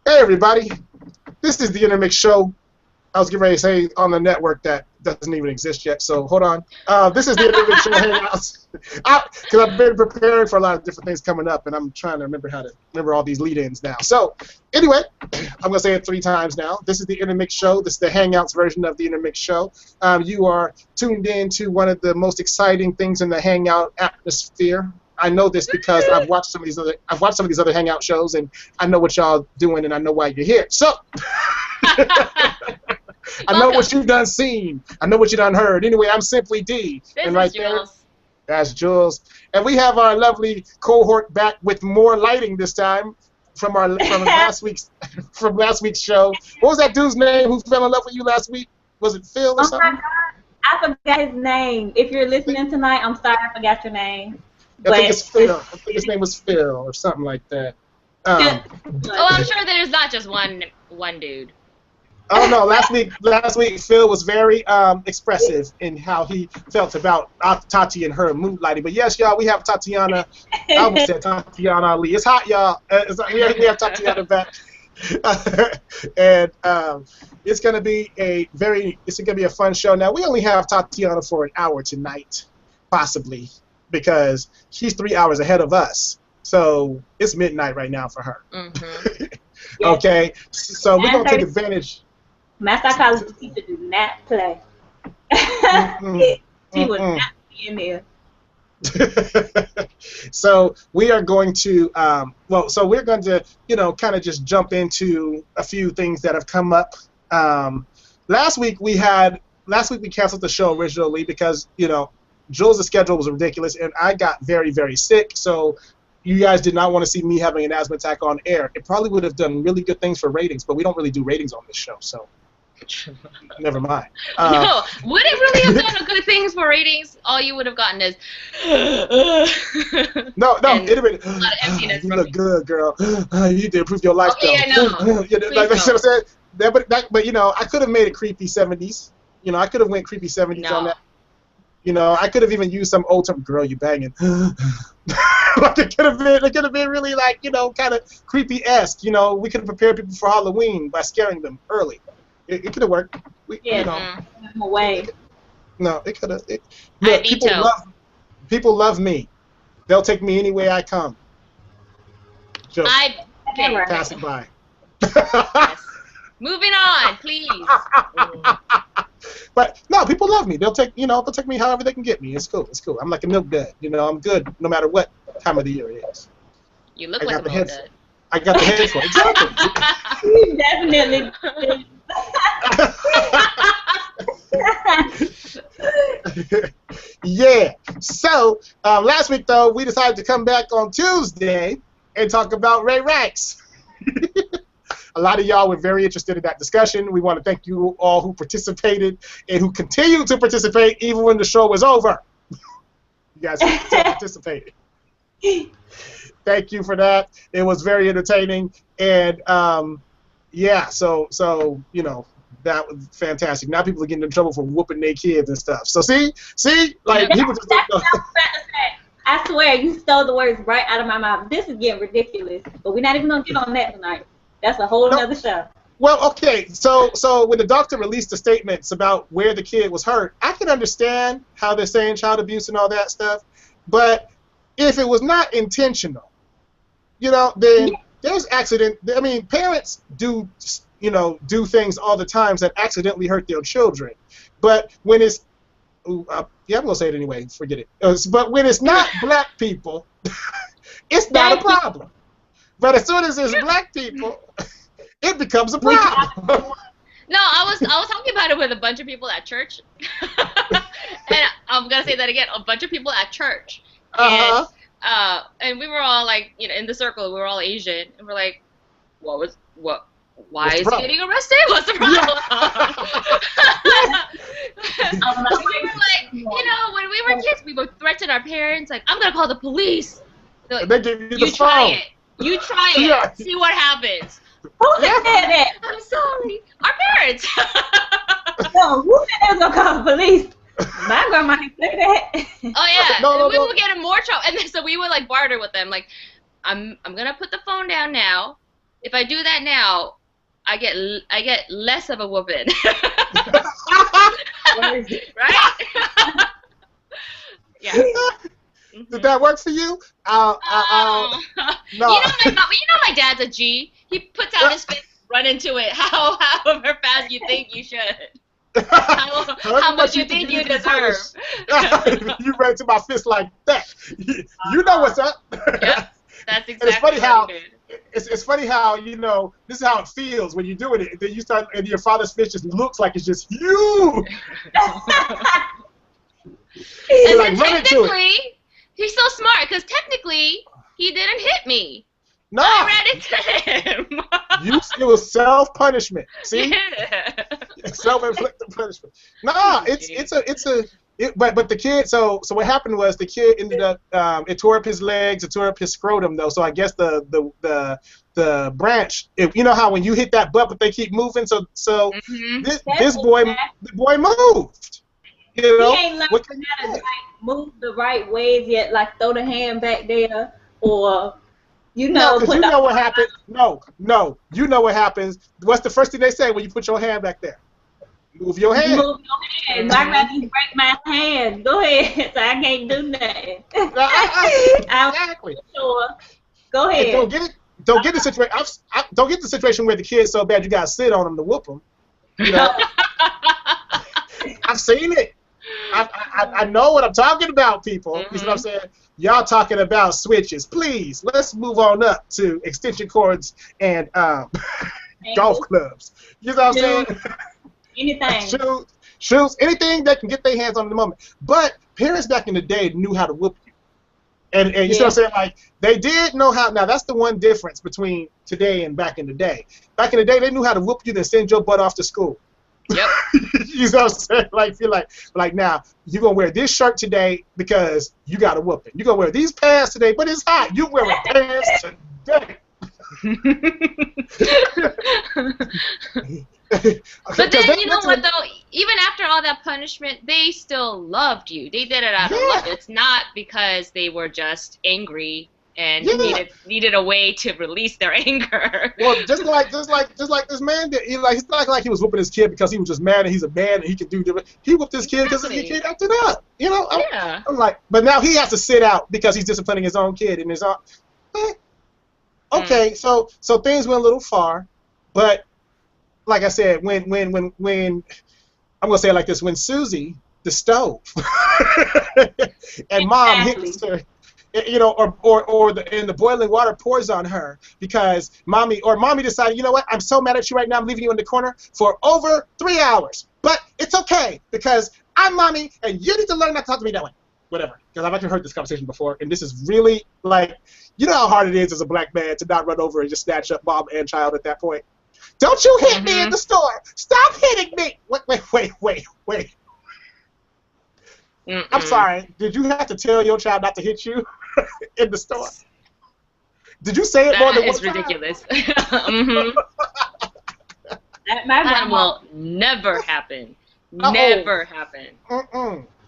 Hey everybody, this is the INNERMIX show. I was getting ready to say on the network that doesn't even exist yet, so hold on. This is the INNERMIX show Hangouts. Because I've been preparing for a lot of different things coming up, and I'm trying to remember how to remember all these lead-ins now. So, anyway, I'm going to say it 3 times now. This is the INNERMIX show. This is the Hangouts version of the INNERMIX show. You are tuned in to one of the most exciting things in the Hangout atmosphere. I know this because I've watched some of these other Hangout shows, and I know what y'all doing, and I know why you're here. So, I know what you done seen. I know what you done heard. Anyway, I'm Simply D, This and right is Jules. there, that's Jules, and we have our lovely cohort back with more lighting this time from last week's show. What was that dude's name who fell in love with you last week? Was it Phil or Oh something? my God, I forgot his name. If you're listening tonight, I'm sorry I forgot your name. I think it's Phil. I think his name was Phil or something like that. Oh, I'm sure there's not just one dude. Oh no! Last week Phil was very expressive in how he felt about Tati and her mood lighting. But yes, y'all, we have Tatiana. I almost said Tatiana Ali. It's hot, y'all. We have Tatiana back, and it's gonna be a fun show. Now we only have Tatiana for an hour tonight, possibly, because she's 3 hours ahead of us. So it's midnight right now for her. Mm-hmm. Okay, so we're gonna take advantage. My psychology teacher did not play. She would not be in there. So we are going to, we're going to, kind of just jump into a few things that have come up. Last week we canceled the show originally because, Jules' schedule was ridiculous, and I got very, very sick. So you guys did not want to see me having an asthma attack on air. It probably would have done really good things for ratings, but we don't really do ratings on this show, so never mind. No, would it really have done good things for ratings? All you would have gotten is no, it would a lot of emptiness you from look me. good, girl. You did improve your life. Okay, I know. Like I said, but I could have made it creepy 70s. I could have went creepy 70s on that. I could have even used some old term, girl, you banging. Like it could have been really like, kind of creepy-esque. We could have prepared people for Halloween by scaring them early. It could have worked. I'm away. No, it could have. Look, people love me. They'll take me any way I come. Just passing by. Yes. Moving on, please. But no, people love me. They'll take me however they can get me. It's cool. I'm like a milk dud. I'm good no matter what time of the year it is. You look like a milk dud. I got the head for it. Exactly. You definitely. Yeah. So last week though, we decided to come back on Tuesday and talk about Ray Rax. A lot of y'all were very interested in that discussion. We want to thank you all who participated and who continue to participate even when the show was over. You guys still participated. Thank you for that. It was very entertaining, and so that was fantastic. Now people are getting in trouble for whooping their kids and stuff. So see, like people just don't know. I swear, you stole the words right out of my mouth. This is getting ridiculous, but we're not even gonna get on that tonight. That's a whole other show. Well, okay, so when the doctor released the statements about where the kid was hurt, I can understand how they're saying child abuse and all that stuff, but if it was not intentional, then there's accident. I mean, parents do things all the time that accidentally hurt their children, but when it's I'm gonna say it anyway. Forget it. But when it's not black people, it's not a problem. But as soon as it's black people, it becomes a problem. No, I was talking about it with a bunch of people at church, and I'm gonna say that again. A bunch of people at church, and we were all like, in the circle, we were all Asian, and we're like, why is he getting arrested? What's the problem? We were like, when we were kids, we would threaten our parents, like, I'm gonna call the police. Like, they give you the phone. Try it. You try it. Yeah. See what happens. Who said that? I'm sorry. Our parents. No, who said they was gonna call the police? My grandma didn't say that. Oh yeah. No. We would get in more trouble, and then, so we would like barter with them. Like, I'm gonna put the phone down now, if I do that now, I get less of a whooping. Right? Yeah. Did that work for you? No. You know my dad's a G. He puts out his fist, run into it. However fast you think you should. How much you think you deserve. You ran into my fist like that. You know what's up. Yep, that's exactly. And it's funny how what he did. it's funny how this is how it feels when you're doing it. Then you start, and your father's fist just looks like it's just huge. And like, then technically, he's so smart because technically he didn't hit me. No, I ran into him. It was self-punishment. See, Yeah. self-inflicted punishment. Nah, but the kid. So what happened was the kid ended up. It tore up his legs. It tore up his scrotum though. So I guess the branch. You know how when you hit that butt, but they keep moving. So this boy, the boy moved. You know, he ain't learned how to like move the right ways yet. Like throw the hand back there, or No, because you know what happens. No, you know what happens. What's the first thing they say when you put your hand back there? Move your hand. Move your hand. I'd rather you break my hand. Go ahead. So I can't do nothing. Exactly. Sure. Go ahead. And don't get the situation. Don't get the situation where the kid's so bad you gotta sit on him to whoop him. You know. I've seen it. I know what I'm talking about, people. You know what I'm saying? Y'all talking about switches. Please, let's move on up to extension cords and golf clubs. You know what I'm saying? Anything. Shoes, anything that can get their hands on at the moment. But parents back in the day knew how to whoop you. And you see what I'm saying? Like, they did know how. Now, that's the one difference between today and back in the day. Back in the day, they knew how to whoop you, then send your butt off to school. Yep. You know what I'm saying? Like, feel like now you're gonna wear this shirt today because you got a whooping. You're gonna wear these pants today, but it's hot. You wearing pants today. But then you know what though? Even after all that punishment, they still loved you. They did it out of love. It's not because they were just angry and needed a way to release their anger. Well, just like this man did. It's not like he was whooping his kid because he was just mad and he's a man and he can do different. He whooped his kid because his kid acted up. You know? I'm like, but now he has to sit out because he's disciplining his own kid and his own. Okay, so things went a little far, but like I said, when I'm gonna say it like this: when Susie, the stove, and mom hits her. You know, or the boiling water pours on her because mommy decided, you know what, I'm so mad at you right now, I'm leaving you in the corner for over 3 hours. But it's okay because I'm mommy and you need to learn not to talk to me that way. Whatever. Because I've actually heard this conversation before, and this is really like, you know how hard it is as a black man to not run over and just snatch up mom and child at that point. Don't you hit me in the store. Stop hitting me. Wait. I'm sorry. Did you have to tell your child not to hit you in the store? Did you say it more than one time? That is ridiculous. That will never happen. Never happen.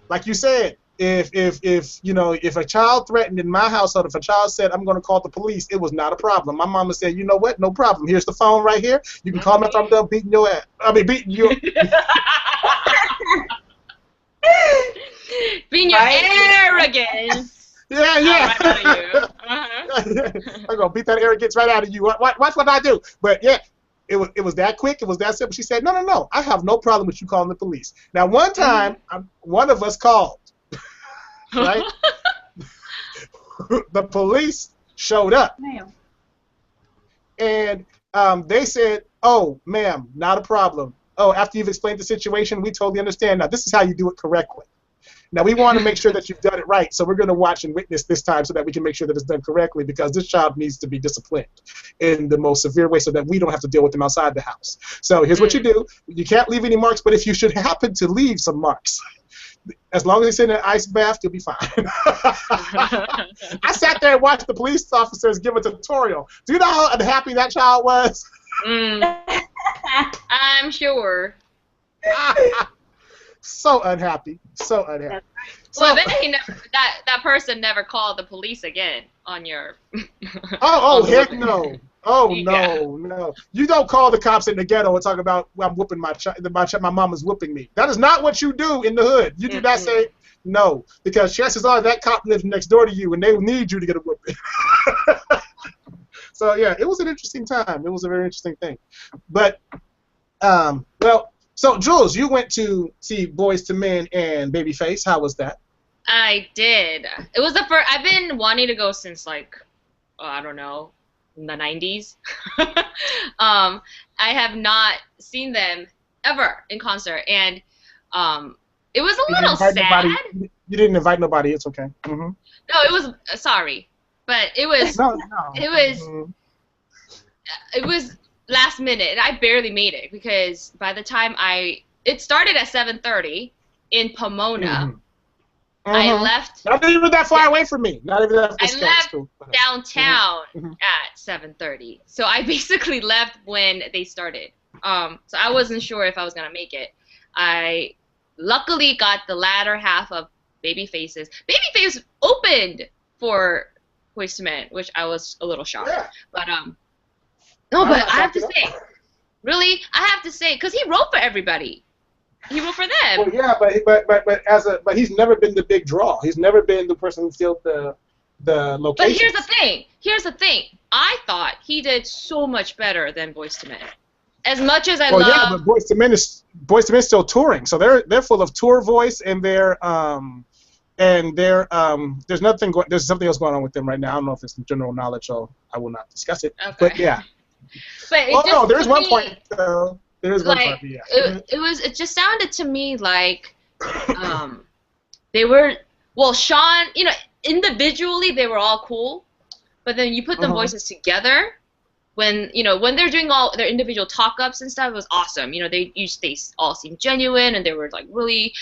Like you said, if a child threatened in my household, if a child said, I'm going to call the police, it was not a problem. My mama said, you know what? No problem. Here's the phone right here. You can call me after I'm done beating your ass. Beating you. Being your arrogance. Yeah. Right out of you. I'm gonna beat that arrogance right out of you. Watch what I do. But yeah, it was that quick. It was that simple. She said, no. I have no problem with you calling the police. Now, one time, one of us called. Right. The police showed up. Ma'am. And they said, oh, ma'am, not a problem. Oh, after you've explained the situation, we totally understand. Now, this is how you do it correctly. Now, we want to make sure that you've done it right, so we're going to watch and witness this time so that we can make sure that it's done correctly because this child needs to be disciplined in the most severe way so that we don't have to deal with them outside the house. So here's what you do. You can't leave any marks, but if you should happen to leave some marks, as long as they sit in an ice bath, you'll be fine. I sat there and watched the police officers give a tutorial. Do you know how unhappy that child was? I'm sure. So unhappy. So unhappy. Well, then that person never called the police again on your. Oh, heck no. Oh Yeah. no! You don't call the cops in the ghetto and talk about I'm whooping my mama's whooping me. That is not what you do in the hood. You do not say no, because chances are that cop lives next door to you and they need you to get a whooping. So yeah, it was an interesting time. It was a very interesting thing. But well, so Jules, you went to see Boyz II Men and Babyface. How was that? I did. It was the first. I've been wanting to go since like, I don't know, in the 90s. I have not seen them ever in concert, and it was a little sad. You didn't invite nobody. It's okay. Mm-hmm. No, it was sorry, but it was. No. It was. It was last minute, and I barely made it because by the time it started at 7:30 in Pomona. Mm-hmm. I left. Not even that far away from me. Not even that far. I left downtown at 7:30. So I basically left when they started. So I wasn't sure if I was gonna make it. I luckily got the latter half of Babyface's. Babyface opened for Boyz II Men, which I was a little shocked. Yeah. But no, but I have to say, really, I have to say, because he wrote for everybody. He wrote for them. Well, yeah, but he's never been the big draw. He's never been the person who filled the location. But here's the thing. I thought he did so much better than Boyz II Men. As much as I love. Yeah, but Boyz II Men is still touring, so they're full of tour voice, and there's something else going on with them right now. I don't know if it's general knowledge, so I will not discuss it. Okay. But yeah. But there's one point though. There is one part. Yeah. It just sounded to me like they were Sean, individually they were all cool, but then you put the voices together when they're doing all their individual talk-ups and stuff, it was awesome. They all seemed genuine and they were like really,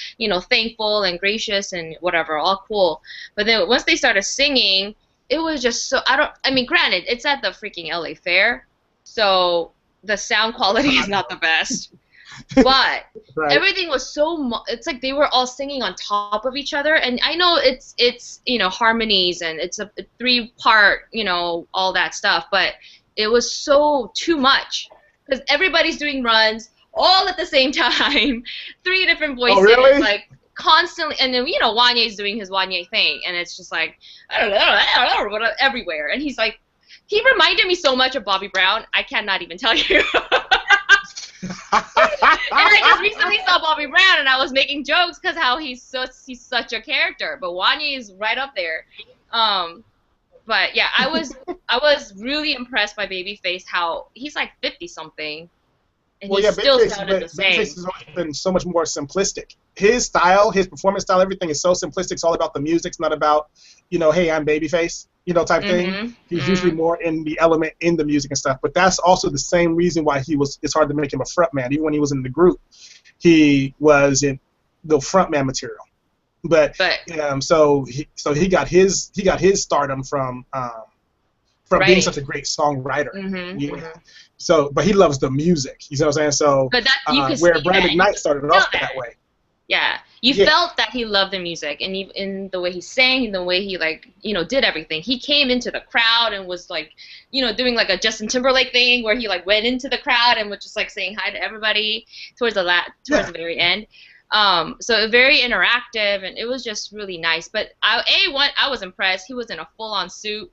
thankful and gracious and whatever, all cool. But then once they started singing, it was just so granted, it's at the freaking LA Fair, so the sound quality is not the best. But everything was it's like they were all singing on top of each other, and I know it's harmonies and it's a 3-part, all that stuff, but it was so too much because everybody's doing runs all at the same time, 3 different voices, like constantly, and then Wanye's doing his Wanye thing, and it's just like I don't know, everywhere, and he's like, he reminded me so much of Bobby Brown, I cannot even tell you. And I just recently saw Bobby Brown, and I was making jokes because how he's such a character, but Wanye is right up there. But yeah, I was really impressed by Babyface, how he's like 50-something, and he still sounded the same. Babyface has always been so much more simplistic. His style, his performance style, everything is so simplistic. It's all about the music. It's not about, hey, I'm Babyface, type thing. He's usually more in the element in the music and stuff. But that's also the same reason why it's hard to make him a front man. Even when he was in the group, he was in the front man material. But so he got his stardom from being such a great songwriter. So, but he loves the music. You know what I'm saying? So, but where Brad McKnight started off that way. Yeah, you felt that he loved the music, and in the way he sang, and the way he did everything. He came into the crowd and was like, doing like a Justin Timberlake thing, where he like went into the crowd and was just like saying hi to everybody towards the very end. So very interactive, and it was just really nice. But I was impressed. He was in a full-on suit.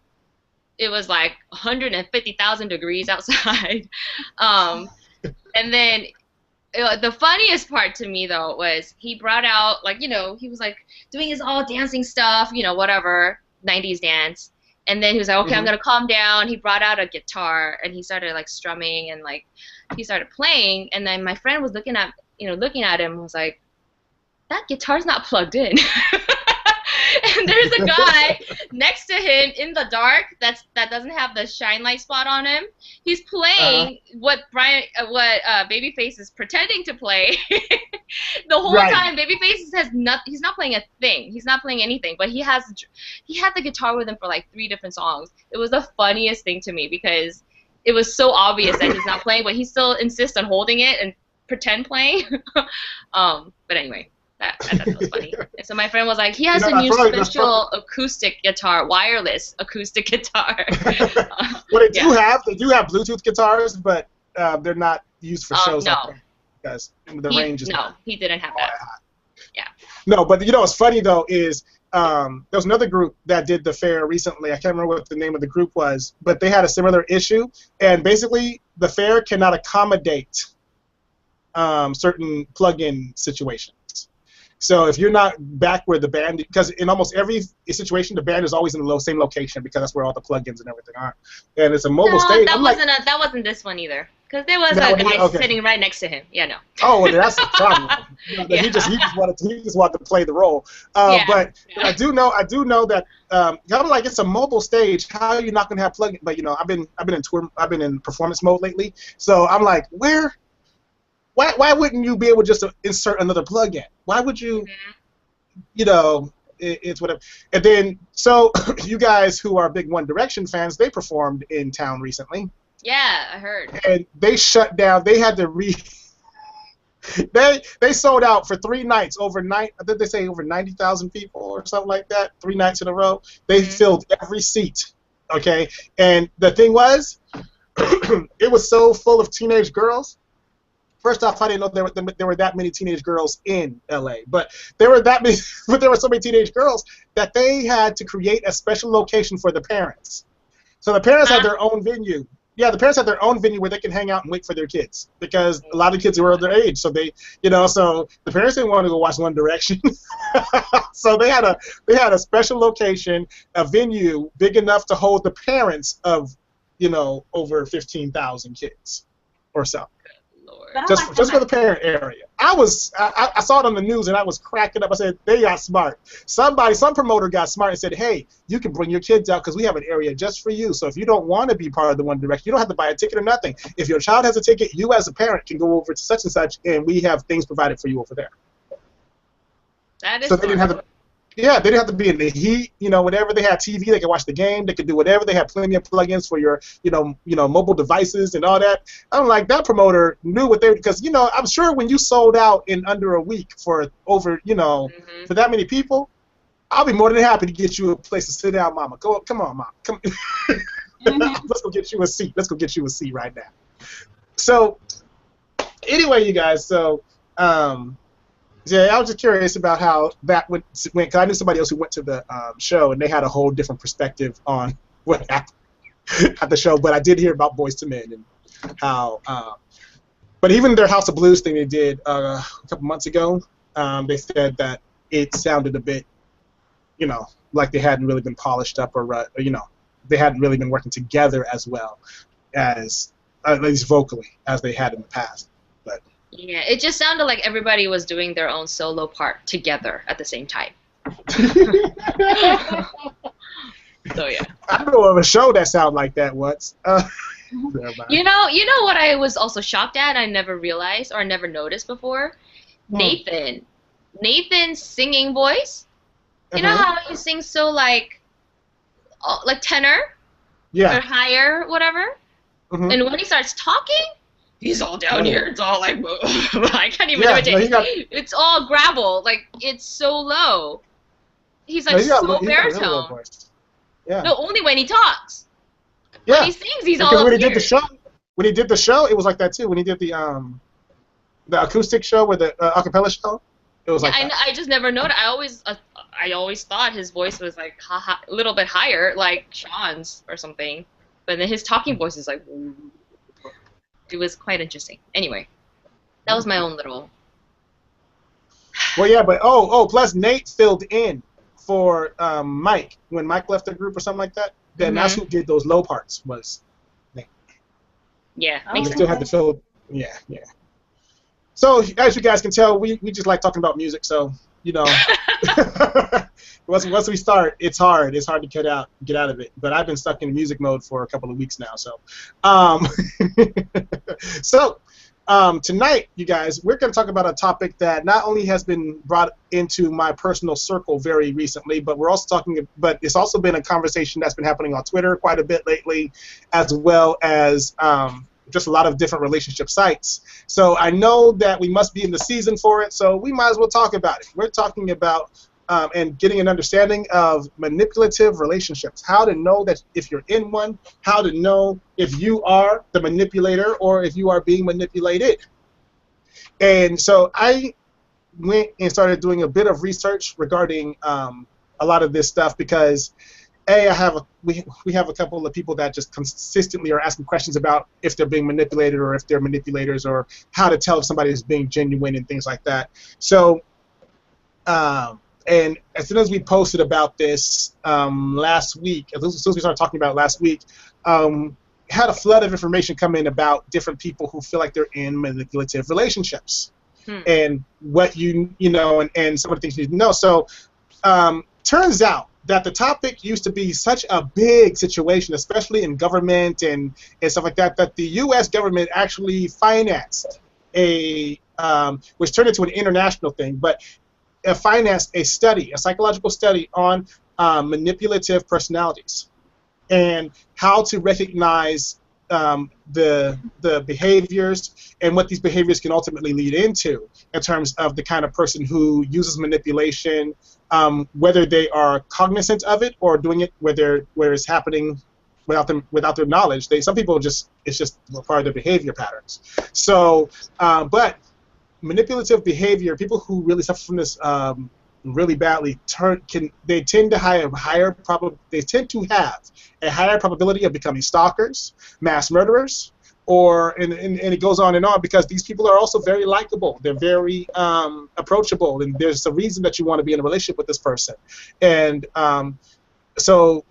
It was like 150,000 degrees outside, and then. The funniest part to me, though, was he brought out, he was, doing his all dancing stuff, whatever, 90s dance. And then he was like, okay, I'm going to calm down. He brought out a guitar, and he started, strumming, and, he started playing. And then my friend was looking at him and was like, that guitar's not plugged in. And there's a guy next to him in the dark that doesn't have the shine light spot on him. He's playing what Babyface is pretending to play. The whole time, Babyface he's not playing a thing. He's not playing anything, but he had the guitar with him for 3 different songs. It was the funniest thing to me because it was so obvious that he's not playing, but he still insists on holding it and pretend playing. But anyway. I thought that was funny. And so my friend was like, he has You a know, new that's special acoustic guitar, wireless acoustic guitar. Well, Yeah. they do have Bluetooth guitars, but they're not used for shows No. like that because the range is not he didn't have all that. that high. Yeah. No, but you know what's funny though is there was another group that did the fair recently. I can't remember what the name of the group was, but they had a similar issue. And basically, the fair cannot accommodate certain plug-in situations. So if you're not back where the band, because in almost every situation, the band is always in the same location because that's where all the plugins and everything are. And it's a mobile stage. That wasn't this one either. Because there was a guy sitting right next to him. Yeah, no. Oh, well, that's the problem. He just wanted to play the role. But I do know that kind of like it's a mobile stage. How are you not gonna have plugin? But you know, I've been in performance mode lately. So I'm like, why wouldn't you be able just to insert another plugin? Why would you? You know, it's whatever. And then so you guys who are big One Direction fans, they performed in town recently. Yeah, I heard. And they shut down. They had to they sold out for 3 nights overnight. I think they say over 90,000 people or something like that. 3 nights in a row. They filled every seat. Okay, and the thing was, it was so full of teenage girls. First off, I didn't know there were that many teenage girls in LA, but there were so many teenage girls that they had to create a special location for the parents. So the parents had their own venue. Yeah, the parents had their own venue where they can hang out and wait for their kids because a lot of kids were their age. So so the parents didn't want to go watch One Direction. So they had a special location, a venue big enough to hold the parents of, over 15,000 kids or so. Just for the parent area. I saw it on the news and I was cracking up. I said, they got smart. Some promoter got smart and said, hey, you can bring your kids out because we have an area just for you. So if you don't want to be part of the One Direction, you don't have to buy a ticket or nothing. If your child has a ticket, you as a parent can go over to such and such and we have things provided for you over there. That is so they didn't have to. Yeah, they didn't have to be in the heat, whatever. They had TV, they could watch the game, they could do whatever. They had plenty of plugins for your, mobile devices and all that. I'm like, that promoter knew what they, because, I'm sure when you sold out in under a week for over, for that many people, I'll be more than happy to get you a place to sit down, Mama. Come on, Mom. Come. Let's go get you a seat. Let's go get you a seat right now. So, anyway, you guys, yeah, I was just curious about how that went, because I knew somebody else who went to the show, and they had a whole different perspective on what happened at the show. But I did hear about Boyz II Men and how, but even their House of Blues thing they did a couple months ago, they said that it sounded a bit, like they hadn't really been polished up, or they hadn't really been working together as well as, at least vocally, as they had in the past. But yeah, it just sounded like everybody was doing their own solo part together at the same time. So yeah. I know of a show that sounded like that once. You know what I was also shocked at? I never realized or never noticed before. Nathan's singing voice. You know how he sings so like tenor, or higher, whatever. And when he starts talking, he's all down here. It's all like, I can't even imitate. It's all gravel. Like, it's so low. He's like so baritone. Yeah. No, only when he talks. Yeah. When he sings, he's all up when he here. did the show, it was like that too. When he did the acoustic show, or the acapella show, it was like that. I just never noticed. I always thought his voice was like a little bit higher, like Sean's or something. But then his talking voice is like. It was quite interesting. Anyway, that was my own little. Well, yeah, but plus Nate filled in for Mike when Mike left the group or something like that. Then that's who did those low parts was Nate. Yeah, we still had to fill. Yeah. So as you guys can tell, we just like talking about music. So once we start, it's hard. It's hard to get out of it. But I've been stuck in music mode for a couple of weeks now. So, tonight, you guys, we're going to talk about a topic that not only has been brought into my personal circle very recently, but but it's also been a conversation that's been happening on Twitter quite a bit lately, as well as just a lot of different relationship sites. So I know that we must be in the season for it, so we might as well talk about it. We're talking about and getting an understanding of manipulative relationships, how to know that if you're in one, how to know if you are the manipulator or if you are being manipulated. And so I went and started doing a bit of research regarding a lot of this stuff because we have a couple of people that just consistently are asking questions about if they're being manipulated or if they're manipulators or how to tell if somebody is being genuine and things like that. So, and as soon as we posted about this last week, as soon as we started talking about it last week, had a flood of information come in about different people who feel like they're in manipulative relationships and what you know and some of the things you need to know. So, turns out that the topic used to be such a big situation, especially in government and stuff like that, that the U.S. government actually financed which turned into an international thing, but financed a psychological study on manipulative personalities and how to recognize the behaviors and what these behaviors can ultimately lead into in terms of the kind of person who uses manipulation, whether they are cognizant of it or doing it where it's happening without their knowledge. Some people it's just part of their behavior patterns. So, but manipulative behavior, people who really suffer from this really badly they tend to have a higher probability of becoming stalkers, mass murderers, and it goes on and on because these people are also very likable. They're very approachable, and there's a reason that you want to be in a relationship with this person. And so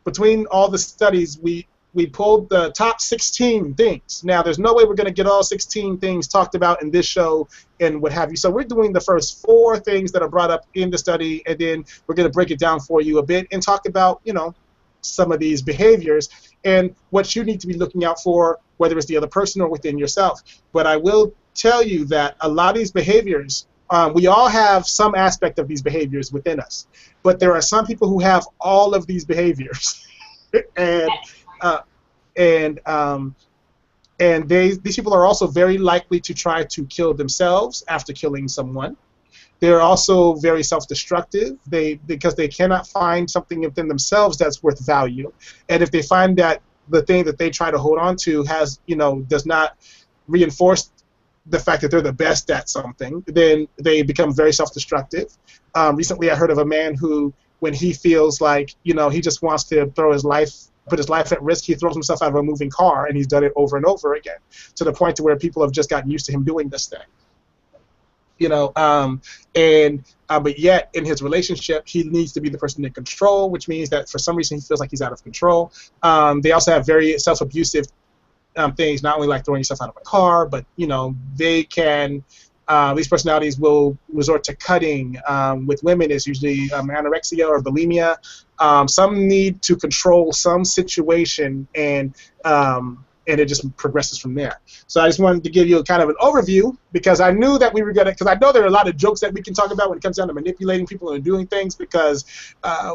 between all the studies, we pulled the top 16 things. Now, there's no way we're going to get all 16 things talked about in this show and what have you. So we're doing the first 4 things that are brought up in the study, and then we're going to break it down for you a bit and talk about, some of these behaviors and what you need to be looking out for, whether it's the other person or within yourself. But I will tell you that a lot of these behaviors, we all have some aspect of these behaviors within us. But there are some people who have all of these behaviors. and these people are also very likely to try to kill themselves after killing someone. They're also very self-destructive because they cannot find something within themselves that's worth value. And if they find that the thing that they try to hold on to does not reinforce the fact that they're the best at something, then they become very self-destructive. Recently I heard of a man who, when he feels like, he just wants to put his life at risk, he throws himself out of a moving car, and he's done it over and over again, to the point to where people have just gotten used to him doing this thing. But yet in his relationship, he needs to be the person in control, which means that for some reason he feels like he's out of control. They also have very self-abusive things, not only like throwing yourself out of a car, but they can. These personalities will resort to cutting. With women, it's usually anorexia or bulimia. Some need to control some situation, and it just progresses from there. So I just wanted to give you kind of an overview because I knew that we were going to, because I know there are a lot of jokes that we can talk about when it comes down to manipulating people and doing things because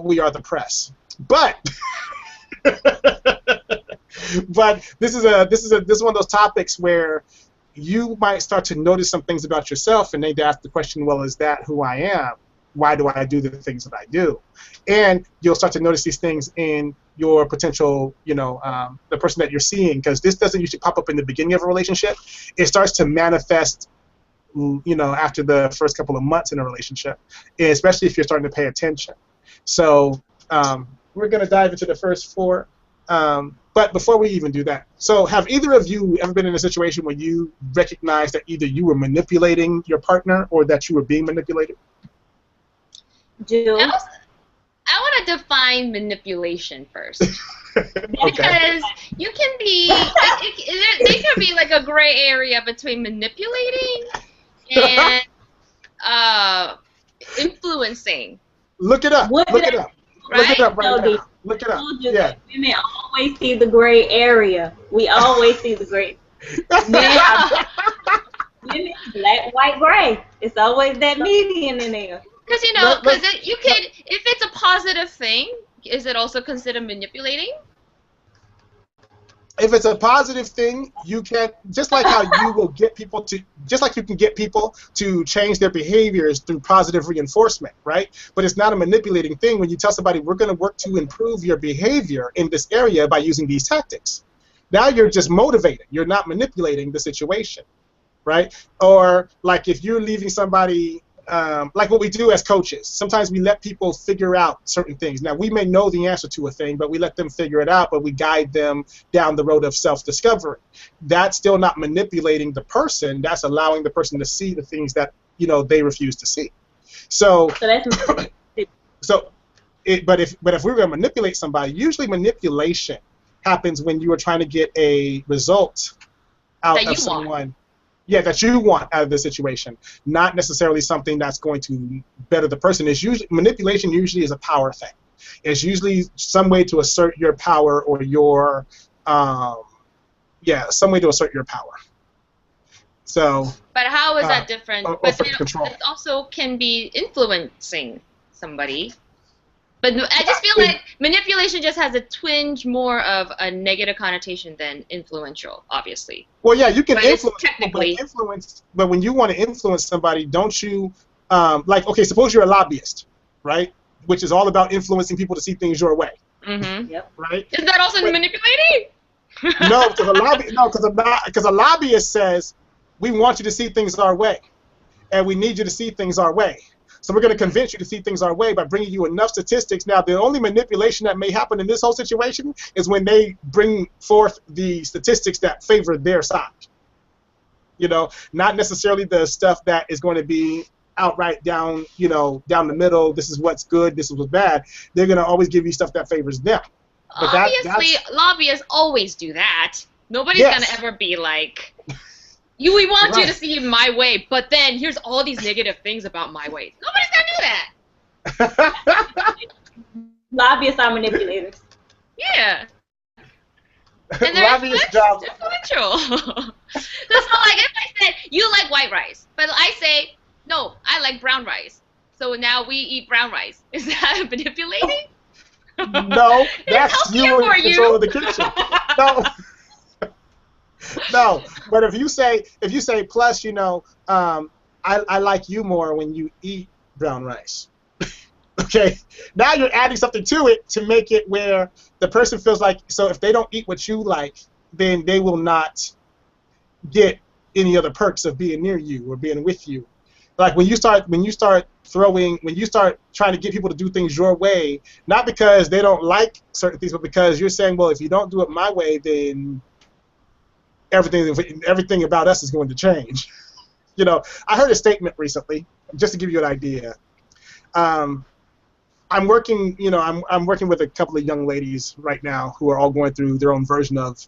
we are the press. But but this is one of those topics where you might start to notice some things about yourself and need to ask the question, well, is that who I am? Why do I do the things that I do? And you'll start to notice these things in your potential, the person that you're seeing, because this doesn't usually pop up in the beginning of a relationship. It starts to manifest, after the first couple of months in a relationship, especially if you're starting to pay attention. So we're going to dive into the first 4. But before we even do that, so have either of you ever been in a situation where you recognized that either you were manipulating your partner or that you were being manipulated? Jill? I want to define manipulation first. Okay. Because you can be, there can be like a gray area between manipulating and influencing. Look it up. Look it up. Right? Look it up right now. Look it up. Yeah. Women always see the gray area. We always see the gray. Women, black, white, gray. It's always that median in there. Because you could, if it's a positive thing, is it also considered manipulating? if it's a positive thing, you can, just like how you will get people to, just like you can get people to change their behaviors through positive reinforcement, right? But it's not a manipulating thing when you tell somebody, we're going to work to improve your behavior in this area by using these tactics. Now you're just motivated. You're not manipulating the situation, right? Or like if you're leaving somebody, like what we do as coaches, sometimes we let people figure out certain things. Now, we may know the answer to a thing, but we let them figure it out, but we guide them down the road of self-discovery. That's still not manipulating the person. That's allowing the person to see the things that, you know, they refuse to see. So that's but if we're going to manipulate somebody, usually manipulation happens when you are trying to get a result out of someone. Yeah, that you want out of the situation, not necessarily something that's going to better the person. It's usually, manipulation usually is a power thing. It's usually some way to assert your power or your, some way to assert your power. So. But how is that different? But control. It also can be influencing somebody. But I just feel like manipulation just has a twinge more of a negative connotation than influential, obviously. Well, yeah, you can influence, technically. But when you want to influence somebody, don't you, like, okay, suppose you're a lobbyist, right? Which is all about influencing people to see things your way. Mm-hmm. Yep. Right? Is that also manipulating? No, because a lobbyist says, we want you to see things our way, and we need you to see things our way. So we're going to convince you to see things our way by bringing you enough statistics. Now, the only manipulation that may happen in this whole situation is when they bring forth the statistics that favor their side. You know, not necessarily the stuff that is going to be outright down, you know, down the middle. This is what's good. This is what's bad. They're going to always give you stuff that favors them. But obviously, lobbyists always do that. Nobody's going to ever be like, we want you to see my way, but then here's all these negative things about my way. Nobody's going to do that. Lobbyists are manipulators. Yeah. And they're influential. So, like, if I said, you like white rice, but I say, no, I like brown rice. So now we eat brown rice. Is that manipulating? No, that's you in control of the kitchen. No. No, but if you say plus, you know, I like you more when you eat brown rice. Okay, now you're adding something to it to make it where the person feels like, so if they don't eat what you like, then they will not get any other perks of being near you or being with you. Like when you start trying to get people to do things your way, not because they don't like certain things, but because you're saying, well, if you don't do it my way, then everything about us is going to change. You know, I heard a statement recently, just to give you an idea. I'm working with a couple of young ladies right now who are all going through their own version of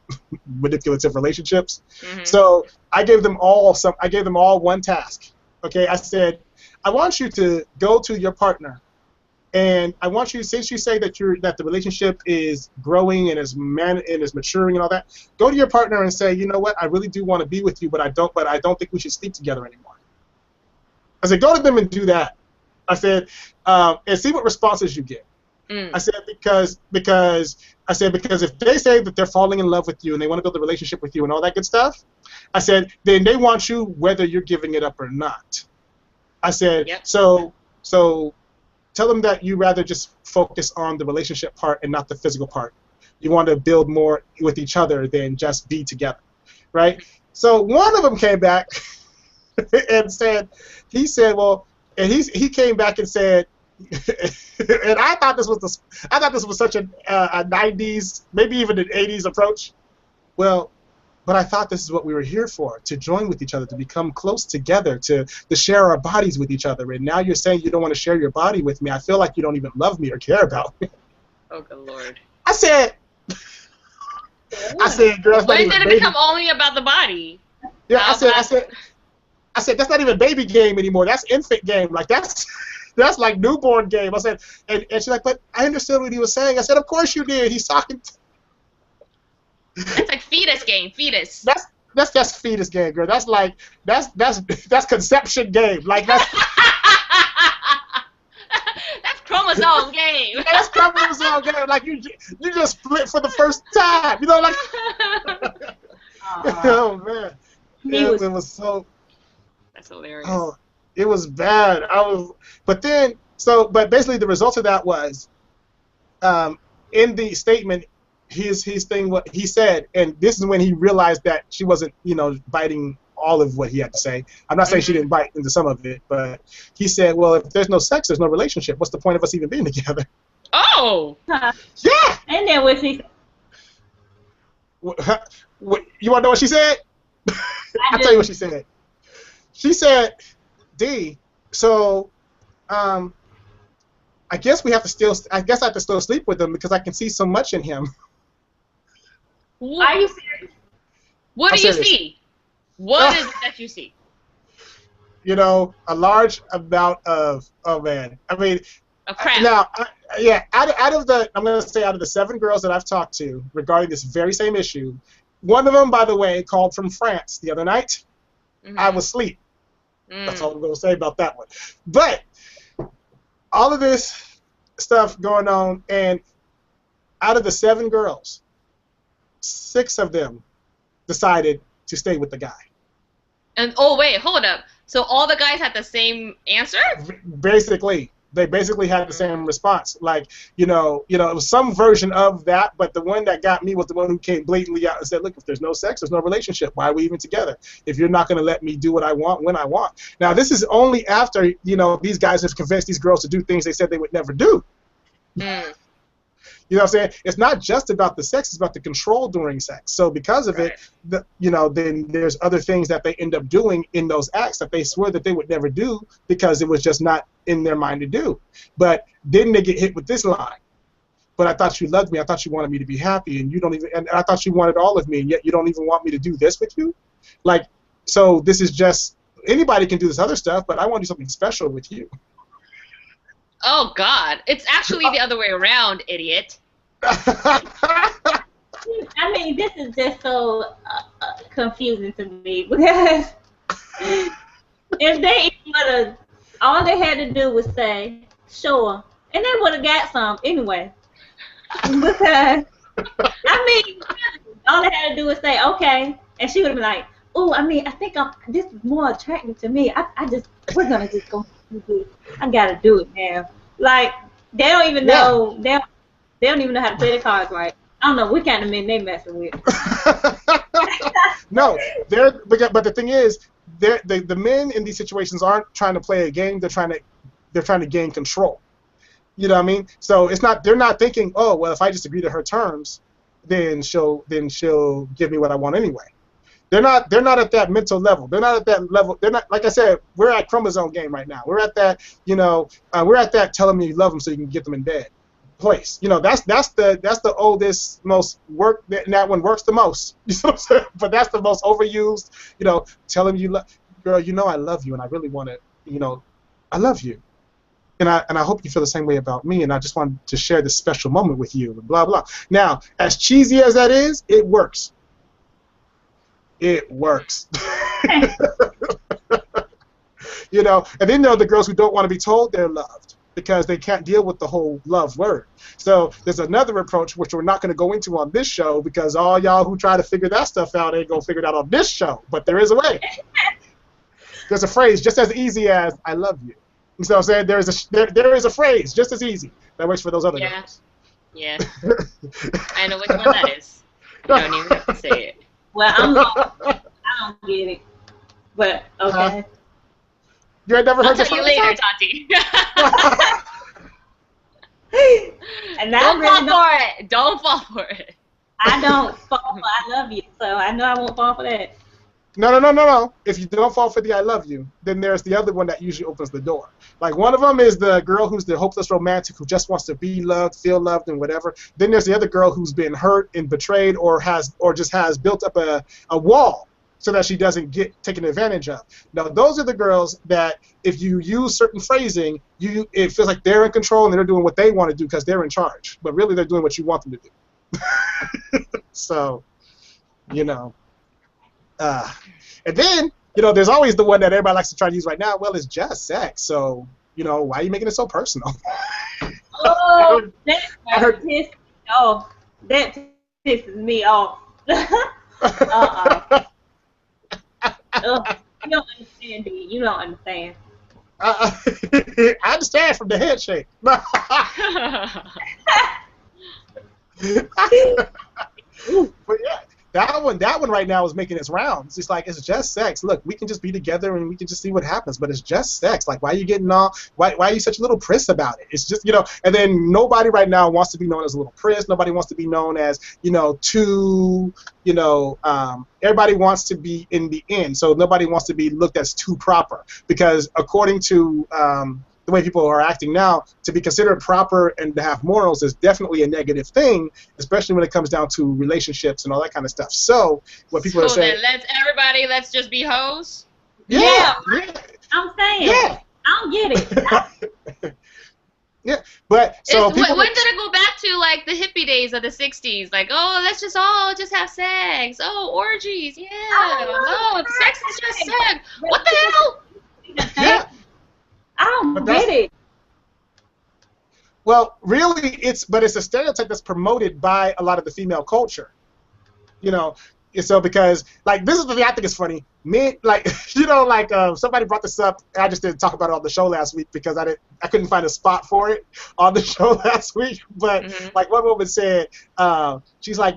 manipulative relationships. Mm-hmm. So I gave them all one task. Okay, I said, I want you to go to your partner, and I want you, since you say that the relationship is growing and is maturing and all that, go to your partner and say, you know what, I really do want to be with you, but I don't think we should sleep together anymore. I said, go to them and do that. I said, and see what responses you get. I said because if they say that they're falling in love with you and they want to build a relationship with you and all that good stuff, I said, then they want you whether you're giving it up or not. I said, so tell them that you rather just focus on the relationship part and not the physical part. You want to build more with each other than just be together, right? So one of them came back and he came back and said, and I thought this was such a 90s, maybe even an 80s approach. Well, but I thought this is what we were here for, to join with each other, to become close together, to share our bodies with each other. And now you're saying you don't want to share your body with me. I feel like you don't even love me or care about me. Oh, good Lord. I said, girl, when did it become only about the body? Yeah, I said, that's not even baby game anymore. That's infant game. Like, that's like newborn game. I said, and she's like, but I understood what he was saying. I said, of course you did. He's talking. That's like fetus game, fetus. That's just fetus game, girl. That's conception game. Like that's that's chromosome game. That's chromosome game. Like you just split for the first time. You know, like. Oh man, it was so. That's hilarious. Oh, it was bad. But basically the result of that was, in the statement, his thing, what he said, and this is when he realized that she wasn't, biting all of what he had to say. I'm not saying she didn't bite into some of it, but he said, well, if there's no sex, there's no relationship. What's the point of us even being together? Oh! Yeah! And then what she said. You want to know what she said? I'll tell you what she said. She said, D, so, I guess I have to still sleep with him because I can see so much in him. Are you serious? What do you see? What is it that you see? A large amount of, oh man, I mean, of crap. Now, out of the 7 girls that I've talked to regarding this very same issue, one of them, by the way, called from France the other night. I was asleep. That's all I'm going to say about that one. But all of this stuff going on, and out of the 7 girls, 6 of them decided to stay with the guy. And wait, hold up. So all the guys had the same answer? Basically. They basically had the same response. Like, it was some version of that, but the one that got me was the one who came blatantly out and said, look, if there's no sex, there's no relationship. Why are we even together? If you're not going to let me do what I want when I want. Now, this is only after, these guys have convinced these girls to do things they said they would never do. You know what I'm saying? It's not just about the sex, it's about the control during sex. So because of it, then there's other things that they end up doing in those acts that they swore that they would never do because it was just not in their mind to do. But then they get hit with this line. But I thought you loved me. I thought you wanted me to be happy, and you don't even. And I thought you wanted all of me, and yet you don't even want me to do this with you. Like, so this is just anybody can do this other stuff, but I want to do something special with you. Oh God! It's actually the other way around, idiot. I mean, this is just so confusing to me because if they would have, all they had to do was say, sure, and they would have got some anyway. Because, I mean, all they had to do was say, okay, and she would have been like, oh, I mean, I think this is more attractive to me. We're going to just go do this. I got to do it now. Like, they don't even know, they don't even know how to play the cards right. I don't know what kind of men they messing with. No, but the thing is, the men in these situations aren't trying to play a game. They're trying to gain control. You know what I mean? So they're not thinking, oh well, if I just agree to her terms, then she'll give me what I want anyway. They're not at that mental level. They're not at that level. They're not, like I said, we're at chromosome game right now. We're at that, we're at that telling me you love them so you can get them in bed place. That's the oldest, most work, that one works the most. You know what I'm saying? But that's the most overused, telling you, girl, I love you and I really want to, I love you. And I hope you feel the same way about me, and I just wanted to share this special moment with you, and blah, blah. Now, as cheesy as that is, it works. It works. And then there are the girls who don't want to be told they're loved because they can't deal with the whole love word. So there's another approach, which we're not going to go into on this show because all y'all who try to figure that stuff out ain't going to figure it out on this show. But there is a way. There's a phrase just as easy as I love you. You know what I'm saying? There is a phrase just as easy that works for those other girls. Yeah. I know which one that is. You don't even have to say it. Well, I don't get it. But, okay. You had never heard I'll tell you later, Tati. And don't fall for it. Don't fall for it. I don't fall for I love you, so I know I won't fall for that. No. If you don't fall for the I love you, then there's the other one that usually opens the door. Like one of them is the girl who's the hopeless romantic who just wants to be loved, feel loved, and whatever. Then there's the other girl who's been hurt and betrayed or just has built up a wall so that she doesn't get taken advantage of. Now, those are the girls that if you use certain phrasing, it feels like they're in control and they're doing what they want to do because they're in charge. But really, they're doing what you want them to do. So, and then, there's always the one that everybody likes to try to use right now. Well, it's just sex, so, why are you making it so personal? Oh, that I heard. pisses me off. That pisses me off. Uh-uh. Ugh. You don't understand, D. You don't understand. I understand from the head shake. But yeah, that one right now is making its rounds. It's like it's just sex. Look, we can just be together and we can just see what happens. But it's just sex. Like, why are you getting all? Why are you such a little priss about it? It's just And then nobody right now wants to be known as a little priss. Nobody wants to be known as too. Everybody wants to be in the end. So nobody wants to be looked as too proper because according to the way people are acting now, to be considered proper and to have morals is definitely a negative thing, especially when it comes down to relationships and all that kind of stuff. So what people are saying. So then let's just be hoes. Yeah. I'm saying. Yeah. I don't get it. Yeah, but so when did it go back to like the hippie days of the '60s? Like, oh, let's just all just have sex. Oh, orgies. Yeah. No, sex is just sex. What the hell? Yeah. I don't get it. Well, really, it's a stereotype that's promoted by a lot of the female culture. So because like this is the thing I think is funny. Men somebody brought this up. I just didn't talk about it on the show last week because I couldn't find a spot for it on the show last week. But like one woman said, she's like,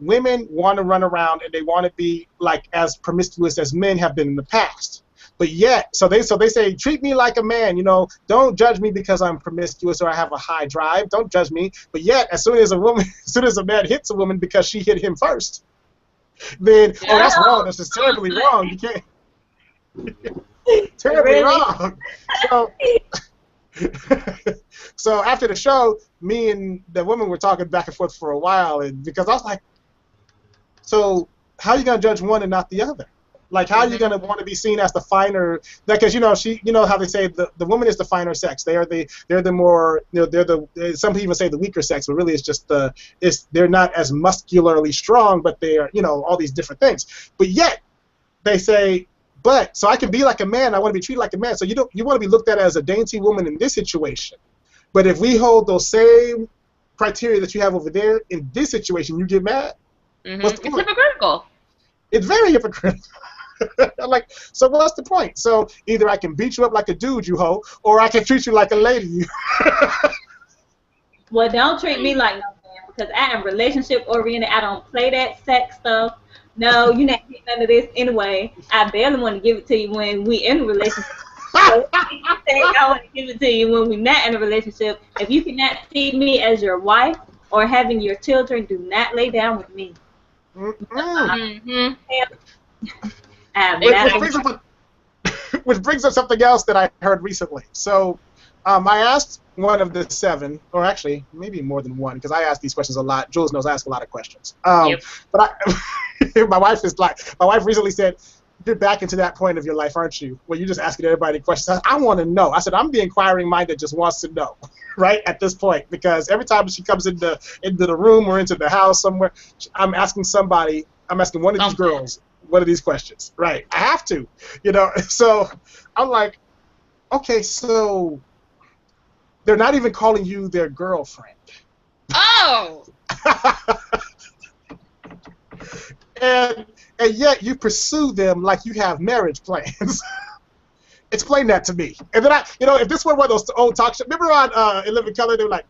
women want to run around and they want to be like as promiscuous as men have been in the past. But yet, so they say, treat me like a man, don't judge me because I'm promiscuous or I have a high drive. Don't judge me. But yet, as soon as a man hits a woman because she hit him first, then that's wrong. That's just terribly wrong. You can't. Terribly wrong. So after the show, me and the woman were talking back and forth for a while, and because I was like, so how are you gonna judge one and not the other? Like, how are you going to want to be seen as the finer? Because how they say the woman is the finer sex. They're the more some people even say the weaker sex, but really it's just they're not as muscularly strong, but they are all these different things. But yet they say, so I can be like a man. I want to be treated like a man. So you want to be looked at as a dainty woman in this situation. But if we hold those same criteria that you have over there in this situation, you get mad. It's hypocritical. It's very hypocritical. I'm like, so what's the point? So either I can beat you up like a dude, you hoe, or I can treat you like a lady, you. Well, don't treat me like no man because I am relationship oriented. I don't play that sex stuff. No, you're not getting none of this anyway. I barely want to give it to you when we in a relationship. So I want to give it to you when we're not in a relationship. If you cannot see me as your wife or having your children, do not lay down with me. Which brings up something else that I heard recently. So I asked one of the 7, or actually maybe more than one, because I ask these questions a lot. Jules knows I ask a lot of questions. But my wife recently said, you're back into that point of your life, aren't you? Where you're just asking everybody questions. I want to know. I said, I'm the inquiring mind that just wants to know, right, at this point. Because every time she comes into the room or into the house somewhere, I'm asking one of these girls one of these questions. Right. I have to. So I'm like, okay, so they're not even calling you their girlfriend. Oh! And yet you pursue them like you have marriage plans. Explain that to me. And then if this were one of those old talk shows, remember on In Living Color, they were like,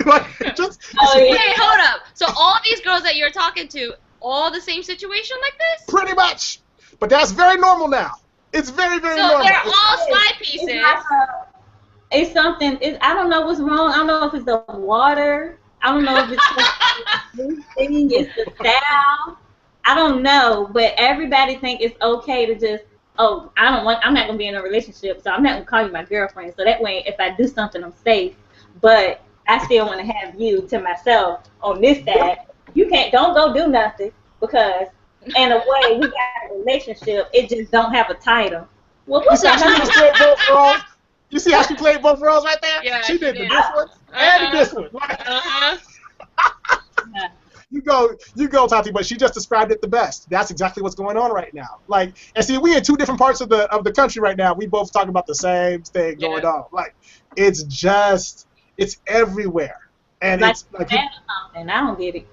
Wait, hold up. So all these girls that you're talking to, all the same situation like this? Pretty much. But that's very normal now. It's very, very normal. So they're all side pieces. It's something. I don't know what's wrong. I don't know if it's the water. I don't know if it's the thing. It's the style. I don't know. But everybody think it's okay to just, I'm not gonna be in a relationship, so I'm not gonna call you my girlfriend. So that way, if I do something, I'm safe. But I still want to have you to myself on this side. Don't go do nothing because in a way we got a relationship. It just don't have a title. Well, what's that? You see how she played both roles right there? Yeah, she did this one and this one. you go, Tati. But she just described it the best. That's exactly what's going on right now. Like, and see, we in two different parts of the country right now. We both talking about the same thing going on. Like, it's everywhere, and like it's like something. I don't get it.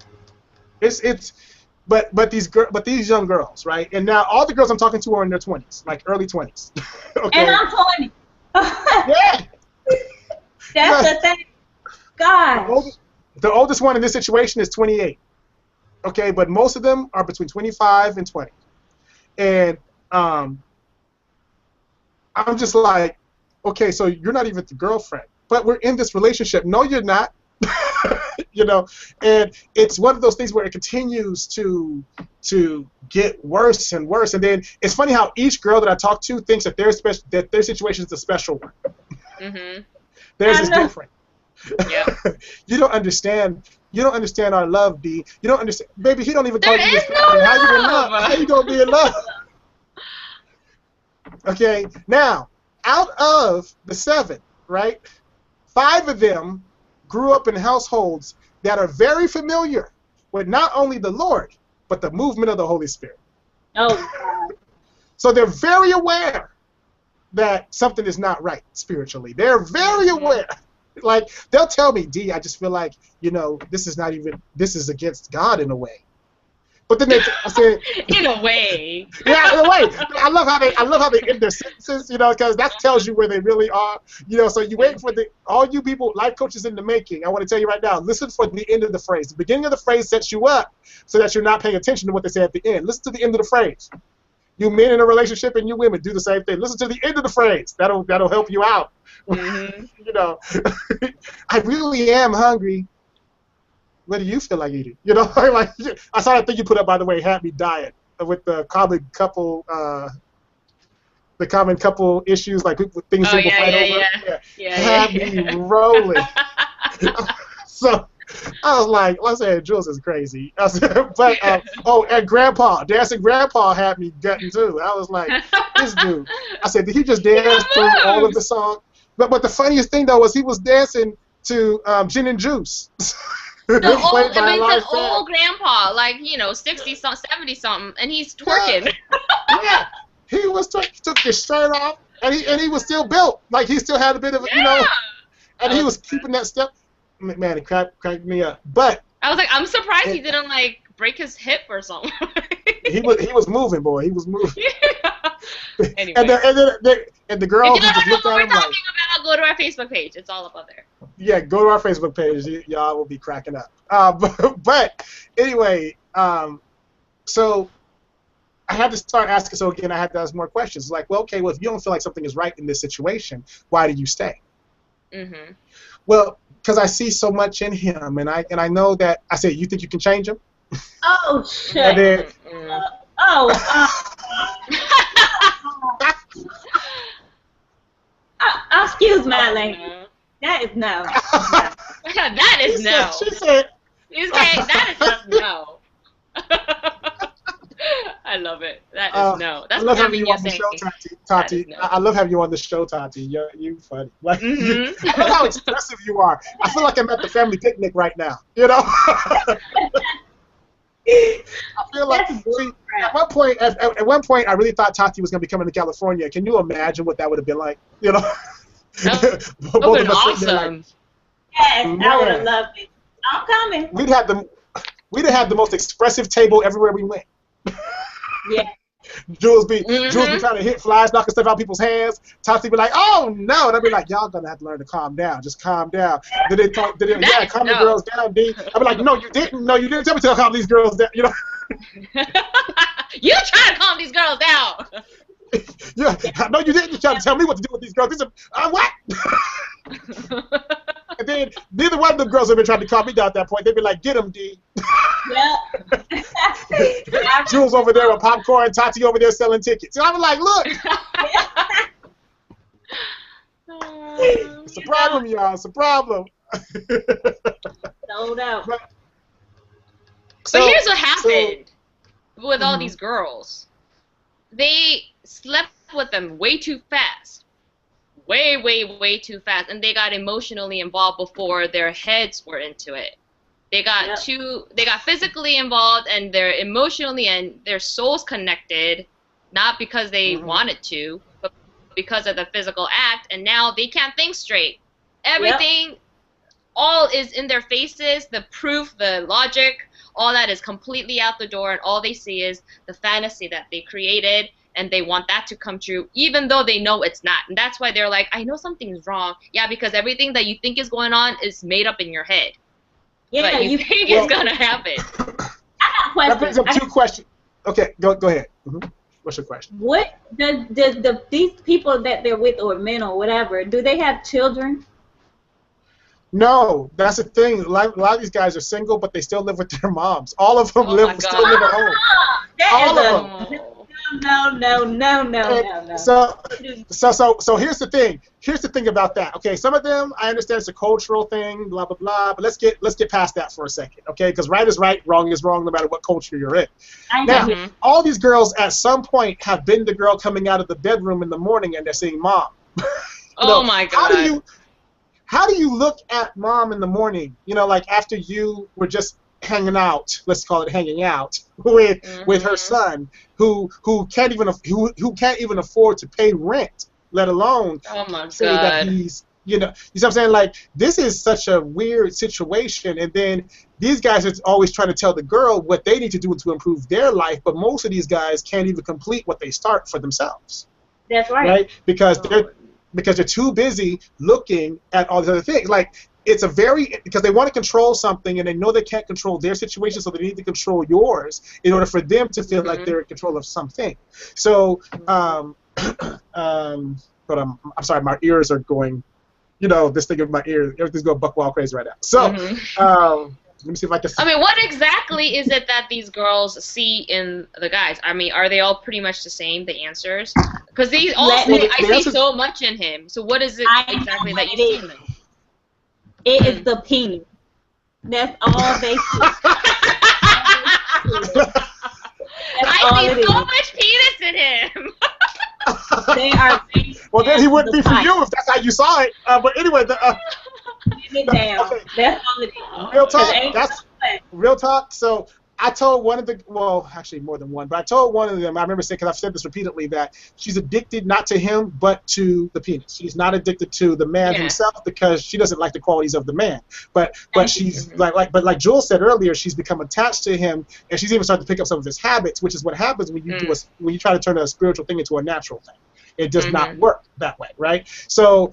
But these young girls, right? And now all the girls I'm talking to are in their 20s, like early 20s. Okay. And I'm 20. Yeah. That's the thing. God. The oldest one in this situation is 28. Okay, but most of them are between 25 and 20. And I'm just like, okay, so you're not even the girlfriend, but we're in this relationship. No, you're not. You know, and it's one of those things where it continues to get worse and worse. And then it's funny how each girl that I talk to thinks that their situation is a special one. Mm-hmm. Theirs is different. Yeah. You don't understand our love, B. You don't understand, baby. He don't even call you his no love. How you in love? How you gonna be in love? Okay. Now, out of the 7, right? 5 of them grew up in households that are very familiar with not only the Lord, but the movement of the Holy Spirit. Oh, God. So they're very aware that something is not right spiritually. They're very aware. Like, they'll tell me, D, I just feel like, this is against God in a way. But then I said, in a way. Yeah, in a way. I love how they end their sentences, because that tells you where they really are. So you wait for all you people, life coaches in the making. I want to tell you right now, listen for the end of the phrase. The beginning of the phrase sets you up so that you're not paying attention to what they say at the end. Listen to the end of the phrase. You men in a relationship and you women do the same thing. Listen to the end of the phrase. That'll help you out. Mm-hmm. I really am hungry. What do you feel like eating? Like, I saw that thing you put up, by the way, Happy Diet, with the common couple issues, like things people fight over. Happy rolling. So I was like, let's say Jules is crazy. I said, but and dancing Grandpa had me gutting too. I was like, this dude. I said, did he just dance through all of the song? But the funniest thing though was he was dancing to Gin and Juice. It's an old grandpa, like 60 something, 70 something, and he's twerking. Yeah, he took his shirt off, and he was still built, like he still had a bit of and he was keeping that step. Man, it cracked me up. But I was like, I'm surprised he didn't like break his hip or something. he was moving, boy. He was moving. Yeah. Anyway. And the girl if you don't just know looked what at we're him talking like, about, go to our Facebook page. It's all up on there. Yeah, go to our Facebook page. Y'all will be cracking up. But anyway, so I had to start asking. So again, I had to ask more questions. Like, well, okay, if you don't feel like something is right in this situation, why do you stay? Mm-hmm. Well, because I see so much in him, and I know that. I said, you think you can change him? Oh shit. Then, excuse my language. That is no. That is no. She said. Okay, that is just no. I love it. That is no. That's I love having you you on the show, Tati. No. I love having you on the show, Tati. You're funny. Like, I love how expressive you are. I feel like I'm at the family picnic right now. I feel like at one point, I really thought Tati was going to be coming to California. Can you imagine what that would have been like? That would have been awesome. Yes, I would have loved it. I'm coming. We'd have the most expressive table everywhere we went. Yeah. Jules be trying to hit flies, knocking stuff out of people's hands. Tati be like, oh no, and I'd be like, y'all gonna have to learn to calm down. Just calm down. Calm the girls down, D. I'd be like, no, you didn't tell me to calm these girls down. You try to calm these girls down. Yeah, no, you didn't try to tell me what to do with these girls. These are what? And then neither one of them girls have been trying to calm me down at that point. They'd be like, get him, D. Yeah. Jules over there with popcorn, Tati over there selling tickets. And I'm like, look. It's a problem, y'all. It's a problem. No doubt. But here's what happened with all these girls. They slept with them way too fast. Way, way, way too fast. And they got emotionally involved before their heads were into it. They got they got physically involved, and they're emotionally and their souls connected, not because they wanted to, but because of the physical act, and now they can't think straight. Everything, all is in their faces, the proof, the logic, all that is completely out the door, and all they see is the fantasy that they created, and they want that to come true, even though they know it's not. And that's why they're like, I know something's wrong. Yeah, because everything that you think is going on is made up in your head. Yeah, but you think it's gonna happen. I got that brings up two questions. Okay, go ahead. What's your question? What does these people that they're with, or men or whatever, do they have children? No, that's the thing. A lot of these guys are single, but they still live with their moms. All of them still live at home. All of them. No. So here's the thing. Here's the thing about that. Okay, some of them I understand it's a cultural thing, blah blah blah. But let's get past that for a second, okay? Because right is right, wrong is wrong, no matter what culture you're in. Now, all these girls at some point have been the girl coming out of the bedroom in the morning and they're saying, "Mom." Oh my God. How do you look at mom in the morning? You know, like after you were just hanging out, let's call it hanging out with her son, who can't even afford to pay rent, let alone say that he's, you know what I'm saying? Like, this is such a weird situation, and then these guys are always trying to tell the girl what they need to do to improve their life, but most of these guys can't even complete what they start for themselves. That's right. Right? Because they're too busy looking at all these other things. Like, it's because they want to control something, and they know they can't control their situation, so they need to control yours in order for them to feel like they're in control of something. So, but I'm sorry, my ears are going, this thing in my ear, everything's going buck wild crazy right now. So, let me see if I can. I mean, what exactly is it that these girls see in the guys? I mean, are they all pretty much the same, the answers? Because I see so much in him. So what is it exactly that you see in him? It is the penis. That's all they see. I see so much penis in him. They are. Well, then he wouldn't be for you if that's how you saw it. But anyway, okay. That's all it is. Real talk. That's real talk. So I told one of actually more than one, but I told one of them, I remember saying, because I've said this repeatedly, that she's addicted not to him, but to the penis. She's not addicted to the man himself because she doesn't like the qualities of the man. But she's like Jules said earlier, she's become attached to him, and she's even started to pick up some of his habits, which is what happens when you when you try to turn a spiritual thing into a natural thing. It does not work that way, right? So,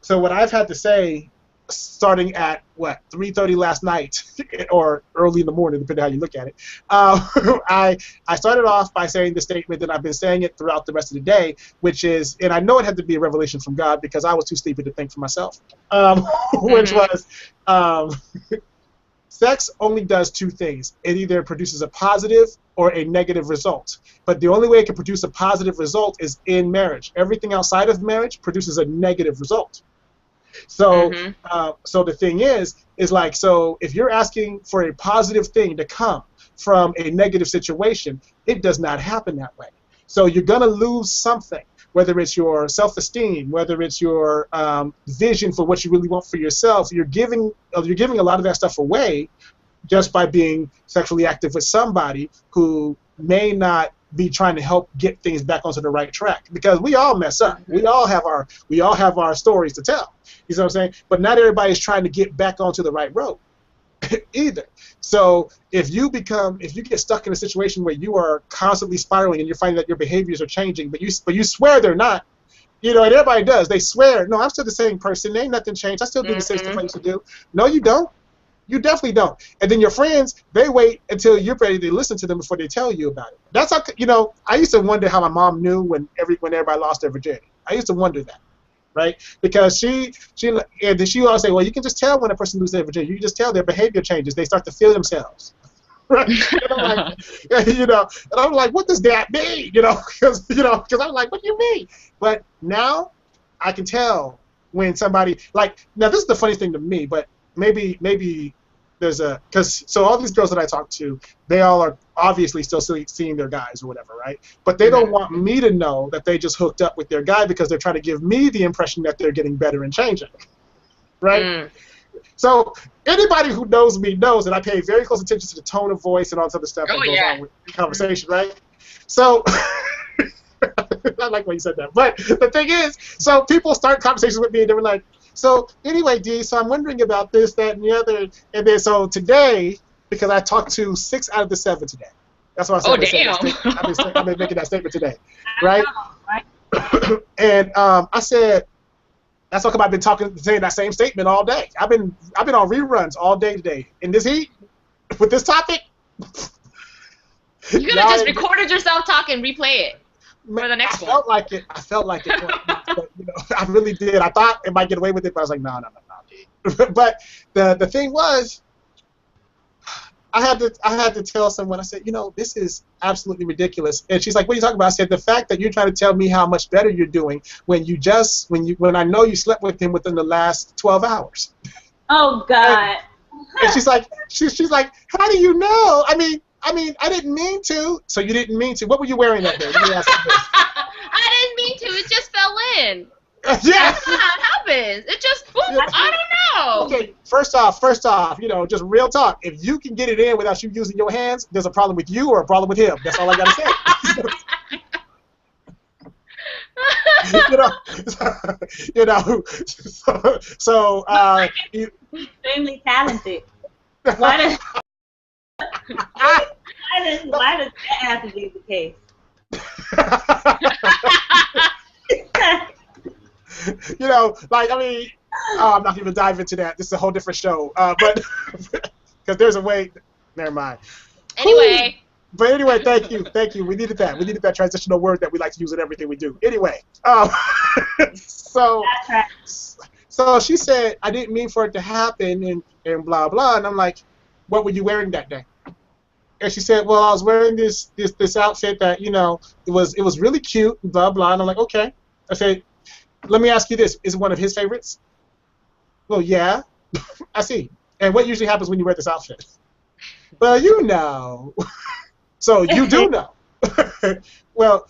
so what I've had to say, starting at 3:30 last night or early in the morning, depending on how you look at it, I started off by saying the statement that I've been saying it throughout the rest of the day, which is, and I know it had to be a revelation from God because I was too sleepy to think for myself, which was sex only does two things. It either produces a positive or a negative result. But the only way it can produce a positive result is in marriage. Everything outside of marriage produces a negative result. So, so the thing is like, so if you're asking for a positive thing to come from a negative situation, it does not happen that way. So you're going to lose something, whether it's your self-esteem, whether it's your vision for what you really want for yourself. You're giving a lot of that stuff away just by being sexually active with somebody who may not be trying to help get things back onto the right track, because we all mess up. We all have our stories to tell. You know what I'm saying? But not everybody's trying to get back onto the right road either. So if you get stuck in a situation where you are constantly spiraling and you're finding that your behaviors are changing, but you swear they're not, and everybody does. They swear, no, I'm still the same person. There ain't nothing changed. I still do the same stuff I used to do. No, you don't. You definitely don't. And then your friends, they wait until you're ready to listen to them before they tell you about it. That's how, I used to wonder how my mom knew when everybody lost their virginity. I used to wonder that, right? Because she always say, well, you can just tell when a person loses their virginity. You can just tell their behavior changes. They start to feel themselves. Right? And I'm like, what does that mean? Because I'm like, what do you mean? But now I can tell when somebody, now this is the funniest thing to me, but maybe there's so all these girls that I talk to, they all are obviously still seeing their guys or whatever, right? But they don't want me to know that they just hooked up with their guy because they're trying to give me the impression that they're getting better and changing, right? So anybody who knows me knows that I pay very close attention to the tone of voice and all this other stuff that goes on with the conversation, right? So I like when you said that. But the thing is, so people start conversations with me and they were like, so anyway, D, so I'm wondering about this, that, and the other. And then so today, because I talked to 6 out of the 7 today. That's what I said. Oh, damn. I've been making that statement today, right? And I said, that's how come I've been saying that same statement all day. I've been on reruns all day today. In this heat, with this topic. You could have just recorded yourself talking and replay it for the next one. I felt like it. But, I really did. I thought it might get away with it, but I was like, no. But the thing was, I had to tell someone. I said, this is absolutely ridiculous. And she's like, what are you talking about? I said, the fact that you're trying to tell me how much better you're doing when I know you slept with him within the last 12 hours. Oh God. And she's like, how do you know? I mean, I didn't mean to. So you didn't mean to. What were you wearing that day? Let me ask you this. I didn't mean to. It just fell in. Yeah. That's not how it happens. It just, I don't know. Okay, first off, just real talk. If you can get it in without you using your hands, there's a problem with you or a problem with him. That's all I gotta say. So extremely talented. Why does that have to be the case? I'm not even dive into that. This is a whole different show. But because there's a way. Never mind. Anyway. But anyway, thank you. We needed that. We needed that transitional word that we like to use in everything we do. Anyway, so she said I didn't mean for it to happen and blah blah, and I'm like, what were you wearing that day? And she said, well, I was wearing this outfit that it was really cute, blah blah, and I'm like, okay. I said, let me ask you this: is it one of his favorites? Well, yeah. I see. And what usually happens when you wear this outfit? Well, So you do know. Well,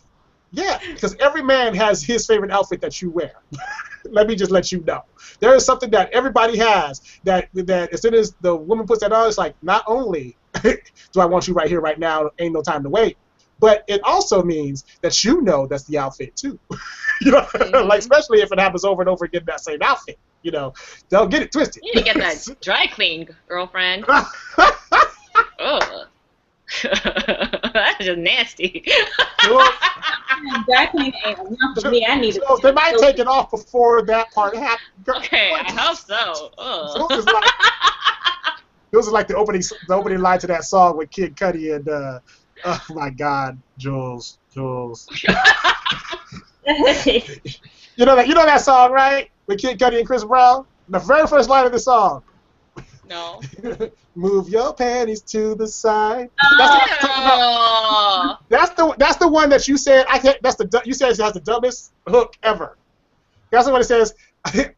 yeah, because every man has his favorite outfit that you wear. Let me just let you know. There is something that everybody has that as soon as the woman puts that on, it's like, not only do I want you right here, right now, ain't no time to wait, but it also means that that's the outfit too. Like especially if it happens over and over again, that same outfit. Don't get it twisted. You need to get that dry clean, girlfriend. Ugh. That's just nasty. Dry clean ain't enough for me. I need to. They might take it off before that part happens. Okay, I hope so. So this is like the opening line to that song with Kid Cudi and oh my God, Jules. You know that song, right? With Kid Cudi and Chris Brown? The very first line of the song. No. Move your panties to the side. Oh. That's the one that you said. You said it has the dumbest hook ever. That's the one that says,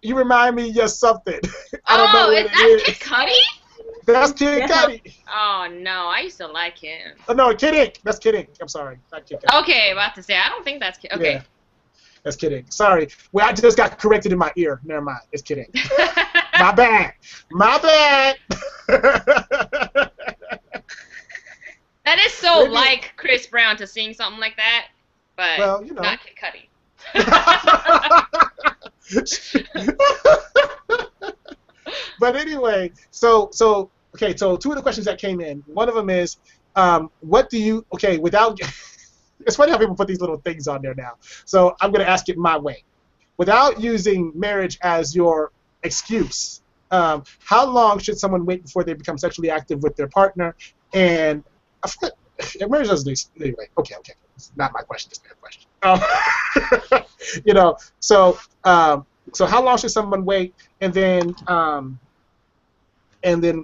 "You remind me of something." I don't know what it is. Kid Cudi? That's Kid Cudi. Oh no, I used to like him. Oh no, Kid Ink. That's Kid Ink. I'm sorry, not Kid Cudi. Okay, about to say I don't think that's Kid. Okay. Yeah. That's Kid Ink. Sorry. Well, I just got corrected in my ear. Never mind. It's Kid Ink. My bad. That is so maybe, like Chris Brown to sing something like that, but not Kid Cudi. But anyway, so 2 of the questions that came in. One of them is, what do you without. It's funny how people put these little things on there now. So I'm going to ask it my way. Without using marriage as your excuse, how long should someone wait before they become sexually active with their partner? And marriage doesn't anyway. Okay. It's not my question. It's their question. So how long should someone wait? And then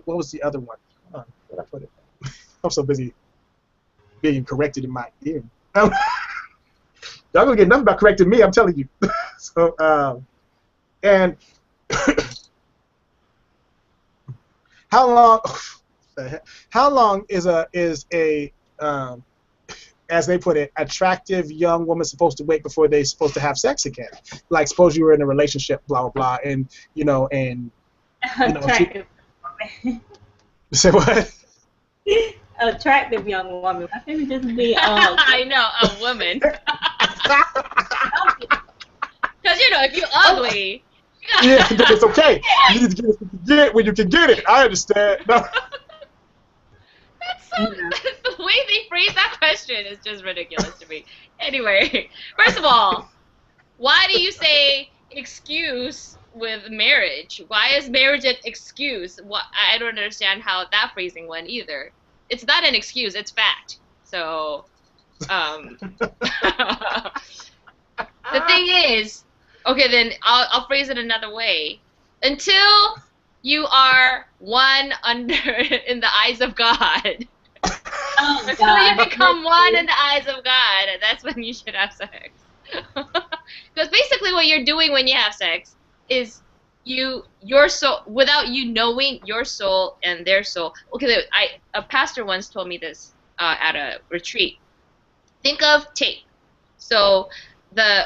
what was the other one? Where did I put it? I'm so busy being corrected in my ear. Y'all gonna get nothing about correcting me, I'm telling you. So and how long is a as they put it, attractive young woman supposed to wait before they're supposed to have sex again? Like suppose you were in a relationship, blah blah blah, and Attractive woman. Say what? Attractive young woman. Why can't it just be I know, a woman. Because, you know, if you're ugly... Yeah, it's okay. You need to get what you can get when you can get it. I understand. No. The way they phrase that question is just ridiculous to me. Anyway, first of all, why do you say excuse with marriage? Why is marriage an excuse? I don't understand how that phrasing went either. It's not an excuse, it's fact. So, the thing is, okay, then I'll phrase it another way. Until you are one under in the eyes of God. Until you become one in the eyes of God, that's when you should have sex. Because basically what you're doing when you have sex is your soul, without you knowing your soul and their soul. Okay, a pastor once told me this at a retreat. Think of tape. So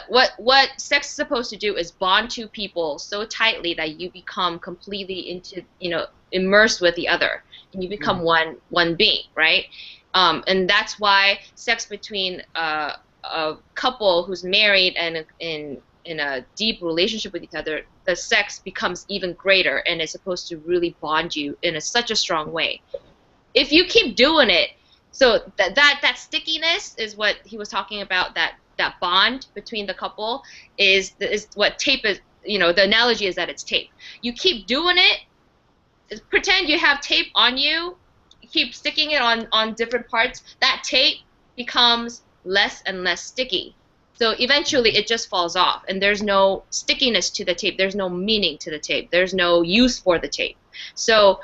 what sex is supposed to do is bond two people so tightly that you become completely immersed with the other, and you become one being, right? And that's why sex between a couple who's married and in a deep relationship with each other, the sex becomes even greater, and it's supposed to really bond you in such a strong way. If you keep doing it, so that stickiness is what he was talking about. That bond between the couple is what tape is. You know, the analogy is that it's tape. You keep doing it. Pretend you have tape on you. Keep sticking it on different parts. That tape becomes less and less sticky. So eventually it just falls off, and there's no stickiness to the tape. There's no meaning to the tape. There's no use for the tape. So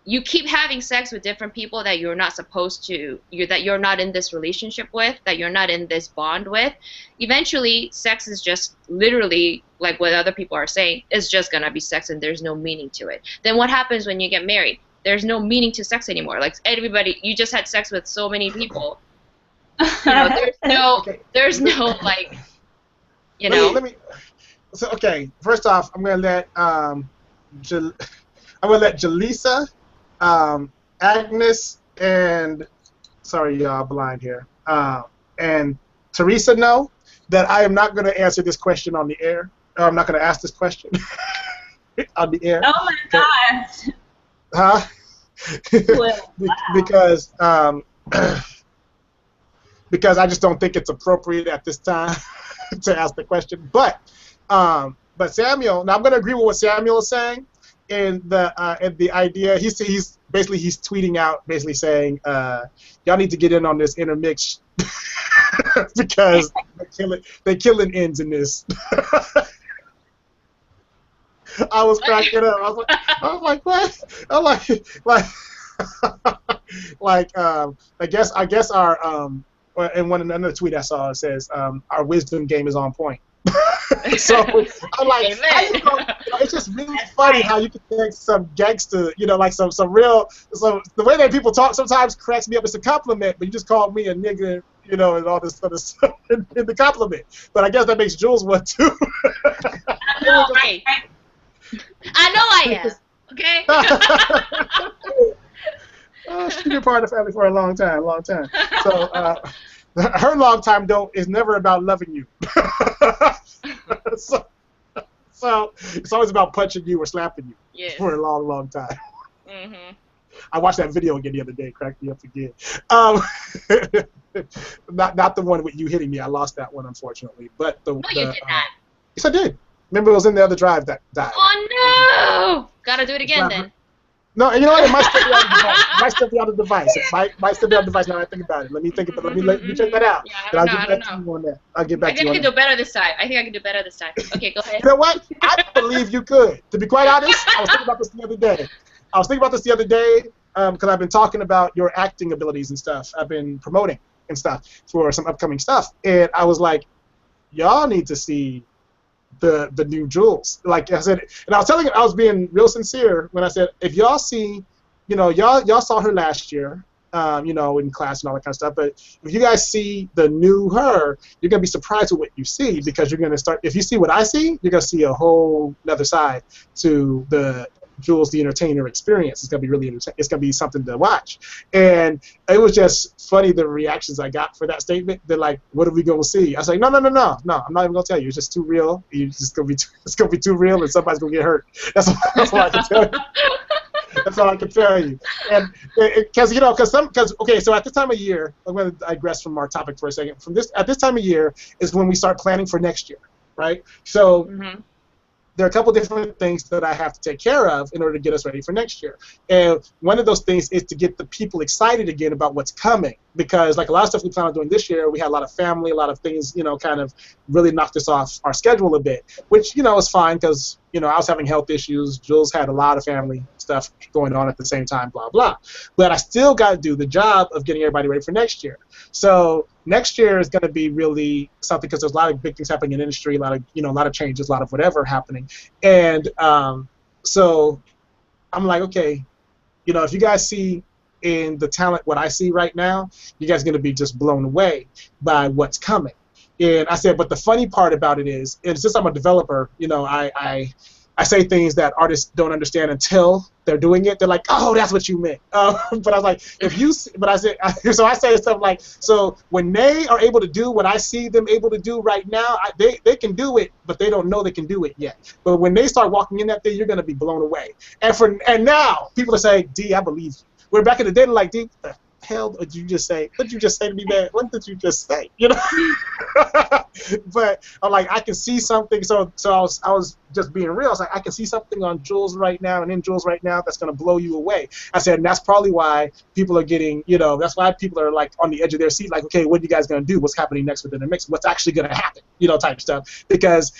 you keep having sex with different people that you're not supposed to, that you're not in this relationship with, that you're not in this bond with. Eventually, sex is just literally, like what other people are saying, is just going to be sex, and there's no meaning to it. Then what happens when you get married? There's no meaning to sex anymore. Like, everybody, you just had sex with so many people. You know, there's no like, you know. So, okay, first off, I'm going to let Jaleesa, Agnes, and sorry, y'all, blind here, and Teresa know that I am not going to answer this question on the air. Or I'm not going to ask this question on the air. Oh my gosh. Huh? Well, wow. Because I just don't think it's appropriate at this time to ask the question. But Samuel, now I'm going to agree with what Samuel is saying. In the idea, he's tweeting out basically saying, y'all need to get in on this INNERMIX because they're killing ends in this. I was cracking up. I was like, what? I'm like, I guess our in another tweet I saw, it says our wisdom game is on point. So I'm like, it's just really funny how you can take some gangster, like some real, so the way that people talk sometimes cracks me up. It's a compliment, but you just called me a nigga, and all this other stuff in the compliment. But I guess that makes Jules one too. I know, right? I know I am. Okay. She's been part of the family for a long time. So her long time is never about loving you. So it's always about punching you or slapping you for a long time. Mm-hmm. I watched that video again the other day. Cracked me up again. Not the one with you hitting me. I lost that one, unfortunately. But you did not. Yes, I did. Remember, it was in the other drive that died. Oh no! Gotta do it again then. No, and you know what? It might still be on the device. It might still be on the device. It might still be on the device now that I think about it. Let me think about it. Let me check that out. Yeah, I don't know. I'll get back to you on that. I think I can do better this time. I think I can do better this time. Okay, go ahead. You know what? I believe you could. To be quite honest, I was thinking about this the other day. Because I've been talking about your acting abilities and stuff. I've been promoting and stuff for some upcoming stuff. And I was like, y'all need to see the new Jules. Like I said, and I was being real sincere when I said, if y'all see, y'all saw her last year. in class and all that kind of stuff. But if you guys see the new her, you're going to be surprised with what you see, because you're going to start, if you see what I see, you're going to see a whole other side to the Jules the Entertainer experience. It's going to be really entertaining. It's going to be something to watch. And it was just funny, the reactions I got for that statement. They're like, what are we going to see? I was like, no, I'm not even going to tell you. It's just too real. It's going to be too real, and somebody's going to get hurt. That's all I can tell you. That's all I can tell you. And because so at this time of year, I'm going to digress from our topic for a second. At this time of year is when we start planning for next year, right? So there are a couple different things that I have to take care of in order to get us ready for next year. And one of those things is to get the people excited again about what's coming. Because like a lot of stuff we plan on doing this year, we had a lot of family, a lot of things, kind of really knocked us off our schedule a bit, which, is fine because, I was having health issues. Jules had a lot of family stuff going on at the same time, blah, blah. But I still got to do the job of getting everybody ready for next year. So next year is going to be really something, because there's a lot of big things happening in industry, a lot of changes, a lot of whatever happening. And so I'm like, okay, if you guys see in the talent what I see right now, you guys are going to be just blown away by what's coming. And I said, but the funny part about it is, and since I'm a developer, I say things that artists don't understand until they're doing it. They're like, oh, that's what you meant. But I was like, so I say stuff like, so when they are able to do what I see them able to do right now, they can do it, but they don't know they can do it yet. But when they start walking in that thing, you're going to be blown away. And now people are saying, D, I believe you. We're back in the day, like, D, what the hell did you just say? What did you just say to me, man? What did you just say? But I'm like, I can see something. So I was just being real. I was like, I can see something on Jules right now and in Jules right now that's going to blow you away. I said, and that's probably why people are getting, that's why people are like on the edge of their seat, like, okay, what are you guys going to do? What's happening next with INNERMIX? What's actually going to happen? Type stuff. Because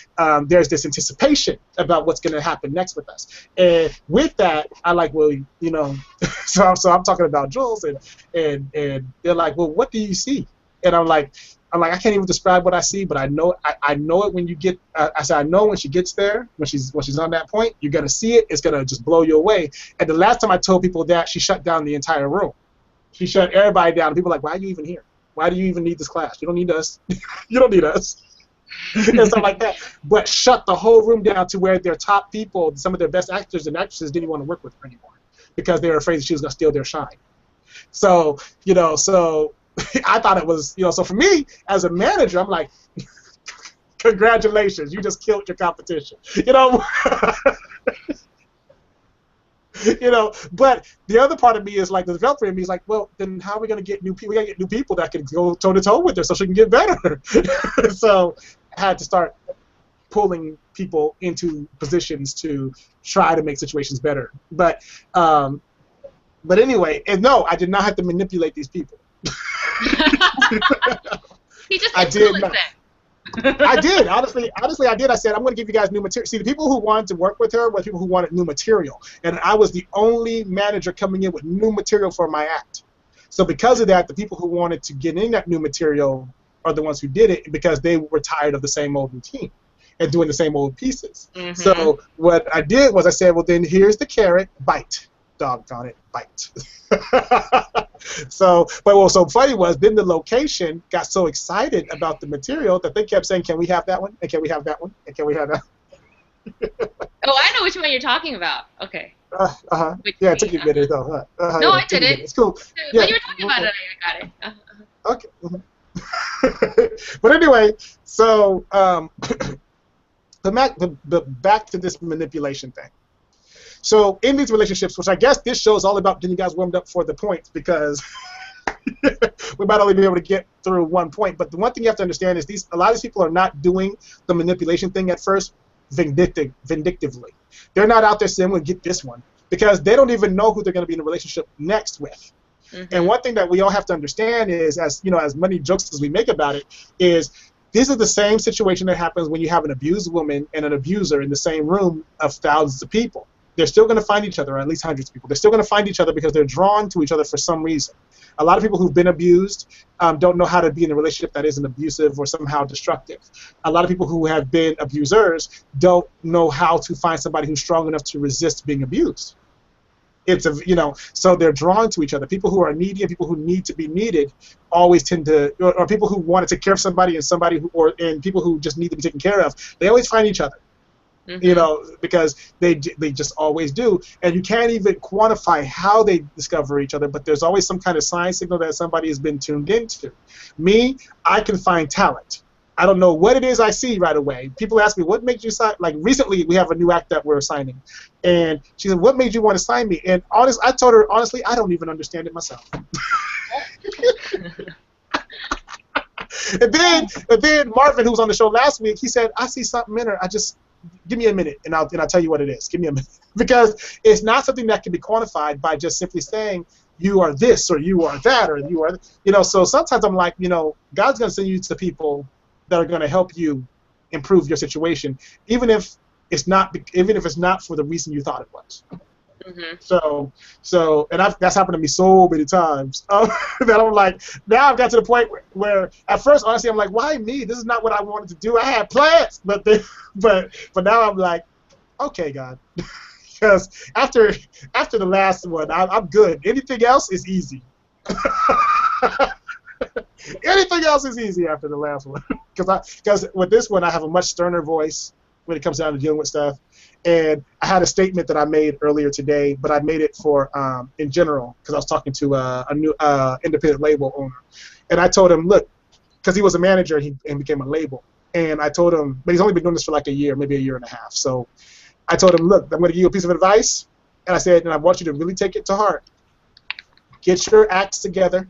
there's this anticipation about what's going to happen next with us. And with that, I like, well, so I'm talking about Jules, and they're like, well, what do you see? And I'm like, I can't even describe what I see, but I know it when you get. I said, I know when she gets there, when she's on that point, you're gonna see it. It's gonna just blow you away. And the last time I told people that, she shut down the entire room. She shut everybody down. People are like, why are you even here? Why do you even need this class? You don't need us. You don't need us. And stuff like that. But shut the whole room down to where their top people, some of their best actors and actresses, didn't want to work with her anymore because they were afraid that she was gonna steal their shine. So I thought it was, so for me as a manager, I'm like, congratulations, you just killed your competition. But the other part of me is like, the developer in me is like, well, then how are we going to get new people? We got to get new people that can go toe to toe with her so she can get better. So I had to start pulling people into positions to try to make situations better. But anyway, and no, I did not have to manipulate these people. He just influenced them. I did. Honestly, I did. I said, I'm going to give you guys new material. See, the people who wanted to work with her were people who wanted new material. And I was the only manager coming in with new material for my act. So because of that, the people who wanted to get in that new material are the ones who did it because they were tired of the same old routine and doing the same old pieces. So what I did was I said, well, then here's the carrot, bite. Doggone it, bite. So funny was then the location got so excited about the material that they kept saying, can we have that one? And can we have that one? And can we have that one? Oh, I know which one you're talking about. Okay. Yeah, it took you a minute though. No, I didn't. It's cool. When you were talking about it, I got it. Okay. But anyway, so back to this manipulation thing. So in these relationships, which I guess this show is all about getting you guys warmed up for the points, because we might only be able to get through one point. But the one thing you have to understand is a lot of these people are not doing the manipulation thing at first vindictively. They're not out there saying, we'll get this one, because they don't even know who they're going to be in a relationship next with. And one thing that we all have to understand is, as many jokes as we make about it, is this is the same situation that happens when you have an abused woman and an abuser in the same room of thousands of people. They're still going to find each other, or at least hundreds of people. They're still going to find each other because they're drawn to each other for some reason. A lot of people who've been abused don't know how to be in a relationship that isn't abusive or somehow destructive. A lot of people who have been abusers don't know how to find somebody who's strong enough to resist being abused. It's so they're drawn to each other. People who are needy and people who need to be needed always tend to, or people who want to take care of somebody and people who just need to be taken care of, they always find each other. Because they just always do, and you can't even quantify how they discover each other, but there's always some kind of sign signal that somebody has been tuned into. Me, I can find talent. I don't know what it is I see right away. People ask me, what made you sign? Like recently, we have a new act that we're signing, and she said, what made you want to sign me? And I told her, honestly, I don't even understand it myself. And then Marvin, who was on the show last week, he said, I see something in her. Give me a minute, and I'll tell you what it is. Give me a minute. Because it's not something that can be quantified by just simply saying, you are this, or you are that, or you are, so sometimes I'm like, God's going to send you to people that are going to help you improve your situation, even if it's not for the reason you thought it was. So that's happened to me so many times that I'm like, now I've got to the point where at first, honestly, I'm like, why me? This is not what I wanted to do. I had plans, but now I'm like, okay, God, because after the last one, I'm good. Anything else is easy. Anything else is easy after the last one, because with this one I have a much sterner voice when it comes down to dealing with stuff. And I had a statement that I made earlier today, but I made it for in general because I was talking to a new independent label owner, and I told him, look, because he was a manager and became a label, and I told him, but he's only been doing this for like a year, maybe a year and a half. So I told him, look, I'm going to give you a piece of advice, and I said, and I want you to really take it to heart. Get your acts together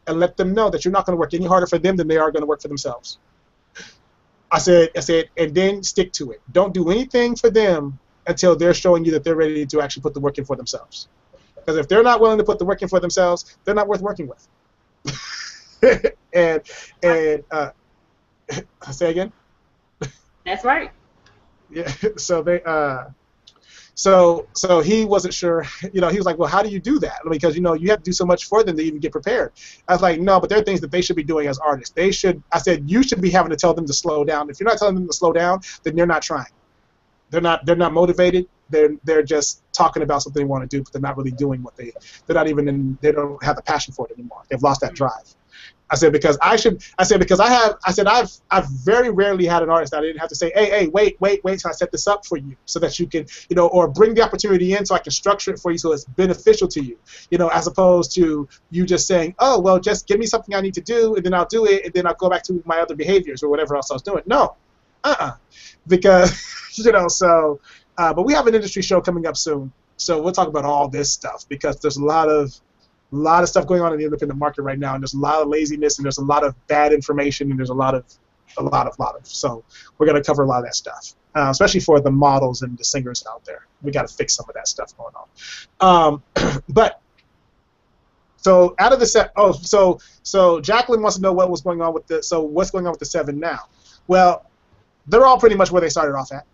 and let them know that you're not going to work any harder for them than they are going to work for themselves. I said, and then stick to it. Don't do anything for them until they're showing you that they're ready to actually put the work in for themselves. Because if they're not willing to put the work in for themselves, they're not worth working with. and say again? That's right. Yeah. So he wasn't sure. He was like, well, how do you do that? Because you have to do so much for them to even get prepared. I was like, no, but there are things that they should be doing as artists. I said, you should be having to tell them to slow down. If you're not telling them to slow down, then they're not trying. They're not motivated. They're just talking about something they want to do, but they're not really doing they don't have the passion for it anymore. They've lost that drive. I said because I've very rarely had an artist that I didn't have to say, hey, wait till I set this up for you so that you can, or bring the opportunity in so I can structure it for you so it's beneficial to you, as opposed to you just saying, oh, well, just give me something I need to do and then I'll do it and then I'll go back to my other behaviors or whatever else I was doing. No, because, but we have an industry show coming up soon, so we'll talk about all this stuff because there's a lot of stuff going on in the independent market right now, and there's a lot of laziness, and there's a lot of bad information, and there's a lot of. So we're going to cover a lot of that stuff, especially for the models and the singers out there. We got to fix some of that stuff going on. But so out of the set, so Jacqueline wants to know what's going on with the 7 now. Well, they're all pretty much where they started off at,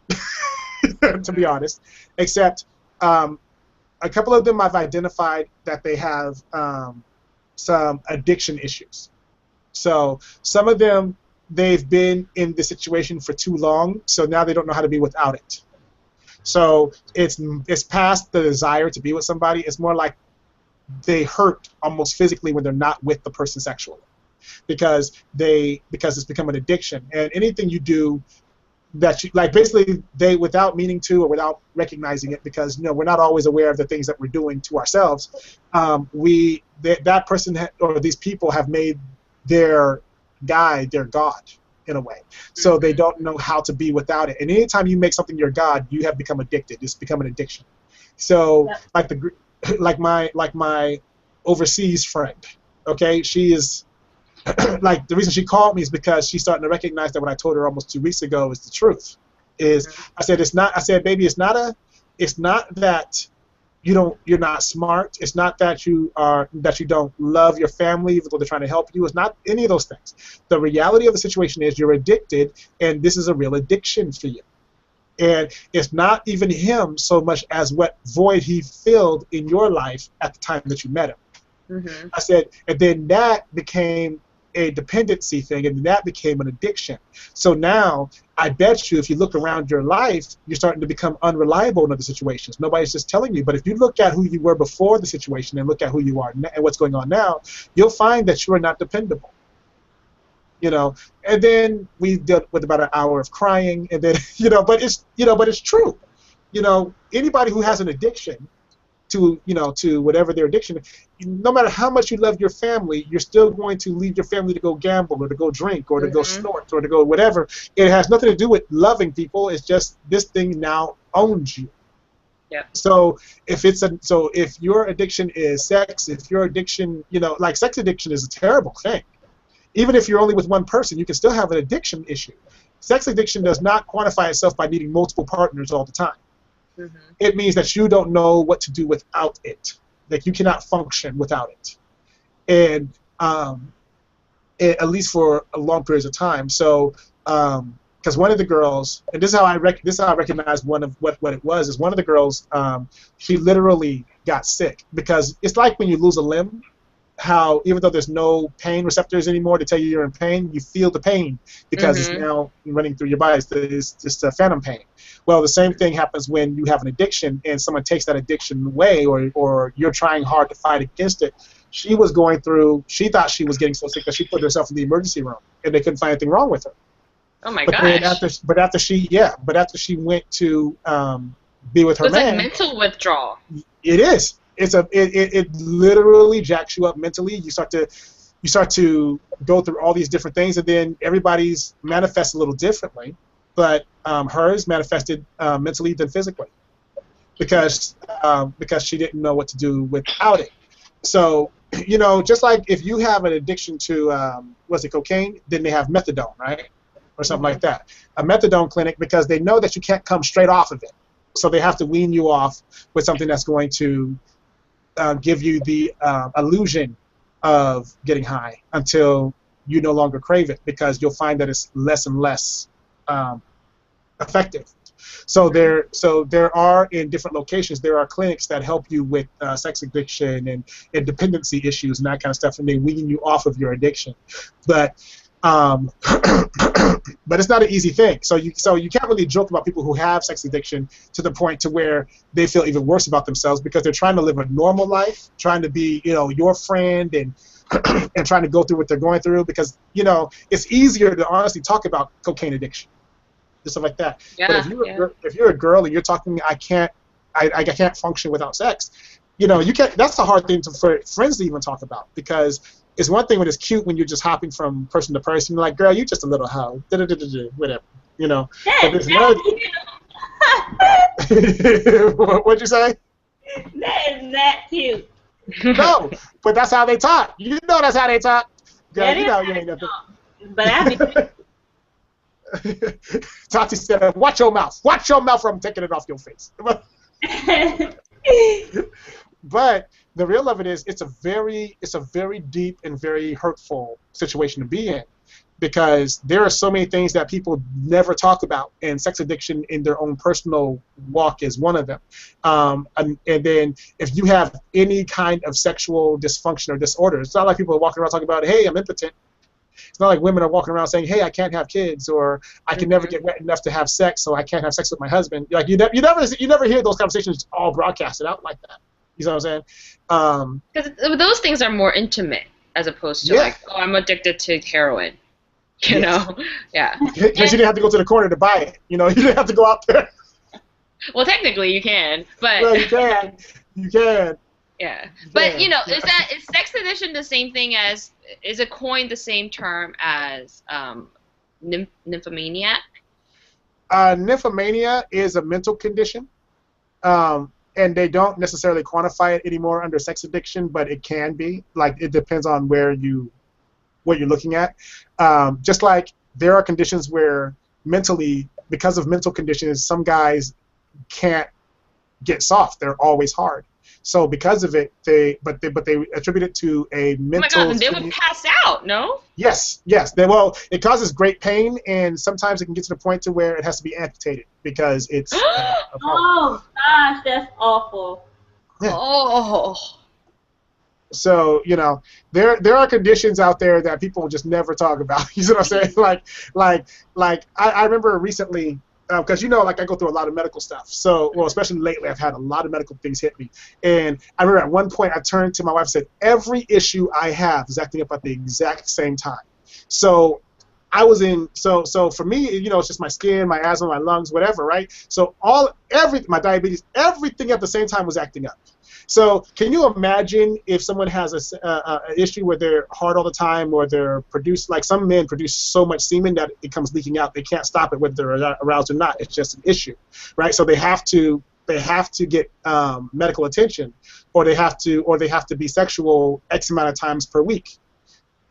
to be honest, except. A couple of them I've identified that they have some addiction issues. So some of them, they've been in the situation for too long, so now they don't know how to be without it. So it's past the desire to be with somebody. It's more like they hurt almost physically when they're not with the person sexually, because it's become an addiction. And anything you do that basically they, without meaning to or without recognizing it, because we're not always aware of the things that we're doing to ourselves, that person or these people have made their guide their God in a way, so they don't know how to be without it. And anytime you make something your God, you have become addicted. It's become an addiction. So like my overseas friend, okay, she is. Like the reason she called me is because she's starting to recognize that what I told her almost 2 weeks ago is the truth. I said, baby, it's not that you're not smart. It's not that you don't love your family even though they're trying to help you. It's not any of those things. The reality of the situation is you're addicted, and this is a real addiction for you. And it's not even him so much as what void he filled in your life at the time that you met him. I said, and then that became a dependency thing, and that became an addiction. So now, I bet you, if you look around your life, you're starting to become unreliable in other situations. Nobody's just telling you. But if you look at who you were before the situation and look at who you are and what's going on now, you'll find that you are not dependable. You know, and then we dealt with about an hour of crying, and then but it's true. Anybody who has an addiction to whatever their addiction is, no matter how much you love your family, you're still going to leave your family to go gamble or to go drink or to go snort or to go whatever. It has nothing to do with loving people. It's just this thing now owns you. Yeah. So if your addiction is sex, if your addiction, like sex addiction is a terrible thing. Even if you're only with one person, you can still have an addiction issue. Sex addiction does not quantify itself by needing multiple partners all the time. Mm-hmm. It means that you don't know what to do without it. Like you cannot function without it, and at least for a long periods of time. So, because one of the girls, and this is how I recognize one of what it was, is one of the girls, she literally got sick because it's like when you lose a limb. How even though there's no pain receptors anymore to tell you you're in pain, you feel the pain because it's now running through your body. It's just a phantom pain. Well, the same thing happens when you have an addiction and someone takes that addiction away, or you're trying hard to fight against it. She thought she was getting so sick that she put herself in the emergency room and they couldn't find anything wrong with her. Oh my gosh. But after she went to be with her man. It's like mental withdrawal. It is. It literally jacks you up mentally. You start to go through all these different things, and then everybody's manifests a little differently. But hers manifested mentally than physically, because she didn't know what to do without it. So just like if you have an addiction to cocaine, then they have methadone, right, or something like that. A methadone clinic, because they know that you can't come straight off of it, so they have to wean you off with something that's going to give you the illusion of getting high until you no longer crave it, because you'll find that it's less and less effective. So there are, in different locations, there are clinics that help you with sex addiction and dependency issues and that kind of stuff, and they wean you off of your addiction. But but it's not an easy thing. So you can't really joke about people who have sex addiction to the point to where they feel even worse about themselves, because they're trying to live a normal life, trying to be your friend and and trying to go through what they're going through, because it's easier to honestly talk about cocaine addiction and stuff like that. Yeah, but if you're a girl and you're talking, I can't function without sex, you can't. That's a hard thing for friends to even talk about, because it's one thing when it's cute when you're just hopping from person to person. You're like, girl, you just a little hoe. Whatever. But this what'd you say? That is not cute. No, but that's how they talk. That's how they talk. Girl, you ain't nothing. But I Tati said, watch your mouth. Watch your mouth, or I'm taking it off your face. But the real of it is, it's a very deep and very hurtful situation to be in, because there are so many things that people never talk about, and sex addiction in their own personal walk is one of them. And then if you have any kind of sexual dysfunction or disorder, it's not like people are walking around talking about, hey, I'm impotent. It's not like women are walking around saying, hey, I can't have kids, or I can never get wet enough to have sex, so I can't have sex with my husband. Like you never hear those conversations all broadcasted out like that. You know what I'm saying? Because those things are more intimate, as opposed to like, oh, I'm addicted to heroin. You know? Yeah. Because you didn't have to go to the corner to buy it. You didn't have to go out there. Well, technically you can, but... Well, you can. You can. Yeah. But, is sex addiction the same thing as... Is it coined the same term as nymphomaniac? Nymphomania is a mental condition. And they don't necessarily quantify it anymore under sex addiction, but it can be. Like, it depends on what you're looking at. Just like there are conditions where mentally, because of mental conditions, some guys can't get soft. They're always hard. So because of it, they attribute it to a mental. Oh my God, they would pass out, no? Yes. It causes great pain, and sometimes it can get to the point to where it has to be amputated because it's. Oh gosh, that's awful. Yeah. Oh. So, there are conditions out there that people just never talk about. You see what I'm saying? I remember recently, because like I go through a lot of medical stuff. So, well, especially lately, I've had a lot of medical things hit me. And I remember at one point I turned to my wife and said, every issue I have is acting up at the exact same time. So I was so for me, it's just my skin, my asthma, my lungs, whatever, right? So my diabetes, everything at the same time was acting up. So can you imagine if someone has an issue where they're hard all the time, or they're produced, like some men produce so much semen that it comes leaking out. They can't stop it whether they're aroused or not. It's just an issue, right? So they have to get medical attention, or they have to be sexual X amount of times per week.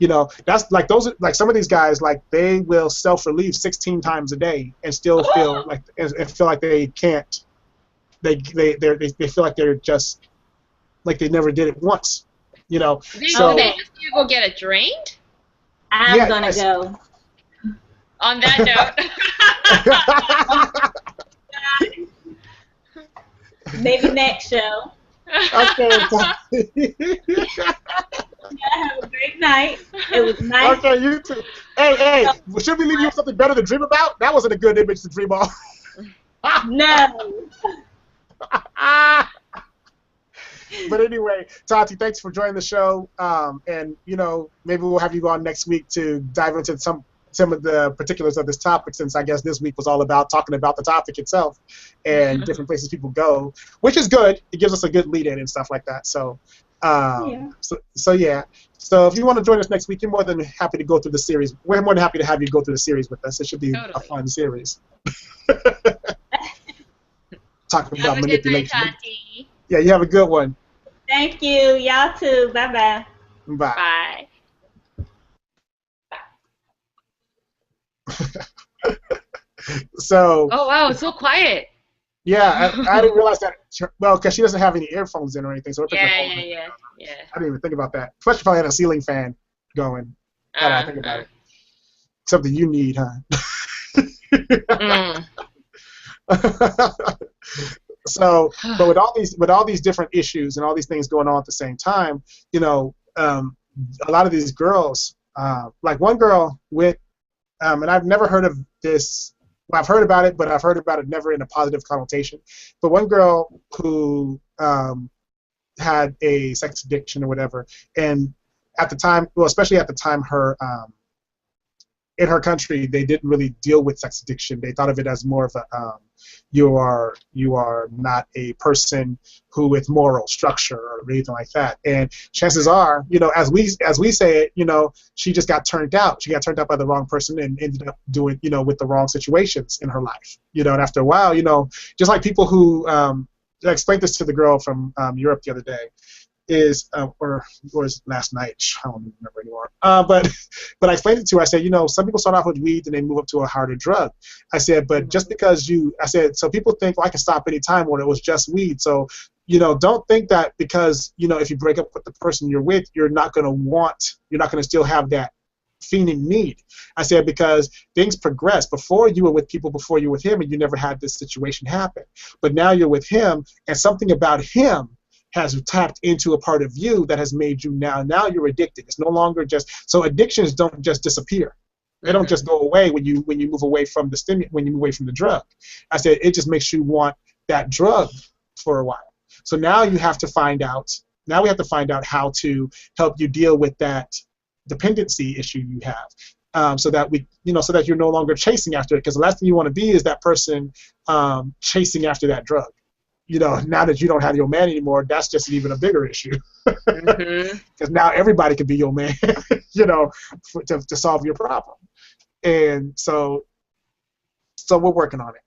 That's like some of these guys, like they will self-relieve 16 times a day and still feel like they can't. They feel like they're just like they never did it once. So they just go get it drained. I'm gonna go. On that note, maybe next show. Okay. Have a great night. It was nice. Okay, you too. Hey, should we leave you with something better to dream about? That wasn't a good image to dream of. No. But anyway, Tati, thanks for joining the show. And maybe we'll have you on next week to dive into some of the particulars of this topic, since I guess this week was all about talking about the topic itself and different places people go, which is good. It gives us a good lead-in and stuff like that. So, yeah. So if you want to join us next week, you're more than happy to go through the series. We're more than happy to have you go through the series with us. It should be a fun series. Talking about manipulation. Night, Tati. Yeah, you have a good one. Thank you. Y'all too. Bye-bye. Bye. So. Oh wow, it's so quiet. Yeah, I didn't realize that. Well, because she doesn't have any earphones in or anything, so Yeah. I didn't even think about that. Plus, she probably had a ceiling fan going. I think about it. Something you need, huh? So, but with all these different issues and all these things going on at the same time, a lot of these girls, like one girl went, and I've never heard of this. Well, I've heard about it, but I've heard about it never in a positive connotation. But one girl who had a sex addiction or whatever, and at the time, well, especially at the time, in her country, they didn't really deal with sex addiction. They thought of it as more of a you are not a person who with moral structure or anything like that. And chances are, as we say it, she just got turned out. She got turned out by the wrong person and ended up doing, with the wrong situations in her life. And after a while, just like people who I explained this to the girl from Europe the other day. Or was last night? I don't even remember anymore. But I explained it to her. I said, some people start off with weed and they move up to a harder drug. I said, but just because so people think, well, I can stop any time when it was just weed. So, don't think that because, if you break up with the person you're with, you're not going to still have that fiending need. I said, because things progress. Before you were with people, before you were with him, and you never had this situation happen. But now you're with him, and something about him has tapped into a part of you that has made you now you're addicted. It's no longer so addictions don't just disappear. They don't just go away when you move away from when you move away from the drug. I said it just makes you want that drug for a while. So now we have to find out how to help you deal with that dependency issue you have. So that so that you're no longer chasing after it, because the last thing you want to be is that person chasing after that drug. Now that you don't have your man anymore, that's just even a bigger issue. Because now everybody can be your man, to solve your problem. And so we're working on it.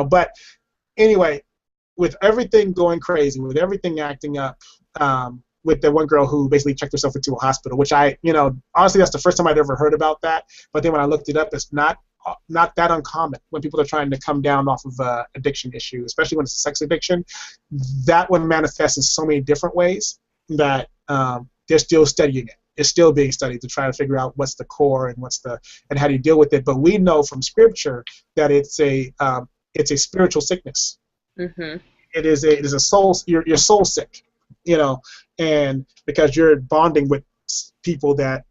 But anyway, with everything going crazy, with everything acting up, with the one girl who basically checked herself into a hospital, which honestly, that's the first time I'd ever heard about that. But then when I looked it up, it's not that uncommon when people are trying to come down off of an addiction issue, especially when it's a sex addiction. That one manifests in so many different ways that they're still studying it. It's still being studied to try to figure out what's the core and how do you deal with it. But we know from Scripture that it's a spiritual sickness. It is a soul. You're soul sick. you know, and because you're bonding with people that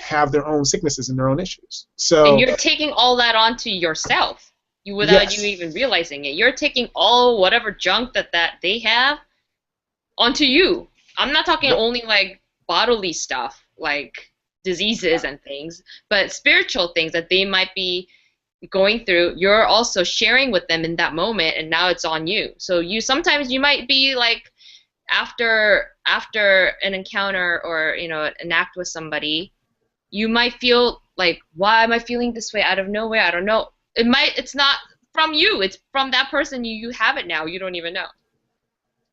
have their own sicknesses and their own issues. And So you're taking all that onto yourself without yes, you even realizing it. You're taking all whatever junk that they have onto you. I'm not talking yep, only like bodily stuff, like diseases and things, but spiritual things that they might be going through. You're also sharing with them in that moment, and now it's on you. So you sometimes you might be like after an encounter or an act with somebody, you might feel like, why am I feeling this way out of nowhere? I don't know. It's not from you. It's from that person. You have it now. You don't even know.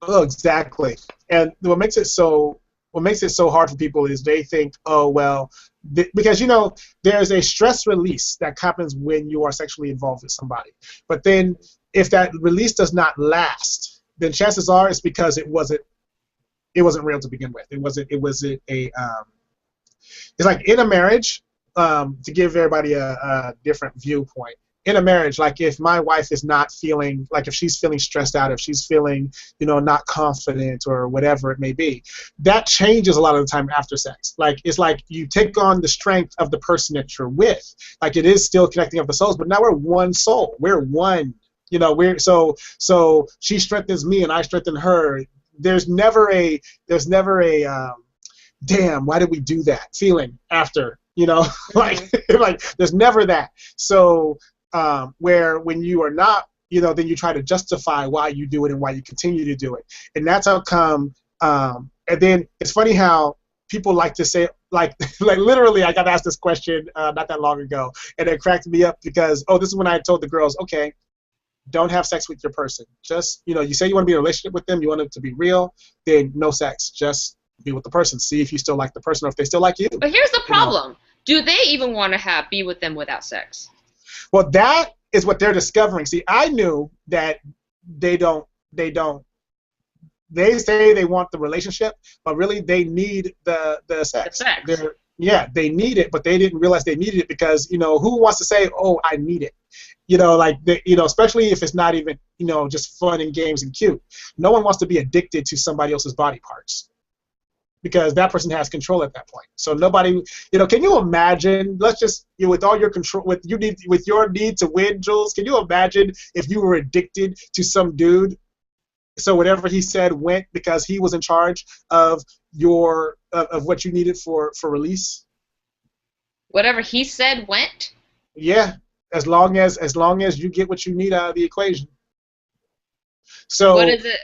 oh, exactly. And what makes it so hard for people is they think, oh well, because there's a stress release that happens when you are sexually involved with somebody. But then if that release does not last, then chances are it's because it wasn't real to begin with. It wasn't a it's like in a marriage, to give everybody a different viewpoint. In a marriage, like if my wife is not feeling, like if she's feeling stressed out, if she's feeling, not confident or whatever it may be, that changes a lot of the time after sex. Like it's like you take on the strength of the person that you're with. Like it is still connecting of the souls, but now we're one soul. We're one. So she strengthens me and I strengthen her. There's never a damn, why did we do that feeling after, like there's never that. So where when you are not, then you try to justify why you do it and why you continue to do it. And that's how come, and then it's funny how people like to say, like literally I got asked this question not that long ago, and it cracked me up because, this is when I told the girls, okay, don't have sex with your person. Just, you say you want to be in a relationship with them, you want it to be real, then no sex. Just be with the person. See if you still like the person or if they still like you. But here's the problem. Do they even want to be with them without sex? Well, that is what they're discovering. See, I knew that they say they want the relationship, but really they need the sex. The sex. They need it, but they didn't realize they needed it because, who wants to say, oh, I need it? Especially if it's not even, just fun and games and cute. No one wants to be addicted to somebody else's body parts because that person has control at that point. So nobody, can you imagine, let's just, with all your control, with your need to win, Jules, can you imagine if you were addicted to some dude, so whatever he said went because he was in charge of of what you needed for release? Whatever he said went? Yeah, as long as you get what you need out of the equation. So what is it?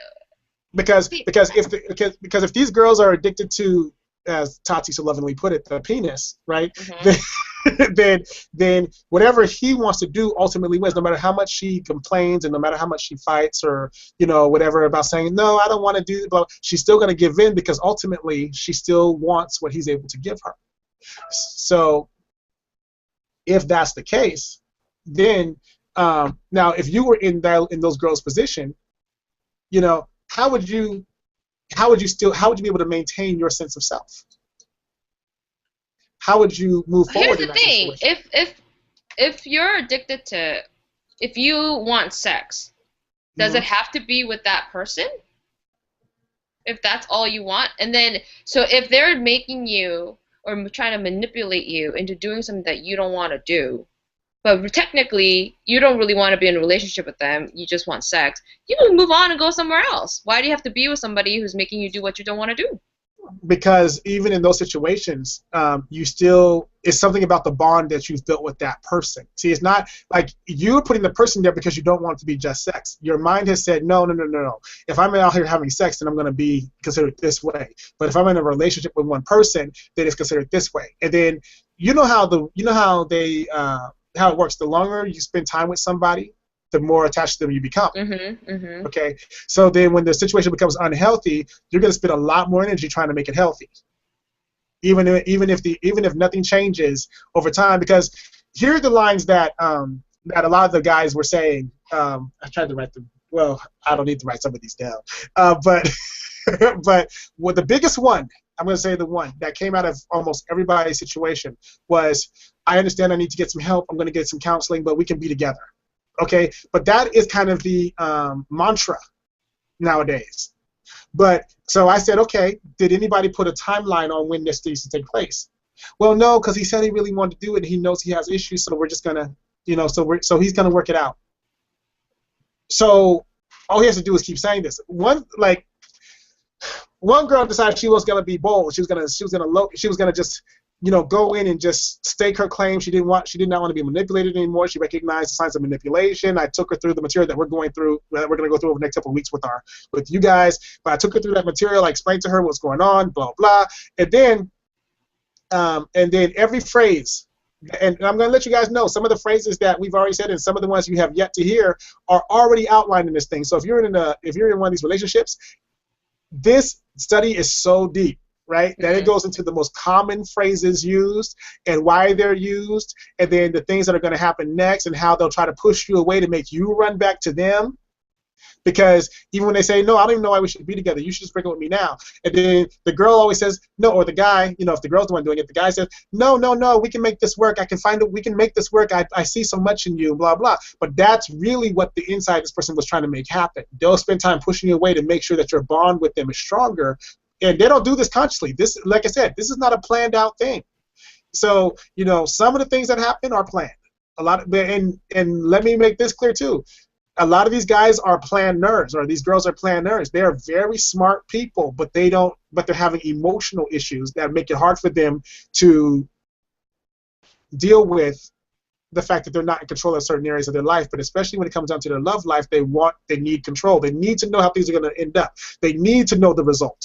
Because if these girls are addicted to, as Tati so lovingly put it, the penis, right? Mm-hmm. then whatever he wants to do ultimately wins, no matter how much she complains and no matter how much she fights or whatever about saying no, I don't want to do it, but she's still going to give in because ultimately she still wants what he's able to give her. So if that's the case, then now if you were in those girls' position, how would you be able to maintain your sense of self? How would you move forward? Here's the thing: if you're addicted to, if you want sex, does it have to be with that person? If that's all you want, and then so if they're making you or trying to manipulate you into doing something that you don't want to do, but technically you don't really want to be in a relationship with them, you just want sex, you can move on and go somewhere else. Why do you have to be with somebody who's making you do what you don't want to do? Because even in those situations, it's something about the bond that you've built with that person. See, it's not like you're putting the person there because you don't want it to be just sex. Your mind has said, no. If I'm out here having sex, then I'm going to be considered this way. But if I'm in a relationship with one person, then it's considered this way. And then how it works. The longer you spend time with somebody, the more attached to them you become. Mm-hmm, mm-hmm. Okay, so then when the situation becomes unhealthy, you're going to spend a lot more energy trying to make it healthy. Even if nothing changes over time, because here are the lines that a lot of the guys were saying. I tried to write them. Well, I don't need to write some of these down. But what the biggest one, I'm going to say the one that came out of almost everybody's situation was, I understand I need to get some help. I'm going to get some counseling, but we can be together. Okay, but that is kind of the mantra nowadays But so I said, okay, did anybody put a timeline on when this needs to take place? Well, no, because he said he really wanted to do it, and he knows he has issues, so we're just gonna, so he's gonna work it out. So all he has to do is keep saying this. One girl decided she was gonna be bold. She was gonna just, go in and just stake her claim. She did not want to be manipulated anymore. She recognized the signs of manipulation. I took her through the material that we're going to go through over the next couple of weeks with you guys. But I took her through that material. I explained to her what's going on, blah blah, and then every phrase. And I'm going to let you guys know some of the phrases that we've already said and some of the ones you have yet to hear are already outlined in this thing. So if you're in one of these relationships, this study is so deep, right, that it goes into the most common phrases used and why they're used, and then the things that are going to happen next and how they'll try to push you away to make you run back to them. Because even when they say, no, I don't even know why we should be together, you should just break up with me now. And then the girl always says, no, or the guy, if the girl's the one doing it, the guy says, no, we can make this work. We can make this work. I see so much in you, blah, blah. But that's really what the inside this person was trying to make happen. They'll spend time pushing you away to make sure that your bond with them is stronger. And they don't do this consciously. This, like I said, this is not a planned out thing. So, some of the things that happen are planned. And let me make this clear too. A lot of these guys are planners, or these girls are planners. They are very smart people, but they're having emotional issues that make it hard for them to deal with the fact that they're not in control of certain areas of their life. But especially when it comes down to their love life, they need control. They need to know how things are going to end up. They need to know the result.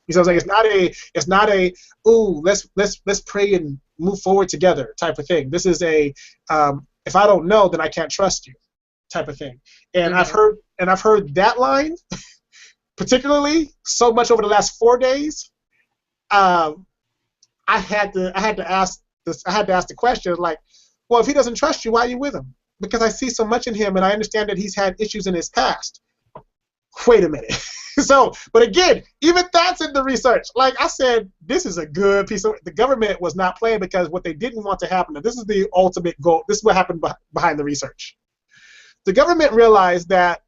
You know what I'm saying? It's not a ooh, let's pray and move forward together type of thing. This is a if I don't know, then I can't trust you type of thing. And I've heard that line particularly so much over the last 4 days. I had to ask the question, like, well, if he doesn't trust you, why are you with him? Because I see so much in him, and I understand that he's had issues in his past. Wait a minute. So, but again, even that's in the research. Like I said, this is a good piece of. The government was not playing because what they didn't want to happen. And this is the ultimate goal. This is what happened behind the research. The government realized that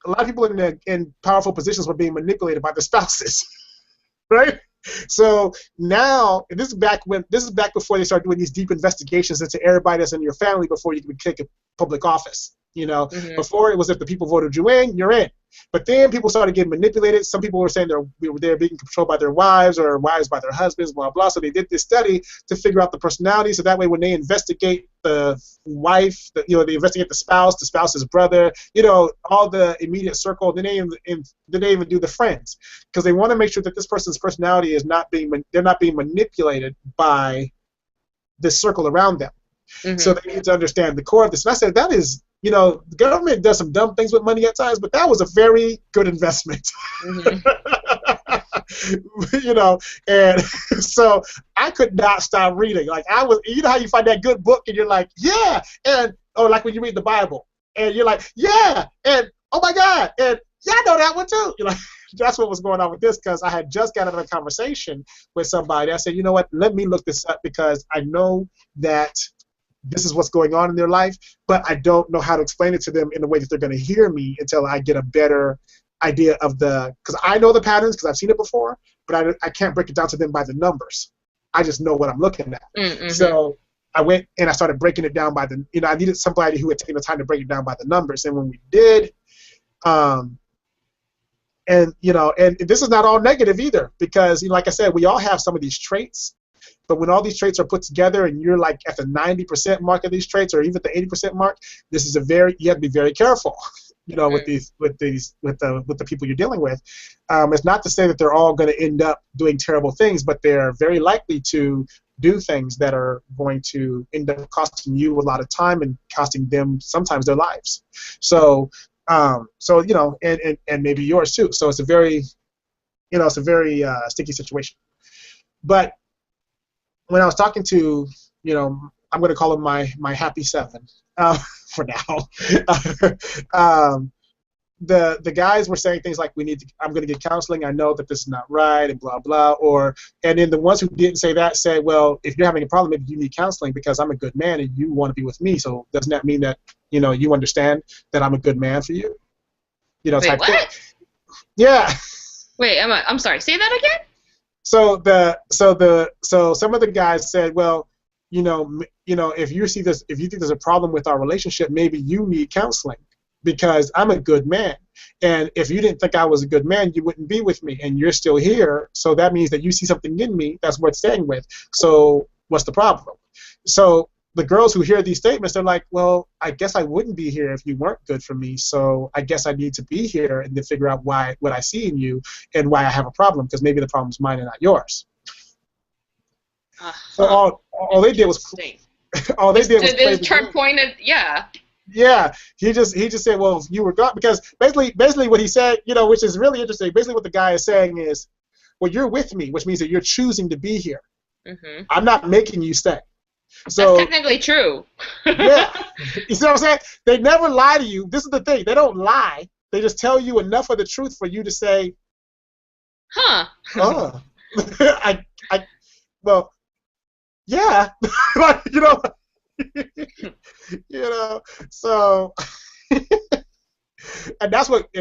a lot of people in powerful positions were being manipulated by their spouses, right? So now, and this is back before they started doing these deep investigations into everybody that's in your family before you could take a public office. Before it was if the people voted you in, you're in. But then people started getting manipulated. Some people were saying they're being controlled by their wives or wives by their husbands, blah, blah. So they did this study to figure out the personality. So that way when they investigate the wife, they investigate the spouse's brother, all the immediate circle, then they even do the friends. Because they want to make sure that this person's personality is they're not being manipulated by the circle around them. Mm-hmm. So they need to understand the core of this. And I said, that is, the government does some dumb things with money at times, but that was a very good investment. Mm-hmm. And so I could not stop reading. Like I was, how you find that good book and you're like, yeah, or like when you read the Bible and you're like, yeah, and oh my God, and yeah, I know that one too. That's what was going on with this, because I had just got out of a conversation with somebody. I said, you know what, let me look this up because I know that this is what's going on in their life, but I don't know how to explain it to them in a way that they're going to hear me until I get a better idea of because I know the patterns because I've seen it before, but I can't break it down to them by the numbers. I just know what I'm looking at. Mm-hmm. So I went and I started breaking it down by I needed somebody who had taken the time to break it down by the numbers. And when we did, and this is not all negative either, because like I said, we all have some of these traits. But when all these traits are put together and you're like at the 90% mark of these traits or even the 80% mark, you have to be very careful, with the people you're dealing with. It's not to say that they're all going to end up doing terrible things, but they're very likely to do things that are going to end up costing you a lot of time and costing them sometimes their lives. So and maybe yours too. So it's a very sticky situation. But when I was talking to, I'm going to call him my happy seven for now. The guys were saying things like, I'm going to get counseling. I know that this is not right, and blah blah. And then the ones who didn't say that said, well, if you're having a problem, maybe you need counseling because I'm a good man and you want to be with me. So doesn't that mean that you understand that I'm a good man for you? Wait, type what? thing. Yeah. Wait, I'm sorry. Say that again. So some of the guys said, well, if you think there's a problem with our relationship, maybe you need counseling because I'm a good man. And if you didn't think I was a good man, you wouldn't be with me. And you're still here, so that means that you see something in me that's worth staying with. So what's the problem? So the girls who hear these statements, they're like, well, I guess I wouldn't be here if you weren't good for me. So I guess I need to be here and to figure out what I see in you and why I have a problem, because maybe the problem's mine and not yours. So all they did was the turn point. Yeah, he just said, well, you were gone, because basically what he said, which is really interesting. Basically, what the guy is saying is, well, you're with me, which means that you're choosing to be here. Mm-hmm. I'm not making you stay. So that's technically true. Yeah, you see what I'm saying? They never lie to you. This is the thing. They don't lie. They just tell you enough of the truth for you to say, huh? Oh, well, yeah, like, so and that's what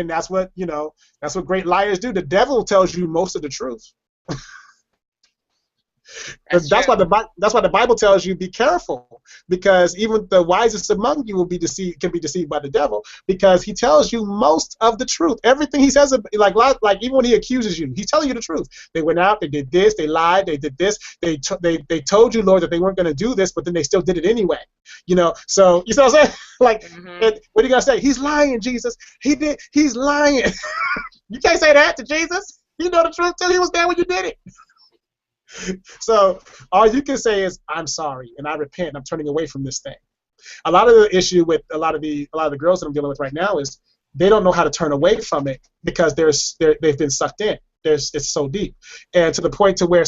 great liars do. The devil tells you most of the truth. That's why the Bible tells you be careful, because even the wisest among you can be deceived by the devil, because he tells you most of the truth. Everything he says, like even when he accuses you, he's telling you the truth. They went out, they did this, they lied, they did this, they told you, Lord, that they weren't going to do this, but then they still did it anyway. So you see what I'm saying? Like, what are you gonna say? He's lying, Jesus. He's lying. You can't say that to Jesus. You know the truth till he was there when you did it. So all you can say is, I'm sorry and I repent. I'm turning away from this thing. A lot of the issue with a lot of the girls that I'm dealing with right now is they don't know how to turn away from it, because they've been sucked in. It's so deep, and to the point to where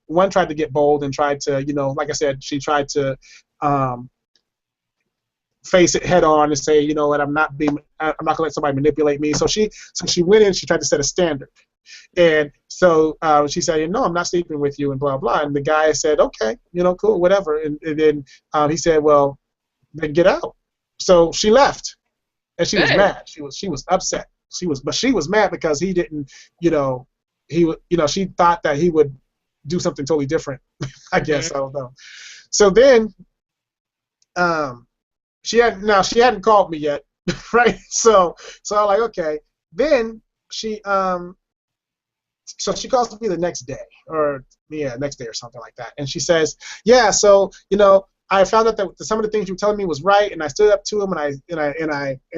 one tried to get bold and tried to, like I said, she tried to face it head on and say, you know what, I'm not gonna let somebody manipulate me. So she went in, she tried to set a standard. And so she said, no, I'm not sleeping with you, and blah, blah. And the guy said, okay, cool, whatever. And then he said, well, then get out. So she left, and she was mad. She was upset. She was mad because he didn't, she thought that he would do something totally different. I guess, I don't know. So then, she hadn't called me yet, right? So I'm like, okay. Then so she calls me the next day, or something like that, and she says, yeah, so I found out that some of the things you were telling me was right, and I stood up to him, and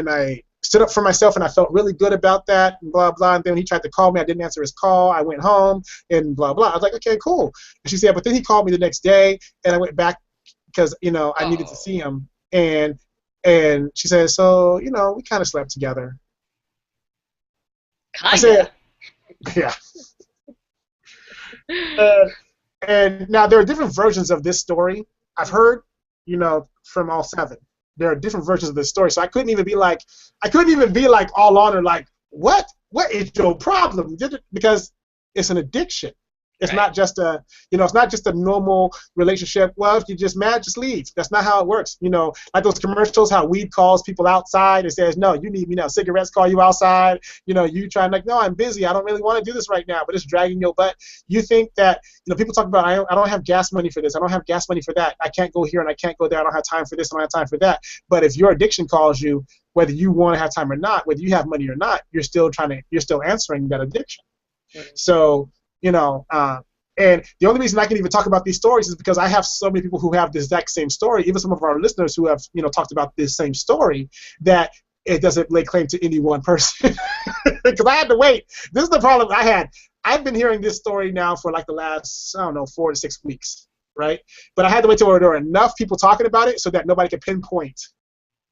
I stood up for myself, and I felt really good about that, and blah, blah. And then he tried to call me, I didn't answer his call, I went home, and blah, blah. I was like, okay, cool. And she said, but then he called me the next day, and I went back because I needed to see him, and she said, so we kind of slept together. Kinda. I said, yeah. And now there are different versions of this story. I've heard, from all 7. There are different versions of this story, so I couldn't even be like all on her, like, what is your problem? Because it's an addiction. It's not just it's not just a normal relationship. Well, if you're just mad, just leave. That's not how it works. Like those commercials, how weed calls people outside and says, no, you need me now. Cigarettes call you outside. You try and like, no, I'm busy. I don't really want to do this right now, but it's dragging your butt. You think that, people talk about, I don't have gas money for this. I don't have gas money for that. I can't go here and I can't go there. I don't have time for this. I don't have time for that. But if your addiction calls you, whether you want to have time or not, whether you have money or not, you're still answering that addiction. Right. So, and the only reason I can even talk about these stories is because I have so many people who have the exact same story, even some of our listeners who have, talked about this same story, that it doesn't lay claim to any one person. Because I had to wait. This is the problem I had. I've been hearing this story now for like the last, 4 to 6 weeks, right? But I had to wait till there were enough people talking about it so that nobody could pinpoint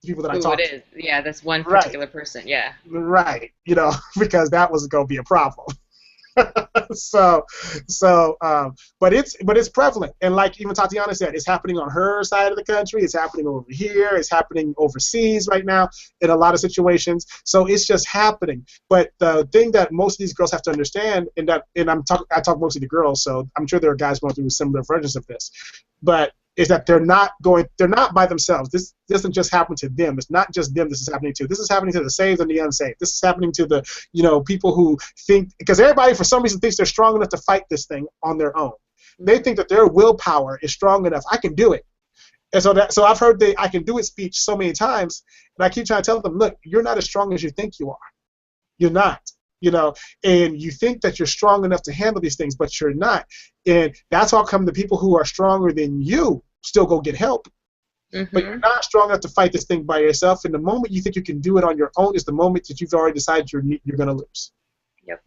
the people that I talked to. Yeah, that's one particular person, yeah. Right, because that was going to be a problem. but it's prevalent, and like even Tatiana said, it's happening on her side of the country, it's happening over here, it's happening overseas right now in a lot of situations. So it's just happening. But the thing that most of these girls have to understand, I talk mostly to girls, so I'm sure there are guys going through similar versions of this, but is that they're not by themselves. This doesn't just happen to them. It's not just them this is happening to. This is happening to the saved and the unsaved. This is happening to the, people who think, because everybody for some reason thinks they're strong enough to fight this thing on their own. They think that their willpower is strong enough. I can do it. And so I've heard the I can do it speech so many times, and I keep trying to tell them, look, you're not as strong as you think you are. You're not. And you think that you're strong enough to handle these things, but you're not. And that's how come the people who are stronger than you still go get help. Mm-hmm. But you're not strong enough to fight this thing by yourself. And the moment you think you can do it on your own is the moment that you've already decided you're going to lose. Yep.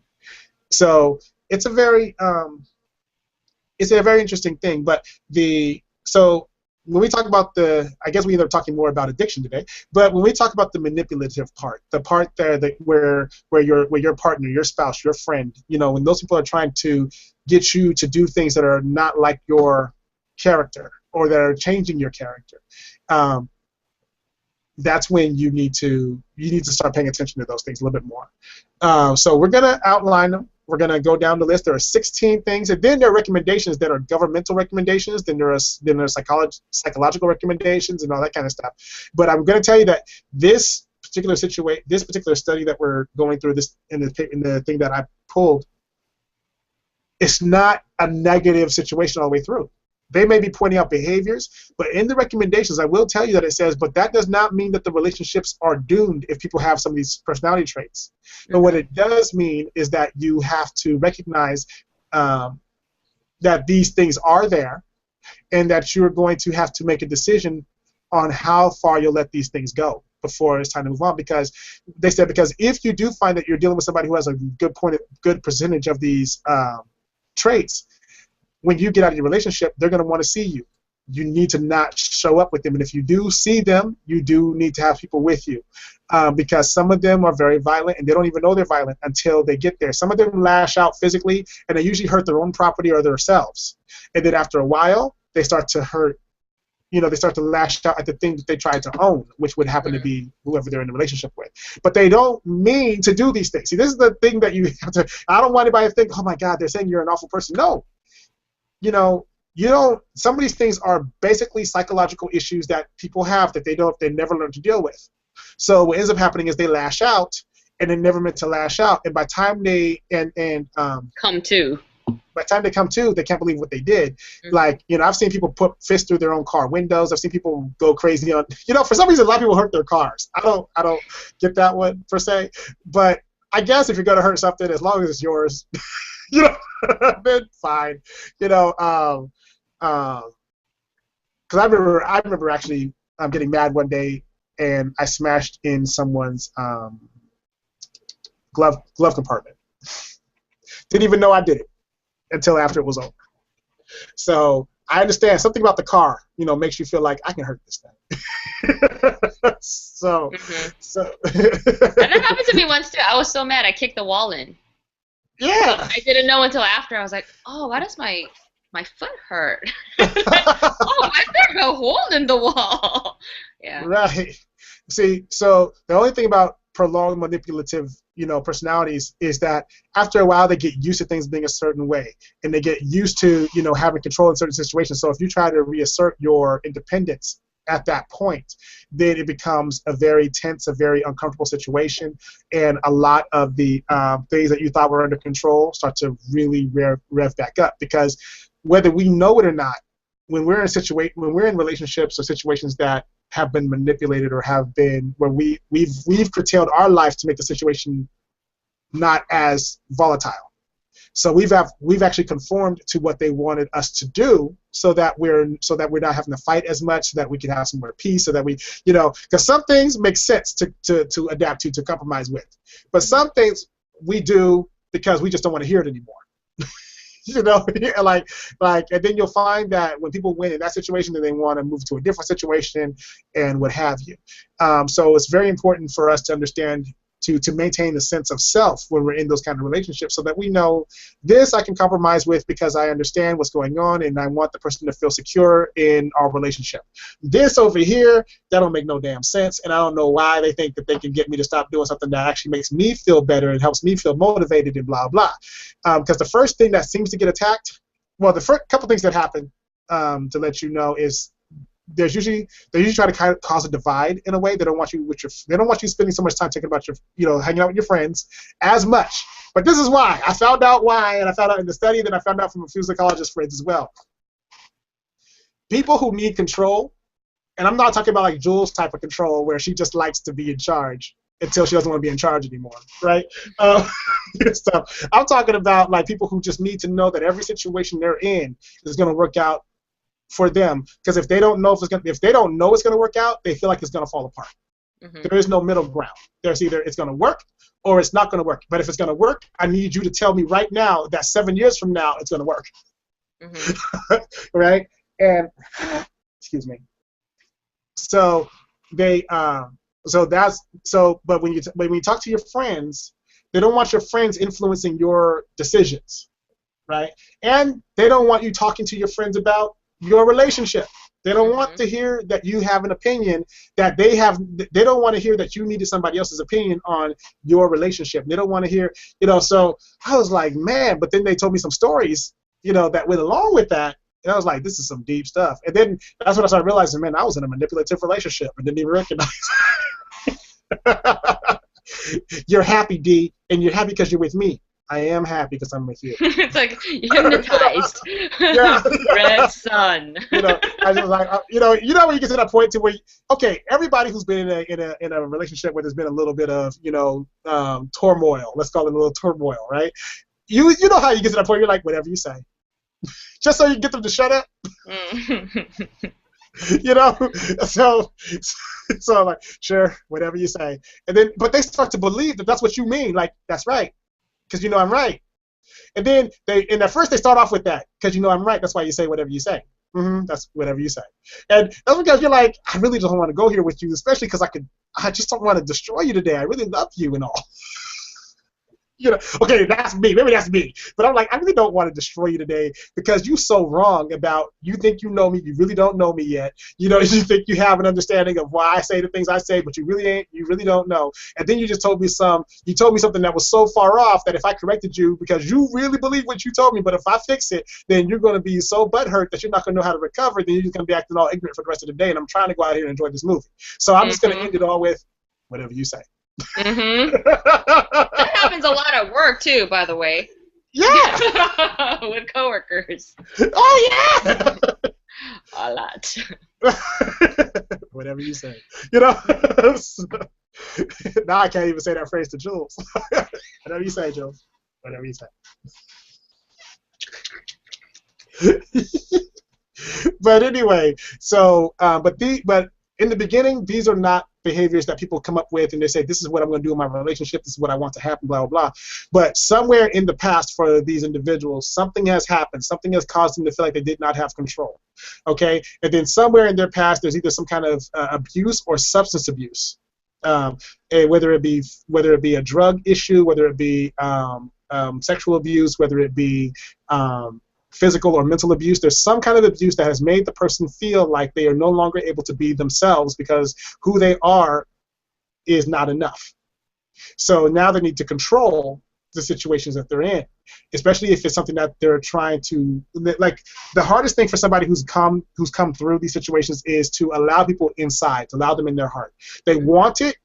So it's a very interesting thing. But when we talk about I guess we end up talking more about addiction today, but when we talk about the manipulative part, the part there where your partner, your spouse, your friend, when those people are trying to get you to do things that are not like your character or that are changing your character, that's when you need to start paying attention to those things a little bit more. So we're going to outline them. We're going to go down the list. There are 16 things, and then there are recommendations that are governmental recommendations. Then there are psychological recommendations and all that kind of stuff. But I'm going to tell you that this particular study that we're going through, this in the thing that I pulled, it's not a negative situation all the way through. They may be pointing out behaviors, but in the recommendations, I will tell you that it says, but that does not mean that the relationships are doomed if people have some of these personality traits. But what it does mean is that you have to recognize that these things are there, and that you're going to have to make a decision on how far you'll let these things go before it's time to move on. Because they said, because if you do find that you're dealing with somebody who has a good percentage of these traits, when you get out of your relationship, they're going to want to see you. You need to not show up with them. And if you do see them, you do need to have people with you. Because some of them are very violent, and they don't even know they're violent until they get there. Some of them lash out physically, and they usually hurt their own property or themselves. And then after a while, they start to hurt, they start to lash out at the thing that they tried to own, which would happen to be whoever they're in a relationship with. But they don't mean to do these things. See, this is the thing that you have to, I don't want anybody to think, oh my God, they're saying you're an awful person. No. Some of these things are basically psychological issues that people have that they never learn to deal with. So what ends up happening is they lash out, and they're never meant to lash out. And by the time they come to, they can't believe what they did. Mm-hmm. I've seen people put fists through their own car windows. I've seen people go crazy on, for some reason a lot of people hurt their cars. I don't get that one per se, but I guess if you're gonna hurt something, as long as it's yours, then fine. Because I remember actually getting mad one day, and I smashed in someone's glove compartment. Didn't even know I did it until after it was over. So I understand something about the car, makes you feel like I can hurt this thing. So that happened to me once too. I was so mad I kicked the wall in. Yeah. I didn't know until after. I was like, oh, why does my foot hurt? Oh, why is there a hole in the wall? Yeah. Right. See, so the only thing about prolonged manipulative, personalities is that after a while they get used to things being a certain way, and they get used to, having control in certain situations. So if you try to reassert your independence at that point, then it becomes a very tense, a very uncomfortable situation, and a lot of the things that you thought were under control start to really rev back up. Because whether we know it or not, when we're in relationships or situations that have been manipulated or have been where we've curtailed our life to make the situation not as volatile. So we've actually conformed to what they wanted us to do, so that we're not having to fight as much, so that we can have some more peace, so that we, because some things make sense to adapt to compromise with, but some things we do because we just don't want to hear it anymore. And then you'll find that when people win in that situation, then they want to move to a different situation and what have you. So it's very important for us to understand, to maintain a sense of self when we're in those kind of relationships, so that we know this I can compromise with because I understand what's going on, and I want the person to feel secure in our relationship. This over here, that don't make no damn sense, and I don't know why they think that they can get me to stop doing something that actually makes me feel better and helps me feel motivated and blah, blah. Because the first thing that seems to get attacked, well, the first couple things that happen to let you know is they usually try to kind of cause a divide in a way. They don't want you spending so much time thinking about hanging out with your friends as much. But this is why. I found out why, and I found out in the study, then I found out from a few psychologist friends as well. People who need control, and I'm not talking about like Jules type of control where she just likes to be in charge until she doesn't want to be in charge anymore, right? So I'm talking about like people who just need to know that every situation they're in is going to work out for them. Because if they don't know it's going to work out, they feel like it's going to fall apart. Mm-hmm. There is no middle ground. There's either it's going to work or it's not going to work. But if it's going to work, I need you to tell me right now that 7 years from now it's going to work. Mm-hmm. Right? And excuse me. So they but when you talk to your friends, they don't want your friends influencing your decisions, right? And they don't want you talking to your friends about your relationship. They don't want to hear that you have an opinion that they have. They don't want to hear that you needed somebody else's opinion on your relationship. They don't want to hear, so I was like, man, but then they told me some stories, that went along with that. And I was like, this is some deep stuff. And then that's when I started realizing, man, I was in a manipulative relationship and didn't even recognize it. You're happy, D, and you're happy because you're with me. I am happy because I'm with you. It's like hypnotized. Yeah. Red sun. I was like, when you get to that point to where, everybody who's been in a relationship where there's been a little bit of, turmoil. Let's call it a little turmoil, right? You know how you get to that point. You're like, whatever you say, just so you get them to shut up. So like, sure, whatever you say, and then but they start to believe that that's what you mean. Like, that's right. Because I'm right. And then at first they start off with that, because I'm right, that's why you say whatever you say. That's whatever you say. And that's because you're like, I really don't want to go here with you, especially because I just don't want to destroy you today. I really love you and all. Okay, that's me. Maybe that's me. But I'm like, I really don't want to destroy you today because you're so wrong about, you think you know me, you really don't know me yet. You think you have an understanding of why I say the things I say, but you really don't know. And then you told me something that was so far off that if I corrected you, because you really believe what you told me, but if I fix it, then you're going to be so butthurt that you're not going to know how to recover, then you're just going to be acting all ignorant for the rest of the day, and I'm trying to go out here and enjoy this movie. So I'm just going to end it all with, whatever you say. That happens a lot at work too, by the way. Yeah. With coworkers. Oh yeah. A lot. Whatever you say. Now I can't even say that phrase to Jules. Whatever you say, Jules. Whatever you say. But anyway, so but in the beginning, these are not behaviors that people come up with and they say, this is what I'm going to do in my relationship, this is what I want to happen, blah, blah, blah. But somewhere in the past for these individuals, something has happened. Something has caused them to feel like they did not have control. Okay? And then somewhere in their past, there's either some kind of abuse or substance abuse. And whether it be a drug issue, whether it be sexual abuse, whether it be physical or mental abuse, there's some kind of abuse that has made the person feel like they are no longer able to be themselves because who they are is not enough. So now they need to control the situations that they're in, especially if it's something that they're trying to, like, the hardest thing for somebody who's come through these situations is to allow people inside, to allow them in their heart. They want it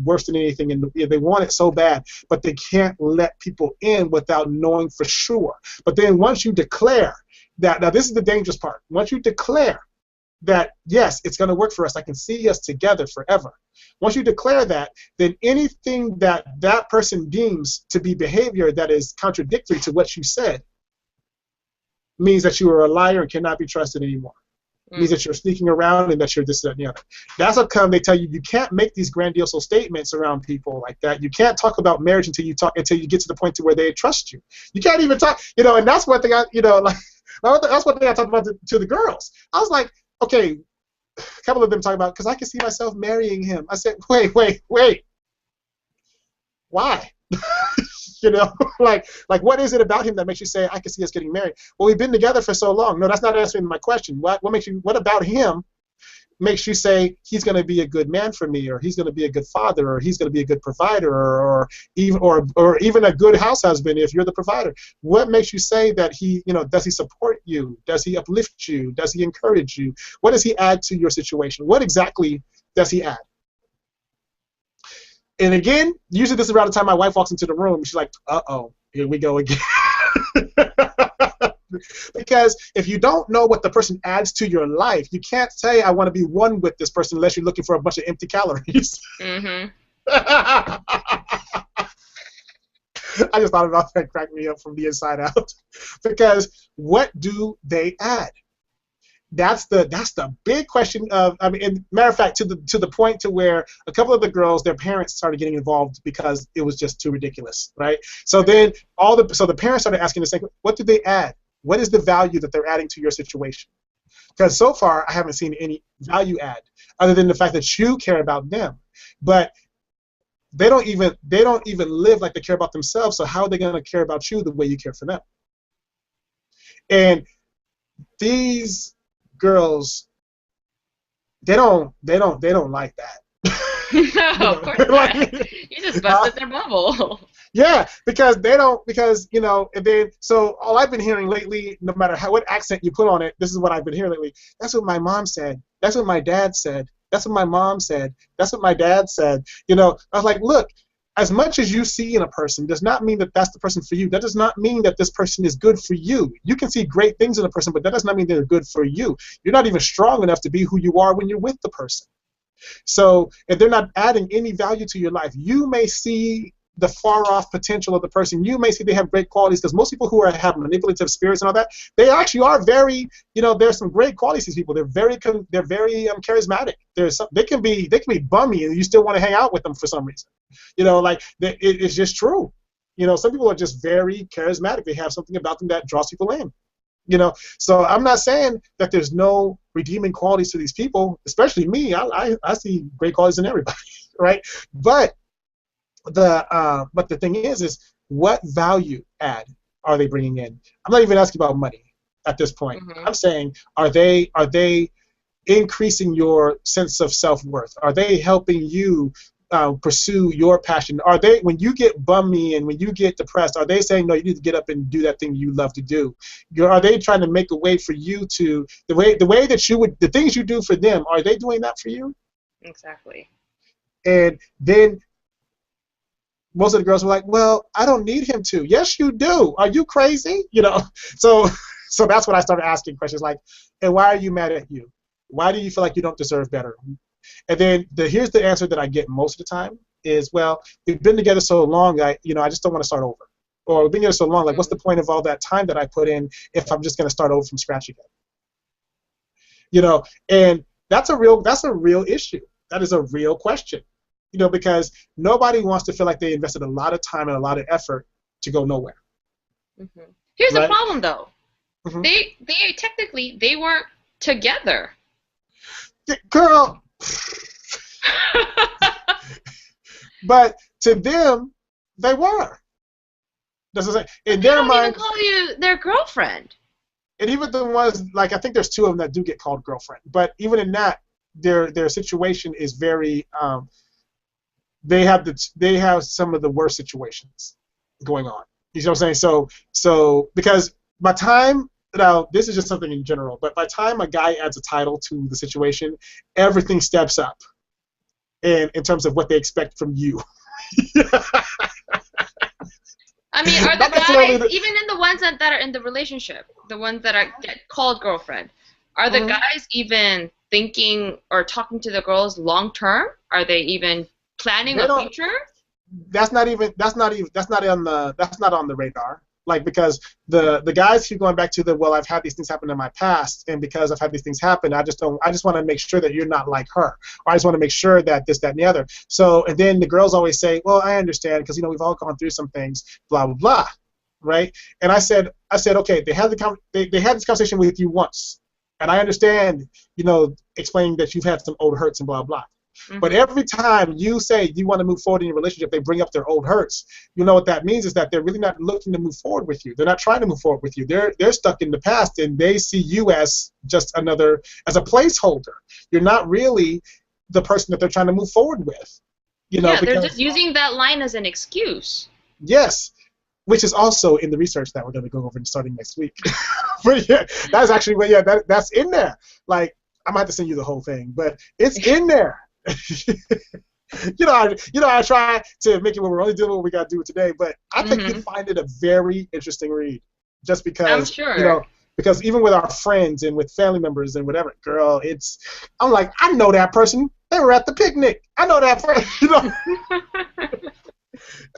worse than anything, and they want it so bad, but they can't let people in without knowing for sure. But then once you declare that, now this is the dangerous part, once you declare that, yes, it's going to work for us, I can see us together forever. Once you declare that, then anything that that person deems to be behavior that is contradictory to what you said means that you are a liar and cannot be trusted anymore. Means that you're sneaking around and that you're this, that, and the other. That's how come they tell you can't make these grandiose statements around people like that. You can't talk about marriage until you get to the point to where they trust you. You can't even talk, and that's one thing that's one thing I talked about to the girls. I was like, okay, a couple of them talk about, because I can see myself marrying him. I said, wait. Why? Like what is it about him that makes you say, I can see us getting married? Well, we've been together for so long. No, that's not answering my question. What about him makes you say he's going to be a good man for me, or he's going to be a good father, or he's going to be a good provider, or even a good house husband if you're the provider? What makes you say that he, does he support you? Does he uplift you? Does he encourage you? What does he add to your situation? What exactly does he add? And again, usually this is around the time my wife walks into the room. She's like, uh-oh, here we go again. Because if you don't know what the person adds to your life, you can't say, I want to be one with this person unless you're looking for a bunch of empty calories. Mm-hmm. I just thought about that, cracked me up from the inside out. Because what do they add? That's the big question of, matter of fact, to the point to where a couple of the girls, their parents started getting involved because it was just too ridiculous, right? So then the parents started asking the same, what do they add? What is the value that they're adding to your situation? Because so far I haven't seen any value add other than the fact that you care about them. But they don't even live like they care about themselves, so how are they going to care about you the way you care for them? And these girls, they don't like that. No, of course not. You just busted their bubble. Yeah, because and then, so all I've been hearing lately, no matter what accent you put on it, this is what I've been hearing lately. That's what my mom said. That's what my dad said. That's what my mom said. That's what my dad said. I was like, look, as much as you see in a person does not mean that that's the person for you. That does not mean that this person is good for you. You can see great things in a person, but that does not mean they're good for you. You're not even strong enough to be who you are when you're with the person. So if they're not adding any value to your life, you may see the far-off potential of the person. You may see they have great qualities, because most people who have manipulative spirits and all that, they actually are very, there's some great qualities to these people. They're very charismatic. They can be bummy, and you still want to hang out with them for some reason. It's just true. Some people are just very charismatic. They have something about them that draws people in. So I'm not saying that there's no redeeming qualities to these people, especially me. I see great qualities in everybody, right? But the thing is what value add are they bringing in? I'm not even asking about money at this point. Mm-hmm. I'm saying, are they increasing your sense of self-worth? Are they helping you pursue your passion? Are they, when you get bummy and when you get depressed, are they saying, no, you need to get up and do that thing you love to do? Are they trying to make a way for you to, the way that you would, the things you do for them, are they doing that for you? Exactly. And then most of the girls were like, well, I don't need him to. Yes, you do. Are you crazy? So that's when I started asking questions like, and why are you mad at you? Why do you feel like you don't deserve better? And then here's the answer that I get most of the time is, well, we've been together so long, I just don't want to start over. Or we've been together so long, like, what's the point of all that time that I put in if I'm just going to start over from scratch again? And that's a real issue. That is a real question. Because nobody wants to feel like they invested a lot of time and a lot of effort to go nowhere. Mm-hmm. Here's the problem, though. Mm-hmm. They weren't together. Girl. But to them, they were. That's what I'm saying. In their mind, they don't even call you their girlfriend. And even the ones, like, I think there's two of them that do get called girlfriend. But even in that, their situation is very. They have some of the worst situations going on. You know what I'm saying? So because by time. Now, this is just something in general, but by the time a guy adds a title to the situation, everything steps up in terms of what they expect from you. I mean, are the guys, even in the ones that are in the relationship, the ones that get called girlfriend, are the guys even thinking or talking to the girls long term? Are they even planning a future? That's not on the radar. Like, because the guys keep going back to well, I've had these things happen in my past, and because I've had these things happen, I just want to make sure that you're not like her, or I just want to make sure that this, that, and the other. So, and then the girls always say, well, I understand, because we've all gone through some things, blah blah blah, right? And I said, okay, they had this conversation with you once, and I understand, explaining that you've had some old hurts and blah blah. But every time you say you want to move forward in your relationship, they bring up their old hurts. You know what that means is that they're really not looking to move forward with you. They're not trying to move forward with you. They're stuck in the past, and they see you as just as a placeholder. You're not really the person that they're trying to move forward with. Yeah, they're just using that line as an excuse. Yes, which is also in the research that we're going to go over starting next week. But yeah, that's actually, that's in there. Like, I might have to send you the whole thing, but it's in there. I try to make it where we're only doing what we got to do today, but I think you'll find it a very interesting read, just because. I'm sure. Because even with our friends and with family members and whatever, girl, I'm like, I know that person. They were at the picnic. I know that person.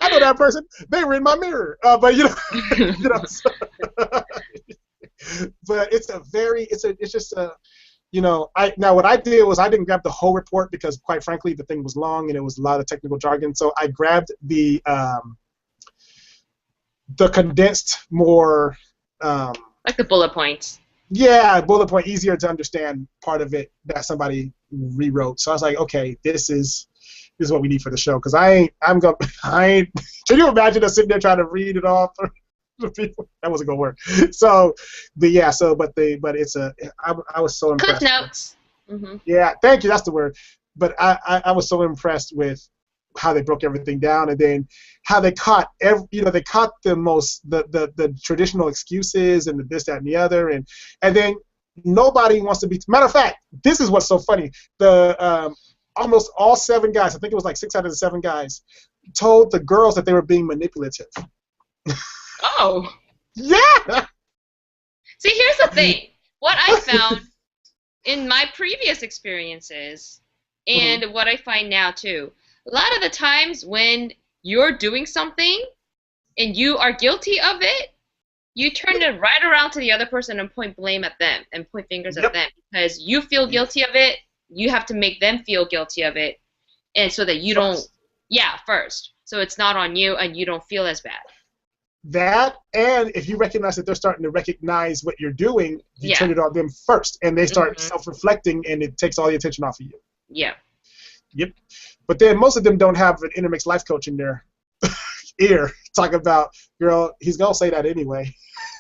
I know that person. They were in my mirror. But but now what I did was I didn't grab the whole report because, quite frankly, the thing was long and it was a lot of technical jargon. So I grabbed the condensed, more like the bullet points. Yeah, bullet point, easier to understand part of it that somebody rewrote. So I was like, okay, this is what we need for the show, because I ain't. Can you imagine us sitting there trying to read it off for people? That wasn't gonna work. So, but it's I was so impressed. Cliff notes. Yeah, thank you. That's the word. But I was so impressed with how they broke everything down, and then how they caught they caught the traditional excuses and the this, that, and the other, and then nobody wants to be. Matter of fact, this is what's so funny. The almost all 7 guys, I think it was like 6 out of the 7 guys, told the girls that they were being manipulative. Oh. Yeah. See, here's the thing. What I found in my previous experiences, and what I find now too, a lot of the times when you're doing something and you are guilty of it, you turn it right around to the other person and point blame at them and point fingers at them, because you feel guilty of it. You have to make them feel guilty of it, and so that you don't. Yeah, first. So it's not on you, and you don't feel as bad. That, and if you recognize that they're starting to recognize what you're doing, you turn it on them first, and they start self-reflecting, and it takes all the attention off of you. Yeah. Yep. But then most of them don't have an INNERMIX life coach in their ear talking about, girl, he's gonna say that anyway.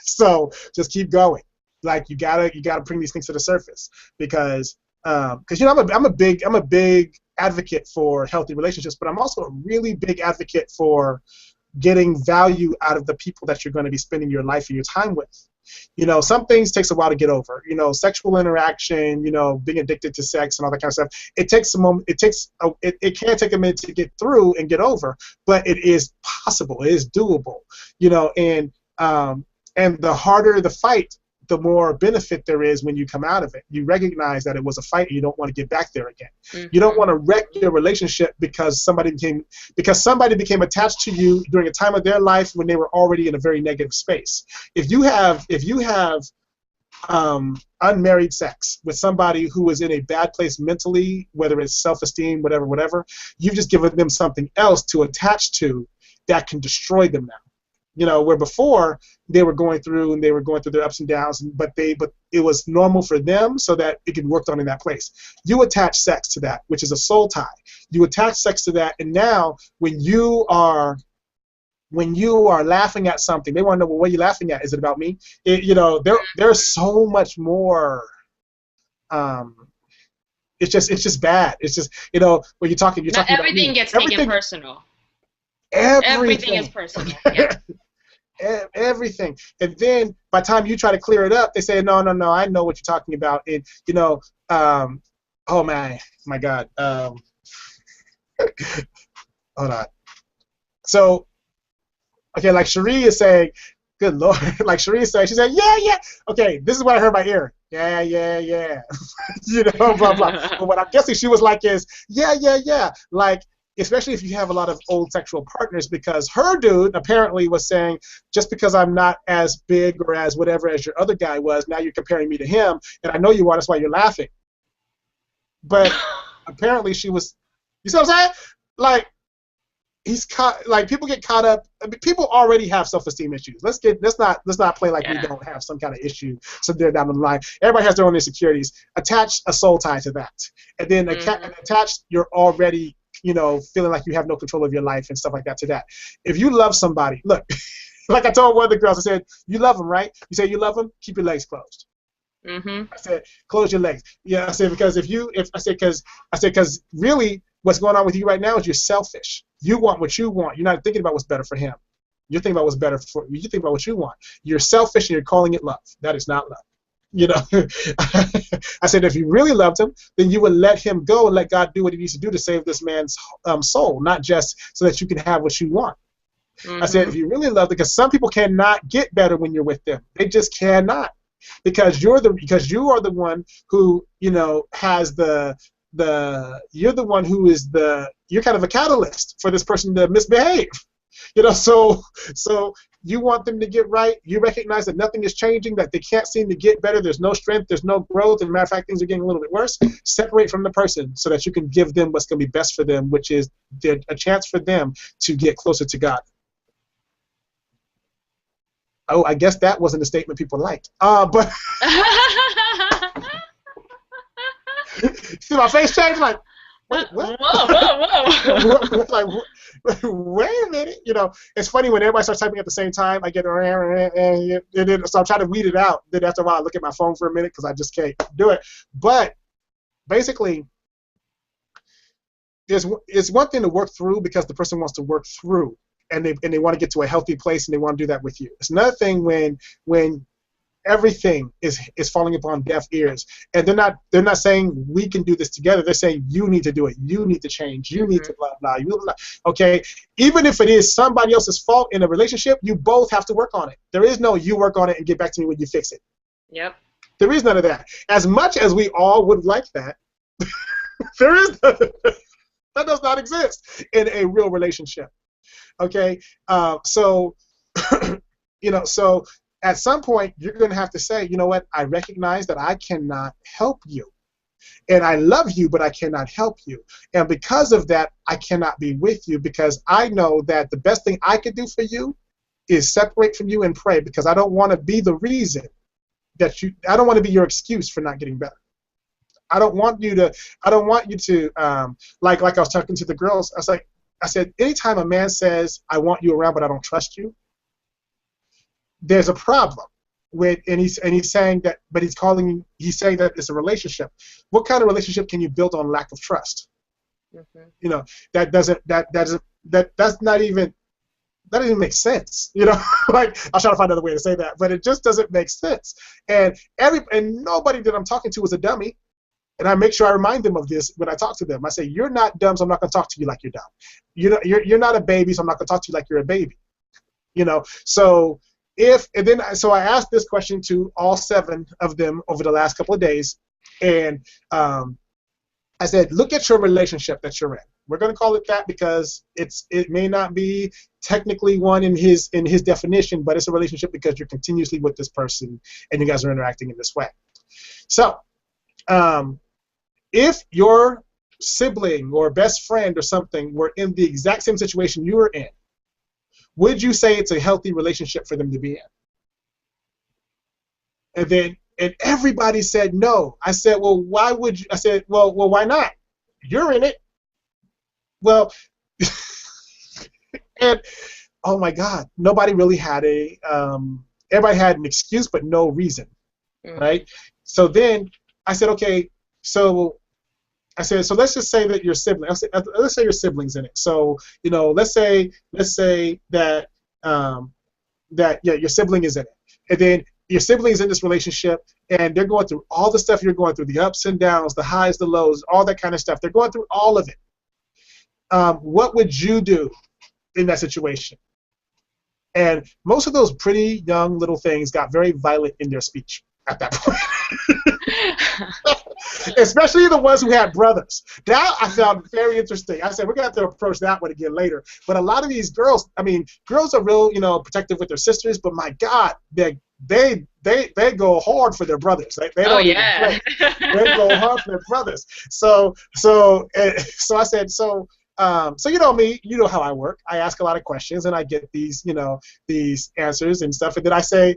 So just keep going. Like, you gotta bring these things to the surface, because I'm a big advocate for healthy relationships, but I'm also a really big advocate for getting value out of the people that you're going to be spending your life and your time with. Some things takes a while to get over. Sexual interaction, being addicted to sex and all that kind of stuff. It takes a moment. It can take a minute to get through and get over, but it is possible. It is doable. And the harder the fight, the more benefit there is when you come out of it. You recognize that it was a fight and you don't want to get back there again. You don't want to wreck your relationship because somebody became attached to you during a time of their life when they were already in a very negative space. If you have unmarried sex with somebody who is in a bad place mentally, whether it's self-esteem, whatever, you've just given them something else to attach to that can destroy them now. Where before they were going through their ups and downs, but it was normal for them, so that it could work on in that place. You attach sex to that, which is a soul tie. You attach sex to that, and now when you are laughing at something, they want to know, well, what are you laughing at? Is it about me? There's so much more. It's just bad. It's just when you're talking. Not everything gets taken personal. Everything is personal. Yeah. Everything, and then by the time you try to clear it up, they say, no, I know what you're talking about, and oh my God, hold on. So, okay, like Cherie is saying, good Lord, like Cherie is saying, she said, yeah, okay, this is what I heard in my ear, yeah, blah blah. But what I'm guessing she was like is, yeah, like. Especially if you have a lot of old sexual partners, because her dude apparently was saying, just because I'm not as big or as whatever as your other guy was, now you're comparing me to him, and I know you are, that's why you're laughing. But apparently she was, you see what I'm saying? Like, people get caught up. I mean, people already have self-esteem issues. Let's not play like we don't have some kind of issue somewhere down the line. Everybody has their own insecurities. Attach a soul tie to that, and then attach you're already feeling like you have no control of your life and stuff like that to that. If you love somebody, look, like I told one of the girls, I said, you love them, right? You say you love them, keep your legs closed. I said, close your legs. Yeah, I said because because really, what's going on with you right now is you're selfish. You want what you want. You're not thinking about what's better for him. You're thinking about what's better for you. You think about what you want. You're selfish and you're calling it love. That is not love. I said if you really loved him, then you would let him go and let God do what he needs to do to save this man's soul, not just so that you can have what you want. I said if you really loved him, because some people cannot get better when you're with them. They just cannot. Because you are the one who has you're the one who is you're kind of a catalyst for this person to misbehave. So you want them to get right. You recognize that nothing is changing, that they can't seem to get better. There's no strength. There's no growth. As a matter of fact, things are getting a little bit worse. Separate from the person so that you can give them what's going to be best for them, which is a chance for them to get closer to God. Oh, I guess that wasn't a statement people liked. But see my face change, like, what? Whoa. Like, wait a minute. It's funny when everybody starts typing at the same time. I get so I'm trying to weed it out. Then after a while, I look at my phone for a minute because I just can't do it. But basically, it's one thing to work through because the person wants to work through. And they want to get to a healthy place, and they want to do that with you. It's another thing when everything is falling upon deaf ears, and they're not saying we can do this together. They're saying you need to do it. You need to change. You need to blah blah. Okay, even if it is somebody else's fault in a relationship, you both have to work on it. There is no you work on it and get back to me when you fix it. Yep. There is none of that. As much as we all would like that, there is none of that. That does not exist in a real relationship. Okay, so at some point you're going to have to say, you know what, I recognize that I cannot help you, and I love you, but I cannot help you, and because of that, I cannot be with you because I know that the best thing I could do for you is separate from you and pray because I don't want to be the reason I don't want to be your excuse for not getting better. I don't want you to like I was talking to the girls. I said, anytime a man says, I want you around, but I don't trust you, there's a problem. And he's saying that, but he's saying that it's a relationship. What kind of relationship can you build on lack of trust? That's not even make sense. Like I'll try to find another way to say that, but it just doesn't make sense. And nobody that I'm talking to is a dummy. And I make sure I remind them of this when I talk to them. I say, you're not dumb, so I'm not going to talk to you like you're dumb. You're not a baby, so I'm not going to talk to you like you're a baby. So I asked this question to all 7 of them over the last couple of days, and I said, look at your relationship that you're in. We're going to call it that because it may not be technically one in his definition, but it's a relationship because you're continuously with this person and you guys are interacting in this way. So, if your sibling or best friend or something were in the exact same situation you were in, would you say it's a healthy relationship for them to be in? And everybody said no. I said, well, why would you? I said, well, why not? You're in it. Well, and oh my God, nobody really had everybody had an excuse but no reason, right? So then I said, okay, so let's just say that your sibling. Let's say your siblings in it. So let's say that your sibling is in it, and then your siblings in this relationship, and they're going through all the stuff you're going through, the ups and downs, the highs, the lows, all that kind of stuff. They're going through all of it. What would you do in that situation? And most of those pretty young little things got very violent in their speech at that point. Especially the ones who had brothers. That I found very interesting. I said we're gonna have to approach that one again later. But a lot of these girls, girls are real, protective with their sisters. But my God, they go hard for their brothers. They don't even play. They go hard for their brothers. So I said, so So you know me, you know how I work. I ask a lot of questions and I get these, these answers and stuff. And then I said,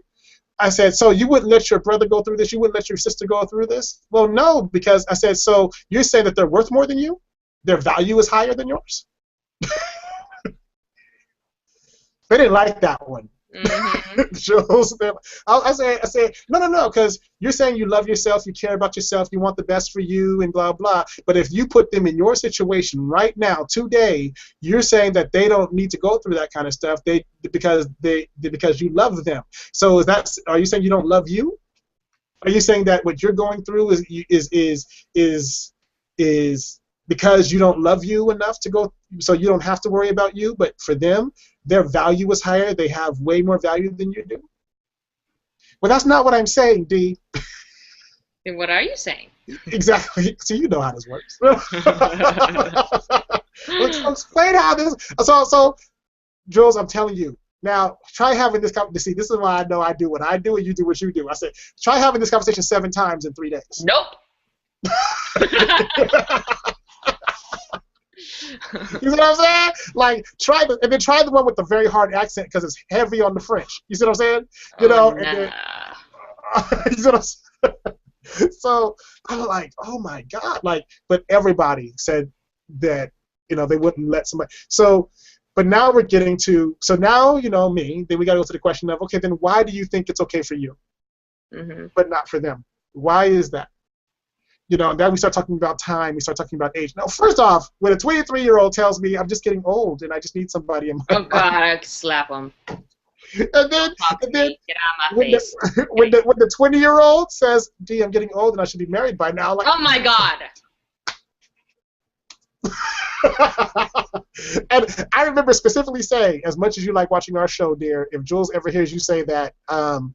so you wouldn't let your brother go through this? You wouldn't let your sister go through this? Well, no, because I said, so you're saying that they're worth more than you? Their value is higher than yours? They didn't like that one. Mm-hmm. I said, no, because you're saying you love yourself, you care about yourself, you want the best for you, and blah blah. But if you put them in your situation right now, today, you're saying that they don't need to go through that kind of stuff. Because you love them. So are you saying you don't love you? Are you saying that what you're going through is because you don't love you enough to go, so you don't have to worry about you, but for them, their value is higher. They have way more value than you do. Well, that's not what I'm saying, D. Then what are you saying? Exactly. So you know how this works. Let's explain how this. So, Jules, I'm telling you. Now, try having this conversation. See, this is why I know I do what I do and you do what you do. I said, try having this conversation 7 times in 3 days. Nope. You see what I'm saying? Like, try the one with the very hard accent because it's heavy on the French. You see what I'm saying? And then, you see what I'm saying? So I'm like, oh my God! Like, but everybody said that they wouldn't let somebody. So, but now we're getting to. So now me. Then we got to go to the question of, okay, then why do you think it's okay for you, but not for them? Why is that? Then we start talking about time, we start talking about age. Now, first off, when a 23-year-old tells me I'm just getting old and I just need somebody in my life. Oh God, I could slap him. And then get out of my face. When the 20-year-old says, "D, I'm getting old and I should be married by now," like, oh my God. And I remember specifically saying, as much as you like watching our show, dear, if Jules ever hears you say that,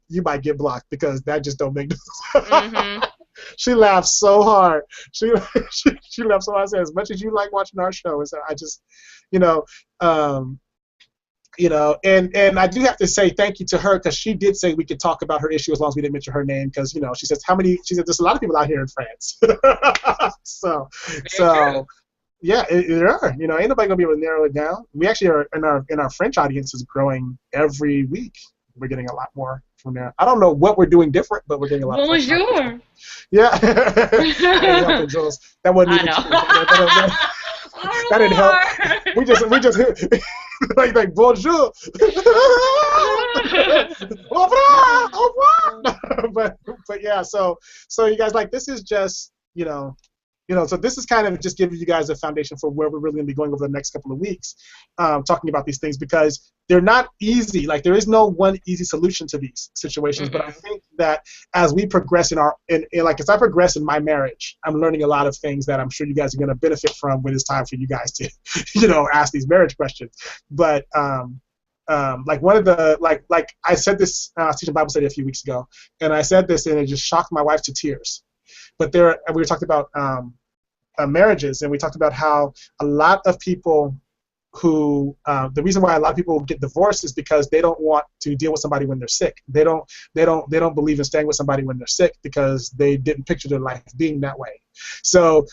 you might get blocked because that just don't make sense. She laughed so hard. She laughed so hard. I said, as much as you like watching our show, so I just, and I do have to say thank you to her because she did say we could talk about her issue as long as we didn't mention her name because she says there's a lot of people out here in France. so yeah, there are. Ain't nobody gonna be able to narrow it down. We actually are in our French audience is growing every week. We're getting a lot more from there. I don't know what we're doing different, but we're getting a lot. Bonjour. Yeah. That wasn't even. That didn't help. We just like bonjour. Au revoir. But yeah. So you guys, like, this is just so this is kind of just giving you guys a foundation for where we're really going to be going over the next couple of weeks, talking about these things because they're not easy. Like, there is no one easy solution to these situations. But I think that as we progress as I progress in my marriage, I'm learning a lot of things that I'm sure you guys are going to benefit from when it's time for you guys to, ask these marriage questions. But like one of the like I said this, I was teaching Bible study a few weeks ago, and I said this and it just shocked my wife to tears. But we were talking about marriages, and we talked about how a lot of people who the reason why a lot of people get divorced is because they don't want to deal with somebody when they're sick. They don't believe in staying with somebody when they're sick because they didn't picture their life being that way. So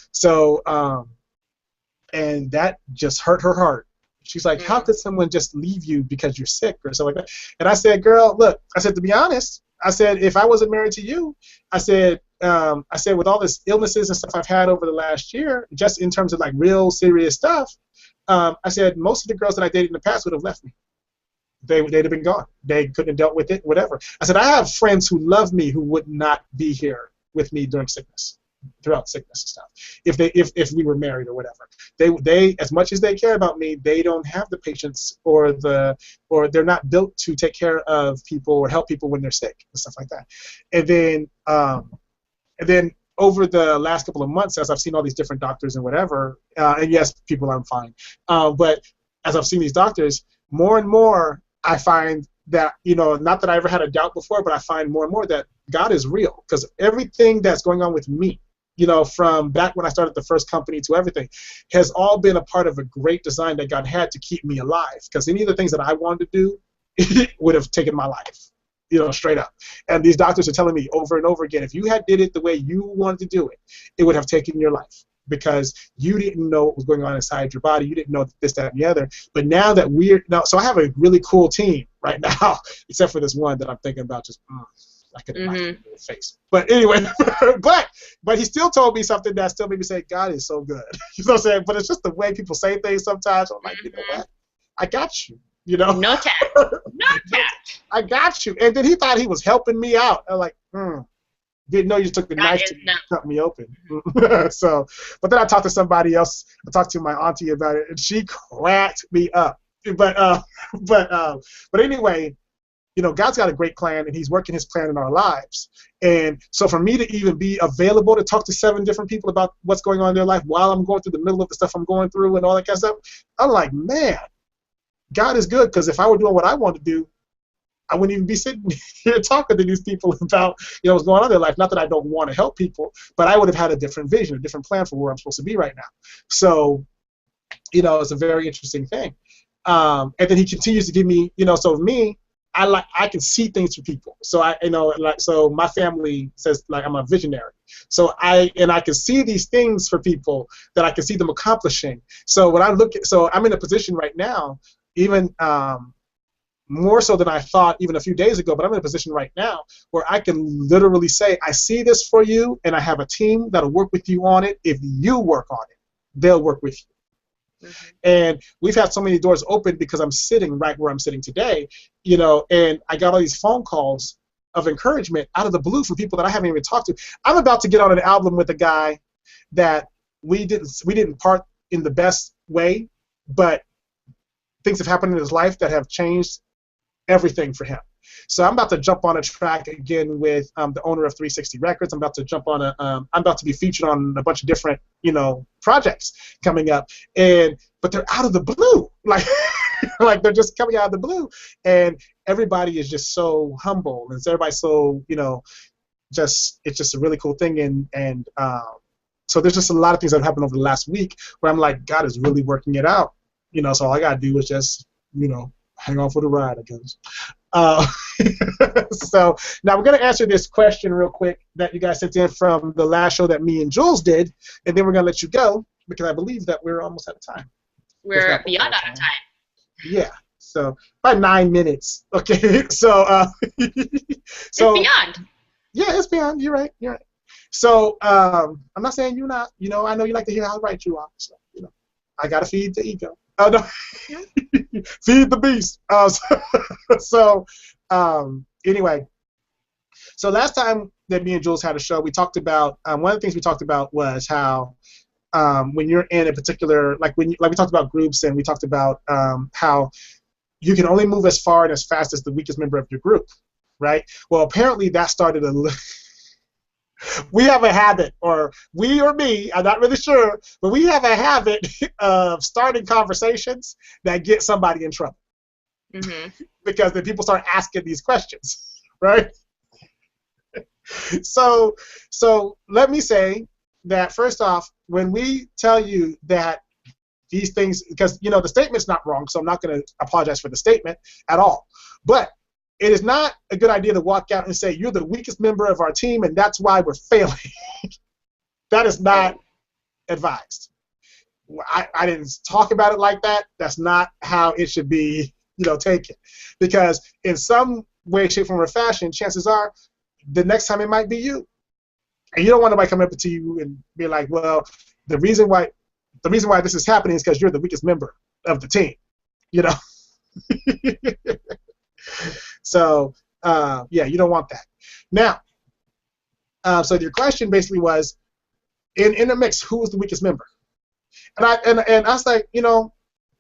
and that just hurt her heart. She's like, how could someone just leave you because you're sick or something like that? And I said, girl, look, I said, to be honest, I said, if I wasn't married to you, I said, with all this illnesses and stuff I've had over the last year, just in terms of like real serious stuff, I said, most of the girls that I dated in the past would have left me. They'd have been gone. They couldn't have dealt with it, whatever. I said, I have friends who love me who would not be here with me during sickness, throughout sickness and stuff. If we were married or whatever, they as much as they care about me, they don't have the patience or they're not built to take care of people or help people when they're sick and stuff like that. And then over the last couple of months, as I've seen all these different doctors and whatever, and yes, people are fine, but as I've seen these doctors, more and more I find that, not that I ever had a doubt before, but I find more and more that God is real, because everything that's going on with me, from back when I started the first company to everything, has all been a part of a great design that God had to keep me alive, because any of the things that I wanted to do would have taken my life. Straight up. And these doctors are telling me over and over again, if you had did it the way you wanted to do it, it would have taken your life. because you didn't know what was going on inside your body. You didn't know this, that, and the other. But now that so I have a really cool team right now, except for this one that I'm thinking about just, I could have knocked him in the face. But anyway, but he still told me something that still made me say, God is so good. You know what I'm saying? But it's just the way people say things sometimes. I'm like, you know what? I got you. You know? No tact. No tact. I got you. And then he thought he was helping me out. I'm like, didn't know you took the knife to cut me open. So, but then I talked to somebody else. I talked to my auntie about it, and she cracked me up. But anyway, you know, God's got a great plan, and He's working His plan in our lives. And so for me to even be available to talk to 7 different people about what's going on in their life while I'm going through the middle of the stuff I'm going through and all that kind of stuff, I'm like, man, God is good, because if I were doing what I want to do, I wouldn't even be sitting here talking to these people about, you know, what's going on in their life. Not that I don't want to help people, but I would have had a different vision, a different plan for where I'm supposed to be right now. So, you know, it's a very interesting thing. And then He continues to give me, you know, so me, I can see things for people. So so my family says like I'm a visionary. So I can see these things for people that I can see them accomplishing. So when I'm in a position right now, even more so than I thought even a few days ago, but I'm in a position right now where I can literally say, I see this for you, and I have a team that'll work with you on it. If you work on it, they'll work with you. And we've had so many doors open because I'm sitting right where I'm sitting today, you know, and I got all these phone calls of encouragement out of the blue from people that I haven't even talked to. I'm about to get on an album with a guy that we didn't part in the best way, but things have happened in his life that have changed everything for him. So I'm about to jump on a track again with the owner of 360 Records. I'm about to jump on I'm about to be featured on a bunch of different, you know, projects coming up. But they're out of the blue, like like they're just coming out of the blue, and everybody is just so humble, and everybody's so, you know, it's just a really cool thing, and so there's just a lot of things that have happened over the last week where I'm like, God is really working it out, you know. So all I gotta do is just, you know, hang on for the ride, I guess. So now we're going to answer this question real quick that you guys sent in from the last show that me and Jules did, and then we're going to let you go because I believe that we're almost out of time. We're beyond out of time. Yeah, so about 9 minutes. Okay, so it's beyond. Yeah, it's beyond. You're right. So I'm not saying you're not. You know, I know you like to hear how right you are. So, you know, I got to feed the ego. Oh, no. Feed the beast. Anyway, so last time that me and Jules had a show, we talked about one of the things we talked about was how when you're in a particular, like we talked about groups, and we talked about how you can only move as far and as fast as the weakest member of your group, right? Well, apparently that started we have a habit, or we or me, I'm not really sure, but we have a habit of starting conversations that get somebody in trouble. Because then people start asking these questions, right? So let me say that first off, when we tell you that these things, because, you know, the statement's not wrong, so I'm not going to apologize for the statement at all, but it is not a good idea to walk out and say, you're the weakest member of our team, and that's why we're failing. That is not advised. I didn't talk about it like that. That's not how it should be, you know, taken. Because in some way, shape, form, or fashion, chances are the next time it might be you. And you don't want nobody coming up to you and be like, well, the reason why this is happening is because you're the weakest member of the team, you know. So, yeah, you don't want that. Now, so your question basically was, in INNERMIX, who was the weakest member? And I was like, you know,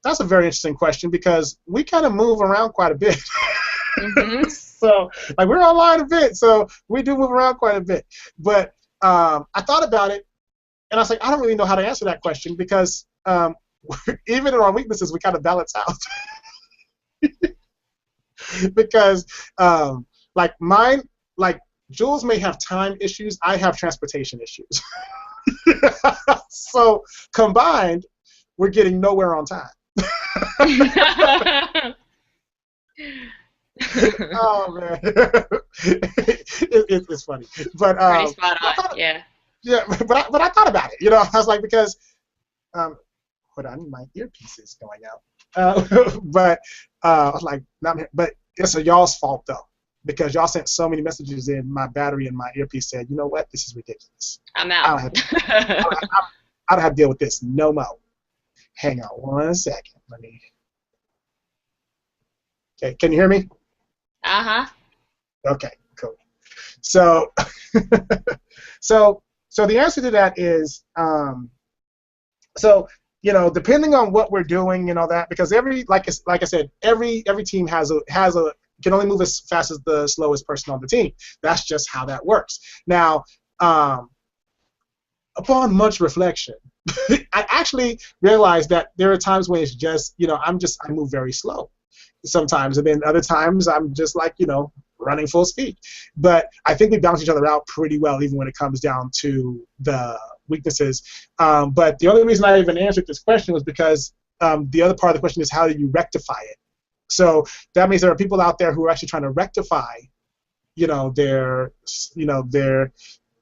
that's a very interesting question because we kind of move around quite a bit. So, like, we're online a bit, so we do move around quite a bit. But I thought about it, and I was like, I don't really know how to answer that question because even in our weaknesses, we kind of balance out. Because like mine, like Jules may have time issues, I have transportation issues. So combined, we're getting nowhere on time. Oh man, it's funny, but pretty spot on. Yeah. Yeah, but I thought about it. You know, I was like, because hold on, my earpiece is going out. But I was like, not, but it's y'all's fault though, because y'all sent so many messages in. My battery and my earpiece said, you know what, this is ridiculous. I'm out. I don't have to deal with this no more. Hang on 1 second. Let me. Okay, can you hear me? Okay, cool. So, so the answer to that is, so you know, depending on what we're doing and all that, because like I said, every team has a can only move as fast as the slowest person on the team. That's just how that works. Now, upon much reflection, I actually realized that there are times when it's just, you know, I move very slow sometimes, and then other times I'm just like, you know, running full speed. But I think we balance each other out pretty well, even when it comes down to the weaknesses. But the only reason I even answered this question was because the other part of the question is, how do you rectify it? So that means there are people out there who are actually trying to rectify, you know, their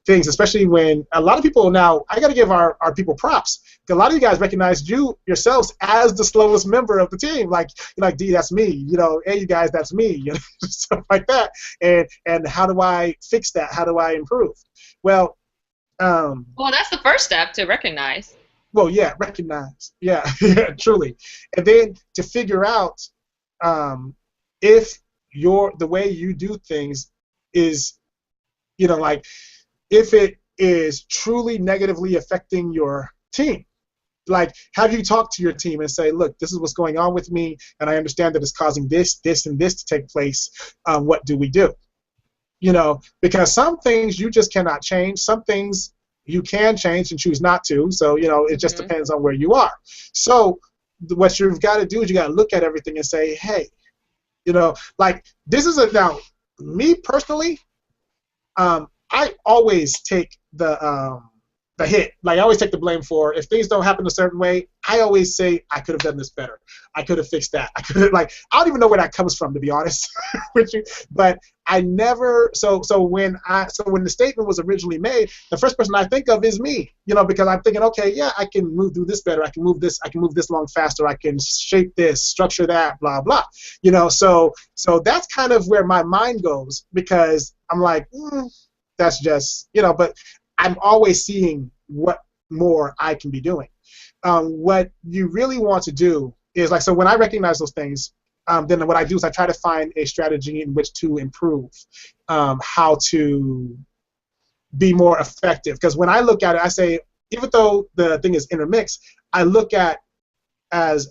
things, especially when a lot of people now, I got to give our people props. A lot of you guys recognized yourselves as the slowest member of the team. Like, D, that's me. You know, hey, you guys, that's me. You know, stuff like that. And how do I fix that? How do I improve? Well, that's the first step, to recognize. Well, yeah, recognize. Yeah, yeah, truly. And then to figure out if the way you do things is, you know, like, if it is truly negatively affecting your team. Like, have you talked to your team and say, look, this is what's going on with me, and I understand that it's causing this, this, and this to take place. What do we do? You know, because some things you just cannot change. Some things you can change and choose not to. So, you know, it just depends on where you are. So what you've got to do is you got to look at everything and say, hey, you know, like, this is now, me personally, I always take the hit. Like, I always take the blame for if things don't happen a certain way. I always say, I could have done this better. I could have fixed that. I don't even know where that comes from, to be honest with you. But I never. So when the statement was originally made, the first person I think of is me. You know, because I'm thinking, okay, yeah, I can do this better. I can move this long faster. I can shape this, structure that, blah blah. You know, so that's kind of where my mind goes, because I'm like, that's just, you know, but I'm always seeing what more I can be doing. What you really want to do is, like, so when I recognize those things, then what I do is I try to find a strategy in which to improve how to be more effective. Because when I look at it, I say, even though the thing is INNERMIX, I look at, as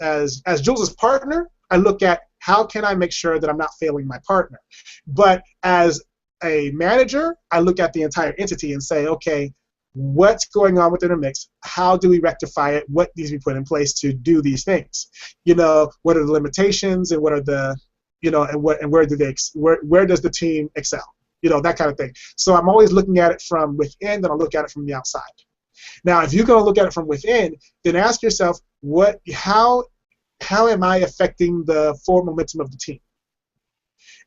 Jules' partner, I look at how can I make sure that I'm not failing my partner. But as a manager, I look at the entire entity and say, okay, what's going on with INNERMIX? How do we rectify it? What needs to be put in place to do these things? You know, what are the limitations, and what are the, you know, and where does the team excel? You know, that kind of thing. So I'm always looking at it from within, then I'll look at it from the outside. Now, if you're going to look at it from within, then ask yourself, how am I affecting the forward momentum of the team?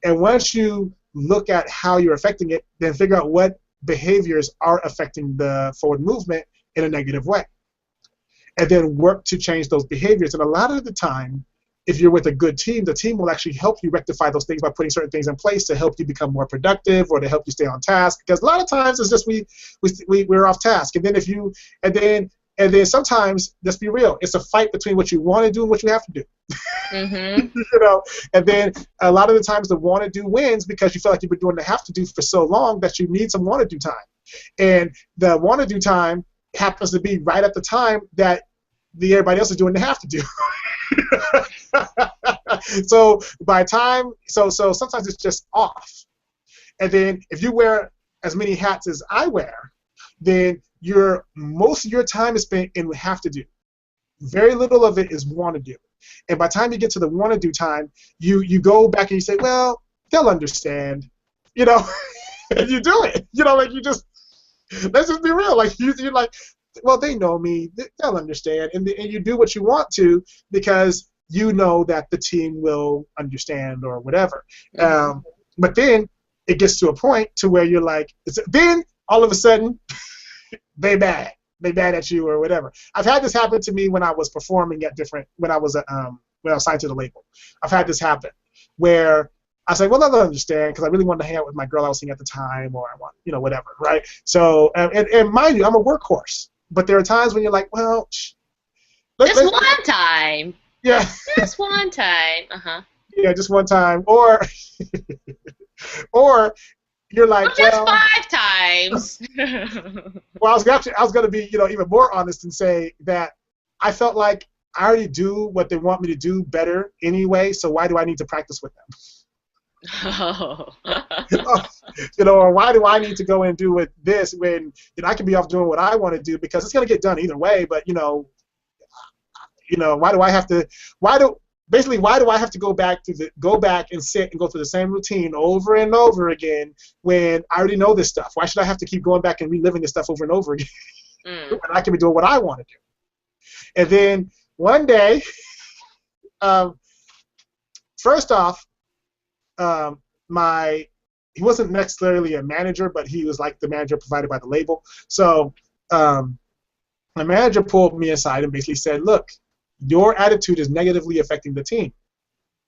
And once you look at how you're affecting it, then figure out what behaviors are affecting the forward movement in a negative way. And then work to change those behaviors. And a lot of the time, if you're with a good team, the team will actually help you rectify those things by putting certain things in place to help you become more productive, or to help you stay on task. Because a lot of times it's just we're off task. And then sometimes, let's be real, it's a fight between what you want to do and what you have to do. You know, and then a lot of the times the want to do wins because you feel like you've been doing the have to do for so long that you need some want to do time. And the want to do time happens to be right at the time that everybody else is doing the have to do. So sometimes it's just off. And then if you wear as many hats as I wear, then most of your time is spent in have to do. Very little of it is want to do. And by the time you get to the want to do time, you go back and you say, well, they'll understand, you know, and you do it. You know, like, let's just be real. Like, you're like, well, they know me, they'll understand, and you do what you want to because you know that the team will understand or whatever. But then it gets to a point to where you're like, then all of a sudden, they mad. They mad at you or whatever. I've had this happen to me when I was performing at when I was signed to the label. I've had this happen where I say, well, I don't understand because I really wanted to hang out with my girl I was seeing at the time, or I want, whatever, right? So, and mind you, I'm a workhorse, but there are times when you're like, well, just one time. Yeah. Just one time. Yeah, just one time, or or you're like, just 5 times. Well, I was gonna be, even more honest and say that I felt like I already do what they want me to do better anyway, so why do I need to practice with them? Oh. Or why do I need to go and do this when I can be off doing what I want to do, because it's gonna get done either way. But why do I have to? Why do I have to go back and sit and go through the same routine over and over again when I already know this stuff? Why should I have to keep going back and reliving this stuff over and over again when I can be doing what I want to do? And then one day, first off, he wasn't necessarily a manager, but he was like the manager provided by the label. So my manager pulled me aside and basically said, look, your attitude is negatively affecting the team.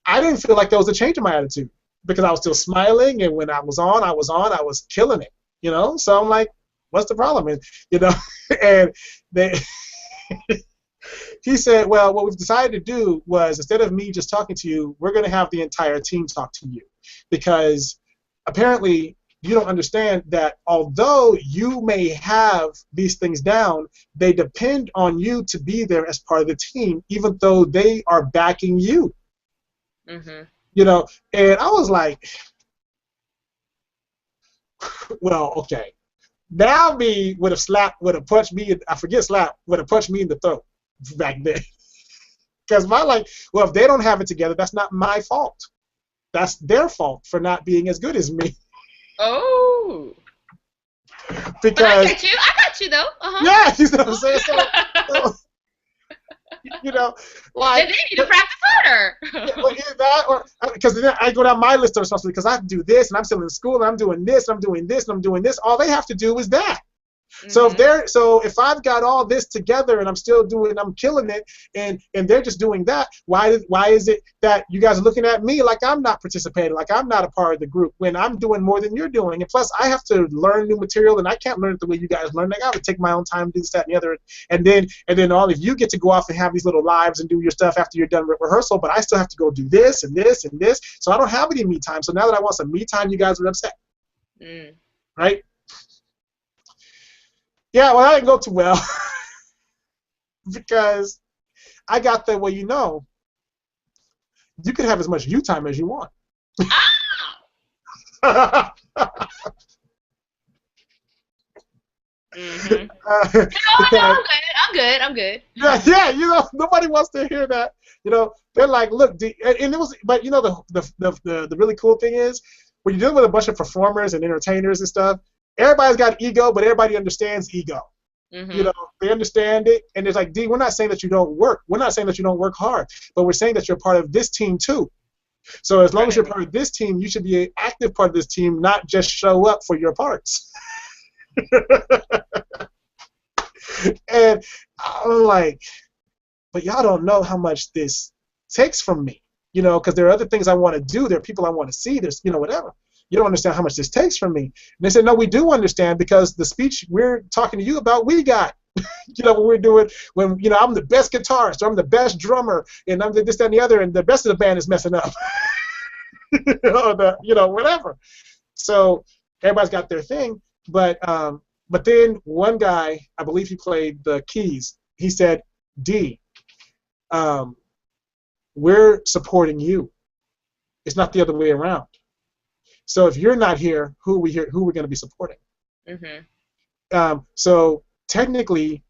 I didn't feel like there was a change in my attitude because I was still smiling, and when I was killing it, So I'm like, what's the problem? And, and he said, well, what we've decided to do was, instead of me just talking to you, we're going to have the entire team talk to you, because apparently you don't understand that although you may have these things down, they depend on you to be there as part of the team, even though they are backing you. And I was like, well, okay. Now me would have punched me in the throat back then. Because well, if they don't have it together, that's not my fault. That's their fault for not being as good as me. Oh. Because but I got you though. Yeah, you know what I'm saying? So then they need to practice harder. Because then I go down my list of responsibilities, because I have to do this, and I'm still in school, and I'm doing this, and I'm doing this, and I'm doing this. All they have to do is that. So if I've got all this together and I'm killing it, and they're just doing that, why is it that you guys are looking at me like I'm not participating, like I'm not a part of the group, when I'm doing more than you're doing? And plus, I have to learn new material, and I can't learn it the way you guys learn. I got to take my own time, do this, that, and the other, and then all of you get to go off and have these little lives and do your stuff after you're done with rehearsal, but I still have to go do this and this and this, so I don't have any me time. So now that I want some me time, you guys are upset, right? Yeah, well, that didn't go too well because I got the, well, you could have as much you time as you want. I'm good. Yeah, nobody wants to hear that. They're like, look, and it was, but the really cool thing is, when you're dealing with a bunch of performers and entertainers and stuff, everybody's got ego, but everybody understands ego. They understand it, and it's like, D, we're not saying that you don't work. We're not saying that you don't work hard, but we're saying that you're part of this team too. So as long as you're part of this team, you should be an active part of this team, not just show up for your parts. And I'm like, but y'all don't know how much this takes from me, because there are other things I want to do. There are people I want to see. There's, whatever. You don't understand how much this takes from me. And they said, no, we do understand, because the speech we're talking to you about, we got. When we're doing, when, I'm the best guitarist, or I'm the best drummer, and I'm this, that, and the other, and the rest of the band is messing up. Whatever. So everybody's got their thing. But then one guy, I believe he played the keys, he said, D, we're supporting you. It's not the other way around. So if you're not here, who are we going to be supporting? So technically,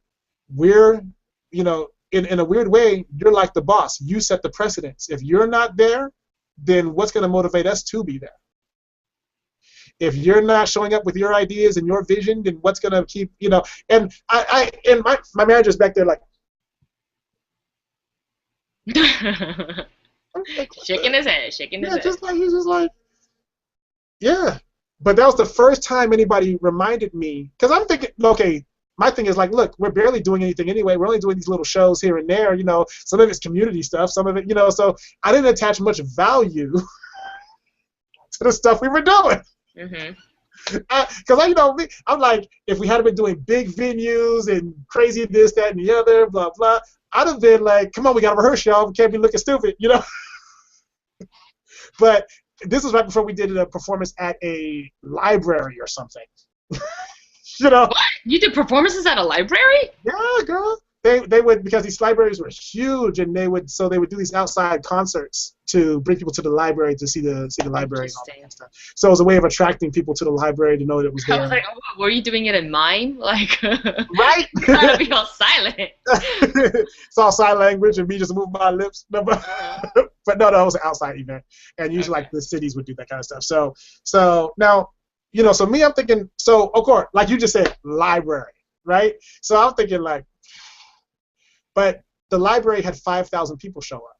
we're, in a weird way, you're like the boss. You set the precedence. If you're not there, then what's going to motivate us to be there? If you're not showing up with your ideas and your vision, then what's going to keep, And my manager's back there like, shaking his head. He's just like. Yeah, but that was the first time anybody reminded me, because I'm thinking, okay, my thing is like, look, we're barely doing anything anyway. We're only doing these little shows here and there. Some of it's community stuff, some of it, So I didn't attach much value to the stuff we were doing. Because I'm like, if we had been doing big venues and crazy this, that, and the other, blah blah, I'd have been like, come on, we gotta rehearse, y'all. We can't be looking stupid, But this was right before we did a performance at a library or something. What? You did performances at a library? Yeah, girl. They would, because these libraries were huge, and they would do these outside concerts to bring people to the library to see the library and all that kind of stuff. So it was a way of attracting people to the library to know that it was there. I was like, oh, were you doing it in mime? Like, right? You gotta be all silent. It's all sign language and me just moving my lips. No, but no, it was an outside event, and usually like the cities would do that kind of stuff. So now, so me, I'm thinking, so of course, like you just said, library, right? So I'm thinking like. But the library had 5,000 people show up.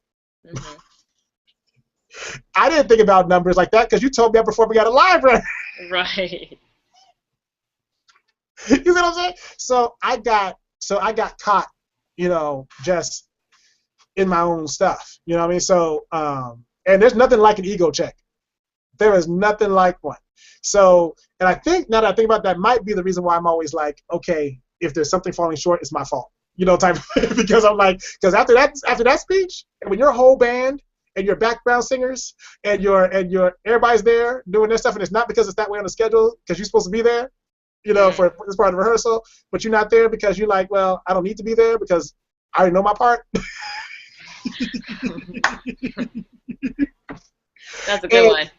I didn't think about numbers like that because you told me that before we got a library. Right. You see what I'm saying? So I got caught, just in my own stuff. You know what I mean? So and there's nothing like an ego check. There is nothing like one. So, and I think now that I think about that, might be the reason why I'm always like, okay, if there's something falling short, it's my fault. Type of, because I'm like, because after that speech, and when your whole band and your background singers and your everybody's there doing their stuff, and it's not because it's that way on the schedule, because you're supposed to be there, for this part of the rehearsal, but you're not there because you're like, well, I don't need to be there because I already know my part. That's a good one.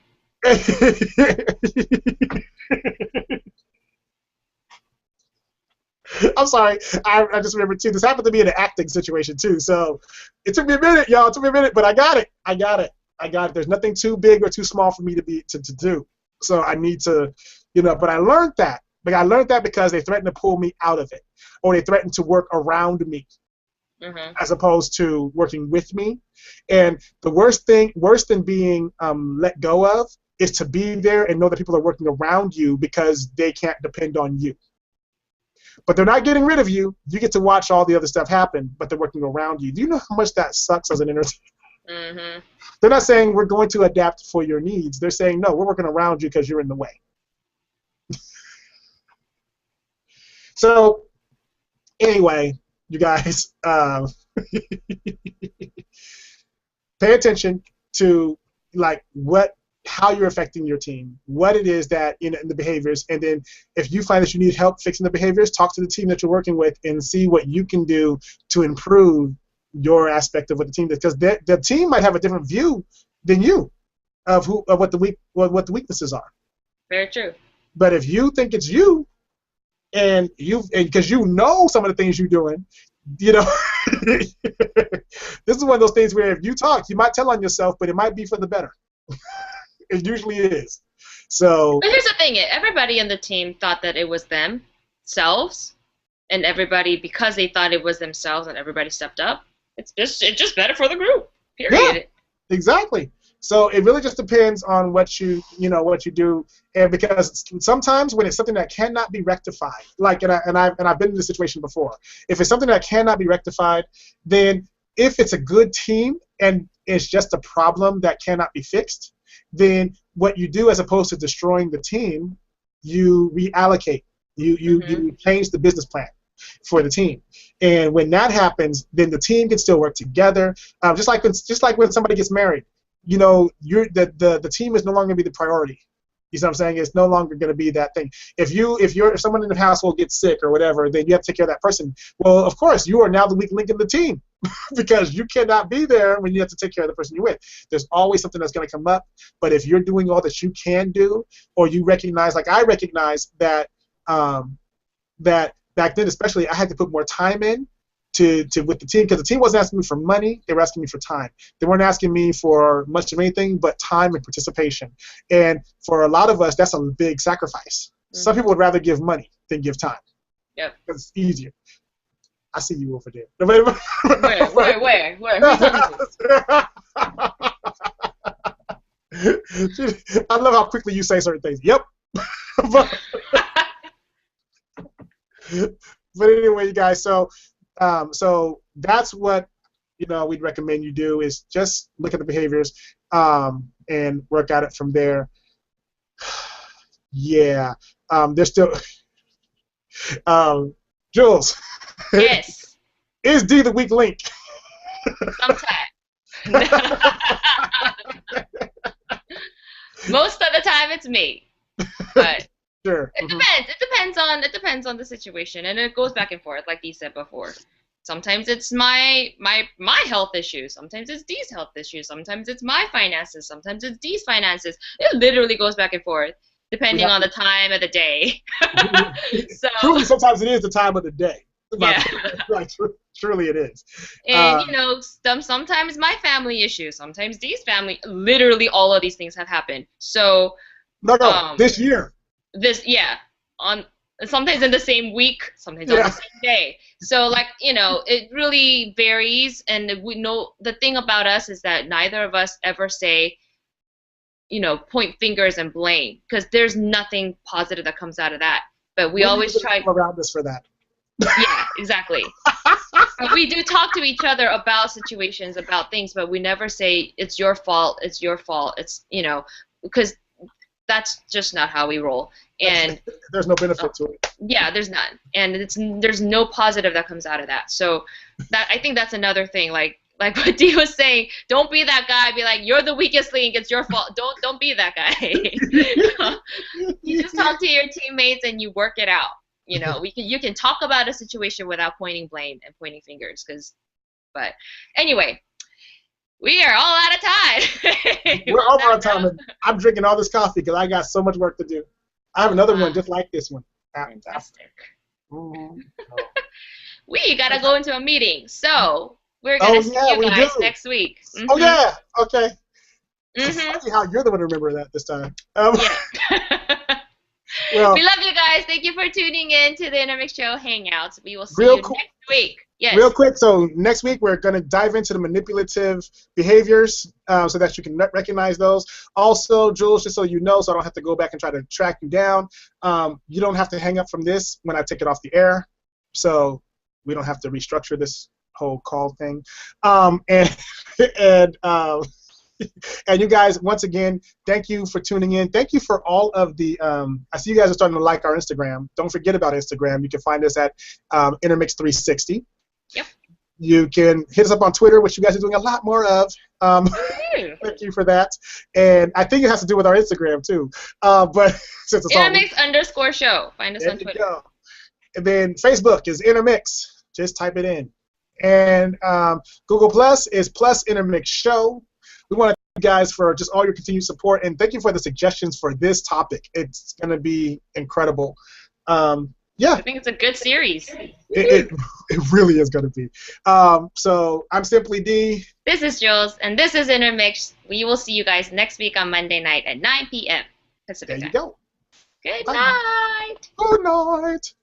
I'm sorry. I just remembered too. This happened to me in an acting situation too. So it took me a minute, y'all. It took me a minute, but I got it. There's nothing too big or too small for me to do. So I need to, But I learned that. But I learned that because they threatened to pull me out of it, or they threatened to work around me, as opposed to working with me. And the worst than being let go of is to be there and know that people are working around you because they can't depend on you. But they're not getting rid of you. You get to watch all the other stuff happen, but they're working around you. Do you know how much that sucks as an entertainer? They're not saying we're going to adapt for your needs. They're saying, no, we're working around you because you're in the way. So, anyway, you guys, pay attention to how you're affecting your team, what it is that in the behaviors, and then if you find that you need help fixing the behaviors, talk to the team that you're working with and see what you can do to improve your aspect of what the team does, because the team might have a different view than you of what the weaknesses are. Very true. But if you think it's you, and because you know some of the things you're doing, this is one of those things where if you talk, you might tell on yourself, but it might be for the better. It usually is. So. But here's the thing: everybody in the team thought that it was themselves, and everybody, because they thought it was themselves, and everybody stepped up. It's just better for the group. Period. Yeah, exactly. So it really just depends on what you do, and because sometimes when it's something that cannot be rectified, and I've been in this situation before. If it's something that cannot be rectified, then if it's a good team and it's just a problem that cannot be fixed, then what you do, as opposed to destroying the team, you reallocate. You change the business plan for the team, and when that happens, then the team can still work together. Just like when somebody gets married, the team is no longer going to be the priority. You see what I'm saying? It's no longer going to be that thing. If someone in the household gets sick or whatever, then you have to take care of that person. Well, of course, you are now the weak link in the team because you cannot be there when you have to take care of the person you're with. There's always something that's going to come up. But if you're doing all that you can do, or you recognize, like I recognize that that back then especially, I had to put more time in with the team, because the team wasn't asking me for money, they were asking me for time. They weren't asking me for much of anything but time and participation. And for a lot of us, that's a big sacrifice. Some people would rather give money than give time. Yep. It's easier. I see you over there. Where? Who are you talking to? I love how quickly you say certain things. Yep. But anyway, you guys, so that's what we'd recommend you do is just look at the behaviors and work at it from there. Yeah, there's still Jules. Yes. Is D the weak link? Sometimes. Most of the time it's me, but sure. It depends. It depends on the situation, and it goes back and forth, like Dee said before. Sometimes it's my health issues. Sometimes it's Dee's health issues. Sometimes it's my finances. Sometimes it's Dee's finances. It literally goes back and forth, depending on the time of the day. So truly, sometimes it is the time of the day. Yeah. Like, truly it is. And sometimes my family issues. Sometimes Dee's family. Literally, all of these things have happened. So this year. On sometimes in the same week, sometimes on the same day. So it really varies, and we know the thing about us is that neither of us ever say, point fingers and blame, because there's nothing positive that comes out of that. But we always try around us for that. Yeah, exactly. But we do talk to each other about situations, about things, but we never say it's your fault. It's your fault. It's because that's just not how we roll. And there's no benefit to it. Yeah, there's none, and there's no positive that comes out of that. So I think that's another thing. Like what Dee was saying, don't be that guy. Be like, you're the weakest link. It's your fault. Don't be that guy. You just talk to your teammates and you work it out. You can talk about a situation without pointing blame and pointing fingers. But anyway. We are all out of time. We're over our time. And I'm drinking all this coffee because I got so much work to do. I have another one just like this one. Fantastic. We got to go into a meeting. So we're going to see you guys next week. Mm-hmm. Oh, yeah. Okay. It's funny how you're the one to remember that this time. Yeah. Well, we love you guys. Thank you for tuning in to the INNERMIX Show Hangouts. We will see you next week. Yes. Real quick, so next week we're going to dive into the manipulative behaviors so that you can recognize those. Also, Jules, just so you know, so I don't have to go back and try to track you down, you don't have to hang up from this when I take it off the air, so we don't have to restructure this whole call thing. And you guys, once again, thank you for tuning in. Thank you for all of the, I see you guys are starting to like our Instagram. Don't forget about Instagram. You can find us at INNERMIX360. Yep. You can hit us up on Twitter, which you guys are doing a lot more of. Thank you for that. And I think it has to do with our Instagram, too. But since it's INNERMIX_show. Find us on Twitter. Go. And then Facebook is INNERMIX. Just type it in. And Google Plus is +INNERMIX Show. We want to thank you guys for just all your continued support, and thank you for the suggestions for this topic. It's going to be incredible. Yeah. I think it's a good series. It really is going to be. So I'm Simply D. This is Jules, and this is INNERMIX. We will see you guys next week on Monday night at 9 p.m. Pacific time. There you go. Good night. Good night.